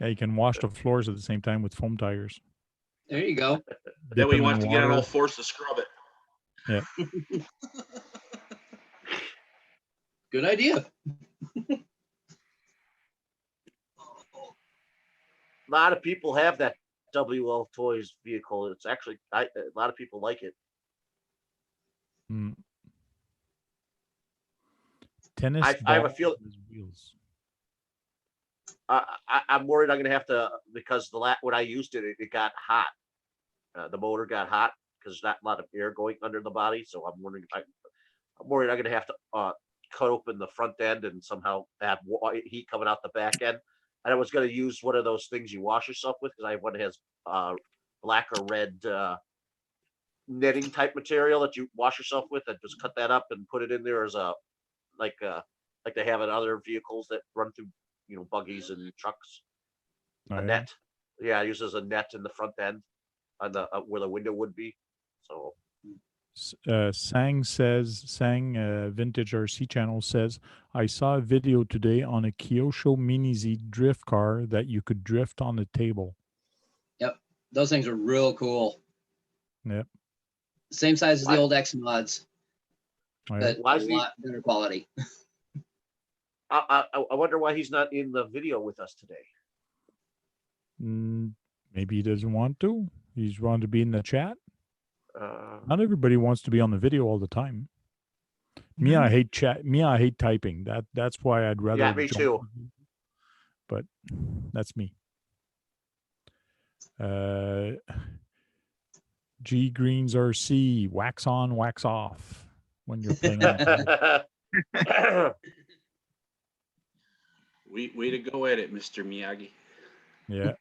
Speaker 1: Yeah, you can wash the floors at the same time with foam tires.
Speaker 7: There you go.
Speaker 4: That
Speaker 1: Dip
Speaker 4: way you
Speaker 1: them
Speaker 4: won't
Speaker 1: in
Speaker 4: have to get on all
Speaker 1: water.
Speaker 4: fours to scrub it.
Speaker 1: Yeah.
Speaker 7: Good idea.
Speaker 2: A lot of people have that WL Toys vehicle. It's actually a lot of people like it.
Speaker 1: Mm. Tennis
Speaker 2: I have a
Speaker 1: ball
Speaker 2: feel-
Speaker 1: with wheels.
Speaker 2: I'm worried I'm gonna have to, because when I used it, it got hot. The motor got hot because there's not a lot of air going under the body. So I'm worried I'm gonna have to cut open the front end and somehow have heat coming out the back end. And I was gonna use one of those things you wash yourself with, because I have one that has black or red knitting type material that you wash yourself with, and just cut that up and put it in there as a like they have in other vehicles that run through buggies and trucks.
Speaker 1: Oh,
Speaker 2: A
Speaker 1: yeah?
Speaker 2: net. Yeah, I use as a net in the front end on the where the window would be. So
Speaker 1: Sang Vintage RC Channel says, I saw a video today on a Kyosho Mini Z drift car that you could drift on the table.
Speaker 7: Yep. Those things are real cool.
Speaker 1: Yep.
Speaker 7: Same size as the
Speaker 2: Why-
Speaker 7: old X mods,
Speaker 1: Oh, yeah.
Speaker 7: but
Speaker 2: Why
Speaker 7: a
Speaker 2: is he-
Speaker 7: lot better quality.
Speaker 2: I wonder why he's not in the video with us today.
Speaker 1: Maybe he doesn't want to. He's wanted to be in the chat.
Speaker 2: Uh,
Speaker 1: Not everybody wants to be on the video all the time. Me, I hate chat. Me, I hate typing. That's why I'd rather.
Speaker 2: Yeah, me
Speaker 1: jump-
Speaker 2: too.
Speaker 1: But that's me. G Greens RC, wax on, wax off when you're playing. On the video.
Speaker 4: Way to go at it, Mr. Miyagi.
Speaker 1: Yeah.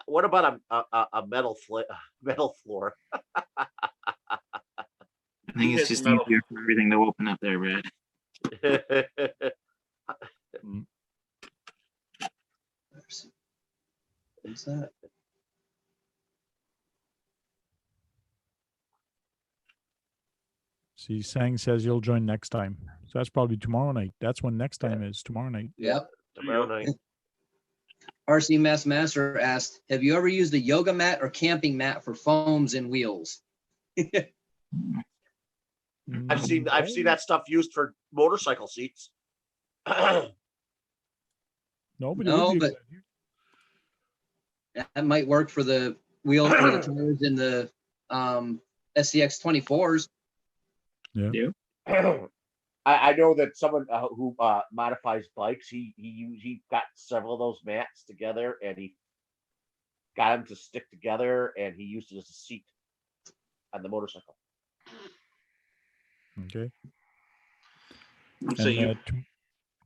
Speaker 2: what about a metal floor?
Speaker 6: I think
Speaker 4: He
Speaker 6: it's
Speaker 4: hits
Speaker 6: just
Speaker 4: metal.
Speaker 6: easier for everything to open up there, Brad.
Speaker 7: What's that?
Speaker 1: See, Sang says you'll join next time. So that's probably tomorrow night. That's when next time is, tomorrow night.
Speaker 7: Yep.
Speaker 2: Tomorrow night.
Speaker 7: RC Master asked, have you ever used a yoga mat or camping mat for foams and wheels?
Speaker 2: I've seen that stuff used for motorcycle seats.
Speaker 1: No, but it would
Speaker 7: No,
Speaker 1: be a
Speaker 7: but
Speaker 1: good idea.
Speaker 7: that might work for the wheels or the tires in the SCX 24s.
Speaker 2: I know that someone who modifies bikes, he got several of those mats together, and he got them to stick together, and he used it as a seat on the motorcycle.
Speaker 1: Okay.
Speaker 4: So
Speaker 1: And
Speaker 4: you,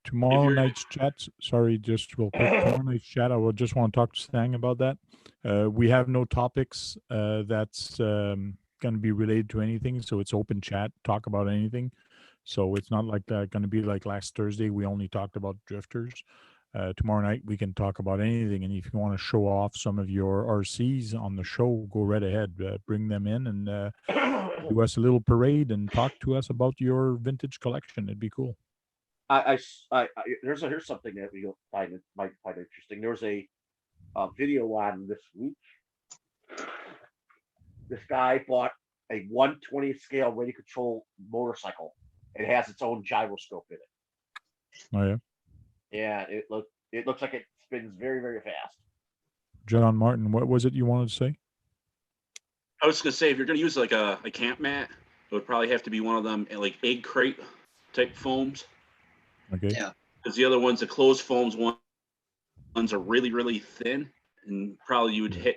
Speaker 1: tomorrow
Speaker 4: you're-
Speaker 1: night's chat, sorry, just real quick. Tomorrow night's chat, I would just want to talk to Sang about that. We have no topics. That's going to be related to anything. So it's open chat, talk about anything. So it's not like that going to be like last Thursday. We only talked about drifters. Tomorrow night we can talk about anything. And if you want to show off some of your RCs on the show, go right ahead. Bring them in and do us a little parade and talk to us about your vintage collection. It'd be cool.
Speaker 2: Here's something that we might find interesting. There was a video on this week. This guy bought a 1/20th scale radio control motorcycle. It has its own gyroscope in it.
Speaker 1: Oh yeah.
Speaker 2: Yeah, it looks like it spins very, very fast.
Speaker 1: John Martin, what was it you wanted to say?
Speaker 4: I was gonna say, if you're gonna use like a camp mat, it would probably have to be one of them like egg crate type foams.
Speaker 1: Okay.
Speaker 7: Yeah.
Speaker 4: Because the other ones, the closed foams ones are really, really thin, and probably you would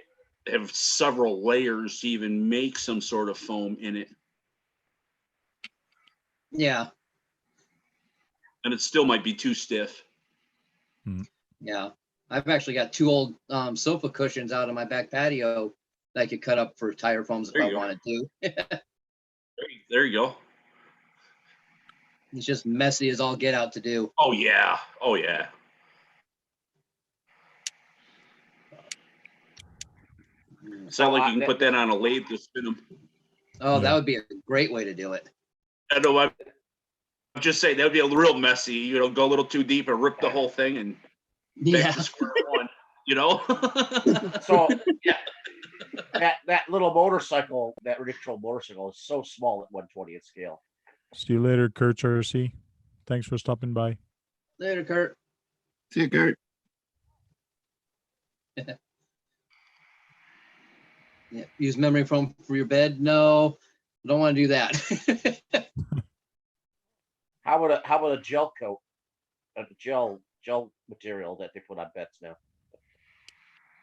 Speaker 4: have several layers to even make some sort of foam in it.
Speaker 7: Yeah.
Speaker 4: And it still might be too stiff.
Speaker 7: Yeah. I've actually got 2 old sofa cushions out on my back patio that I could cut up for tire foams if I wanted to.
Speaker 4: There you go.
Speaker 7: It's just messy as all get out to do.
Speaker 4: Oh yeah. Oh yeah. It's not like you can put that on a lathe to spin them.
Speaker 7: Oh, that would be a great way to do it.
Speaker 4: I know. I'm just saying that would be a real messy. You know, go a little too deep and rip the whole thing and back to square one. You know.
Speaker 2: So yeah, that little motorcycle, that rickshaw motorcycle, is so small at 1/20th scale.
Speaker 1: See you later, Kurt RC. Thanks for stopping by.
Speaker 7: Later, Kurt.
Speaker 6: See you, Kurt.
Speaker 7: Yeah. Use memory foam for your bed? No, don't want to do that.
Speaker 2: How about a gel coat? A gel material that they put on beds now.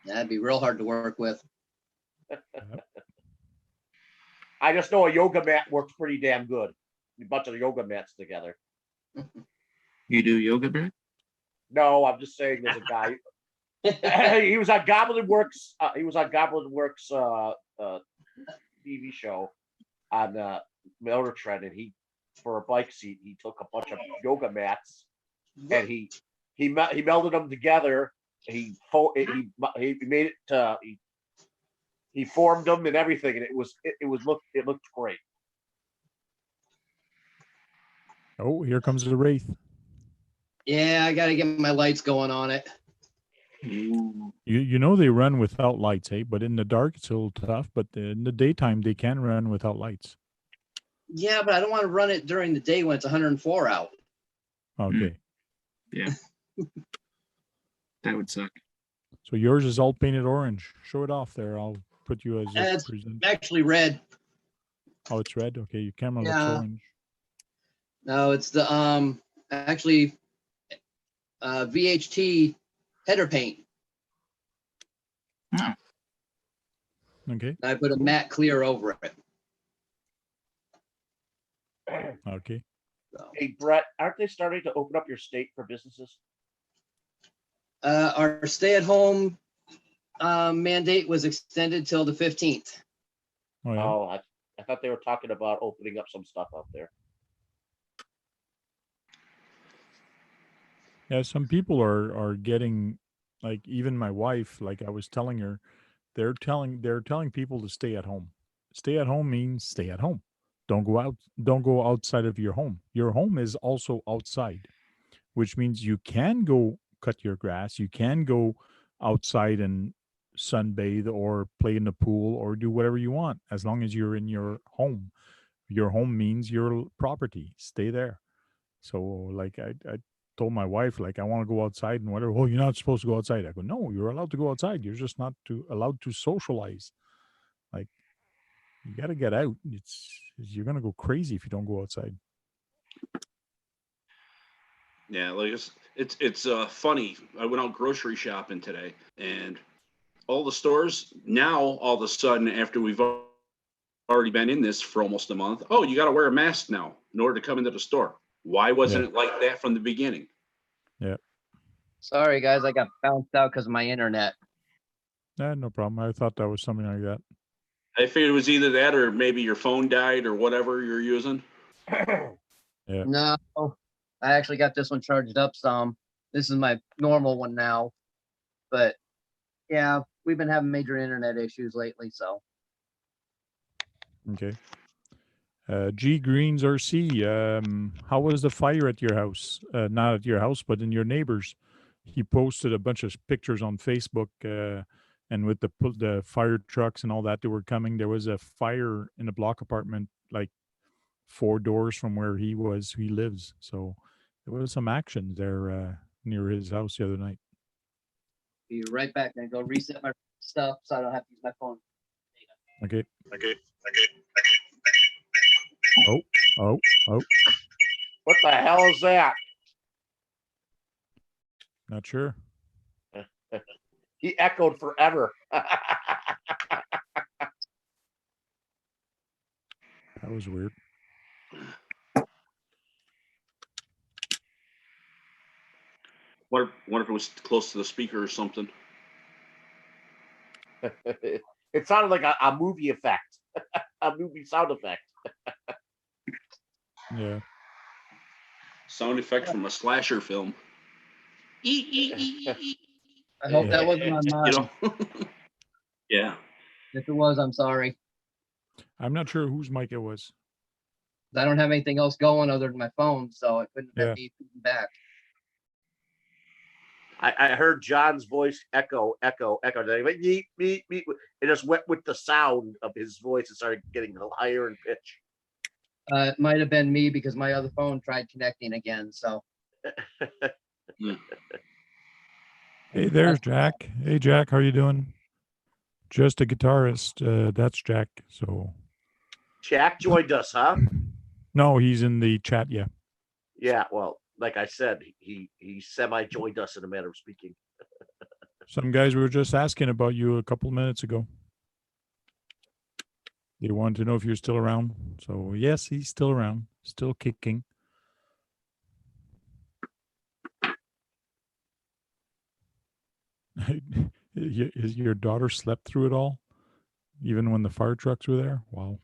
Speaker 7: That'd be real hard to work with.
Speaker 2: I just know a yoga mat works pretty damn good. A bunch of yoga mats together.
Speaker 6: You do yoga, Brad?
Speaker 2: No, I'm just saying there's a guy. He was on Goblin Works. He was on Goblin Works TV show on Motor Trend, and he, for a bike seat, he took a bunch of yoga mats and he melded them together. He made it. He formed them and everything, and it looked great.
Speaker 1: Oh, here comes the Wraith.
Speaker 7: Yeah, I got to get my lights going on it.
Speaker 1: You know they run without lights, eh? But in the dark it's a little tough. But in the daytime they can run without lights.
Speaker 7: Yeah, but I don't want to run it during the day when it's 104 out.
Speaker 1: Okay.
Speaker 6: Yeah. That would suck.
Speaker 1: So yours is all painted orange. Show it off there. I'll put you as a
Speaker 7: It's
Speaker 1: present.
Speaker 7: actually red.
Speaker 1: Oh, it's red. Okay, your camera looks
Speaker 7: Yeah.
Speaker 1: orange.
Speaker 7: No, it's the actually VHT header paint.
Speaker 6: Oh,
Speaker 1: Okay.
Speaker 7: I put a matte clear over it.
Speaker 1: Okay.
Speaker 7: So,
Speaker 2: Hey Brett, aren't they starting to open up your state for businesses?
Speaker 7: our stay-at-home mandate was extended till the 15th.
Speaker 1: Oh yeah.
Speaker 2: Oh, I thought they were talking about opening up some stuff out there.
Speaker 1: Yeah, some people are getting, like, even my wife, like I was telling her, they're telling people to stay at home. Stay at home means stay at home. Don't go out, don't go outside of your home. Your home is also outside, which means you can go cut your grass, you can go outside and sunbathe or play in the pool or do whatever you want as long as you're in your home. Your home means your property. Stay there. So like I told my wife, like, I want to go outside and whatever. Oh, you're not supposed to go outside. I go, no, you're allowed to go outside. You're just not allowed to socialize. Like, you got to get out. You're going to go crazy if you don't go outside.
Speaker 4: Yeah, like it's funny. I went out grocery shopping today, and all the stores now, all of a sudden, after we've already been in this for almost a month, oh, you got to wear a mask now in order to come into the store. Why wasn't it like that from the beginning?
Speaker 1: Yeah.
Speaker 7: Sorry, guys, I got bounced out because of my internet.
Speaker 1: No problem. I thought that was something like that.
Speaker 4: I figured it was either that or maybe your phone died or whatever you're using.
Speaker 1: Yeah.
Speaker 7: No, I actually got this one charged up some. This is my normal one now. But yeah, we've been having major internet issues lately, so.
Speaker 1: Okay. G Greens RC, how was the fire at your house? Not at your house, but in your neighbor's. He posted a bunch of pictures on Facebook, and with the fire trucks and all that that were coming, there was a fire in a block apartment, like 4 doors from where he lives. So there was some action there near his house the other night.
Speaker 7: Be right back. I'm gonna go reset my stuff so I don't have to use my phone.
Speaker 1: Okay. Oh.
Speaker 2: What the hell is that?
Speaker 1: Not sure.
Speaker 2: He echoed forever.
Speaker 1: That was weird.
Speaker 4: What if it was close to the speaker or something?
Speaker 2: It sounded like a movie effect, a movie sound effect.
Speaker 1: Yeah.
Speaker 4: Sound effect from a slasher film.
Speaker 7: I hope that wasn't on mine.
Speaker 4: You know? Yeah.
Speaker 7: If it was, I'm sorry.
Speaker 1: I'm not sure whose mic it was.
Speaker 7: I don't have anything else going other than my phone, so it couldn't have
Speaker 1: Yeah.
Speaker 7: been me feeding back.
Speaker 2: I heard John's voice echo. Then he went, yeet, yeet, yeet. It just went with the sound of his voice and started getting higher in pitch.
Speaker 7: It might have been me because my other phone tried connecting again. So
Speaker 1: Hey, there's Jack. Hey, Jack, how you doing? Just a guitarist. That's Jack. So
Speaker 2: Jack joined us, huh?
Speaker 1: no, he's in the chat. Yeah.
Speaker 2: Yeah, well, like I said, he semi joined us in a manner of speaking.
Speaker 1: Some guys were just asking about you a couple minutes ago. They wanted to know if you're still around. So yes, he's still around, still kicking. Your daughter slept through it all, even when the fire trucks were there. Wow.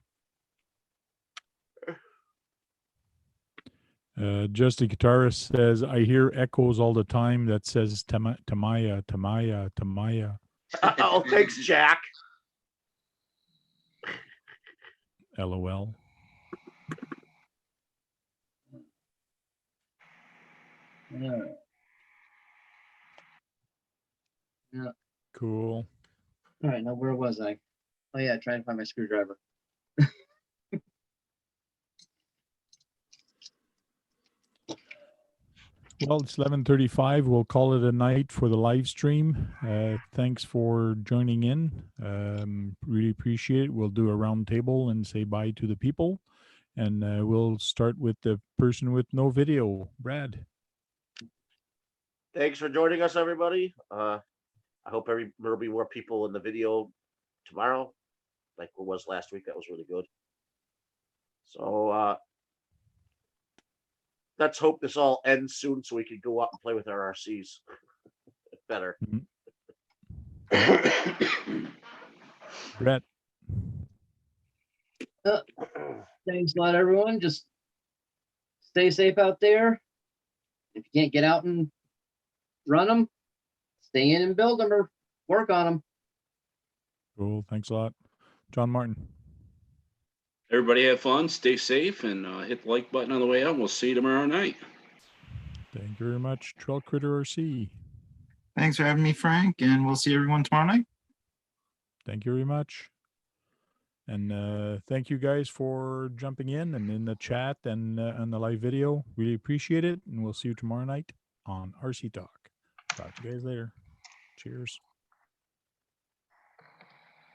Speaker 1: Just a guitarist says, I hear echoes all the time that says Tamaya.
Speaker 2: Oh, thanks, Jack.
Speaker 1: LOL.
Speaker 7: yeah.
Speaker 1: Cool.
Speaker 7: All right, now where was I? Oh yeah, trying to find my screwdriver.
Speaker 1: Well, it's 11:35. We'll call it a night for the live stream. Thanks for joining in. Really appreciate it. We'll do a round table and say bye to the people. And we'll start with the person with no video, Brad.
Speaker 2: Thanks for joining us, everybody. I hope there'll be more people in the video tomorrow, like it was last week. That was really good. So let's hope this all ends soon so we can go out and play with our RCs better.
Speaker 1: Brett.
Speaker 7: Thanks a lot, everyone. Just stay safe out there. If you can't get out and run them, stay in and build them or work on them.
Speaker 1: Cool. Thanks a lot. John Martin.
Speaker 4: Everybody have fun, stay safe, and hit the like button on the way out. We'll see you tomorrow night.
Speaker 1: Thank you very much. Trail Critter RC.
Speaker 6: Thanks for having me, Frank, and we'll see everyone tomorrow night.
Speaker 1: Thank you very much. And thank you guys for jumping in the chat and the live video. Really appreciate it. And we'll see you tomorrow night on RC Talk. Talk to you guys later. Cheers.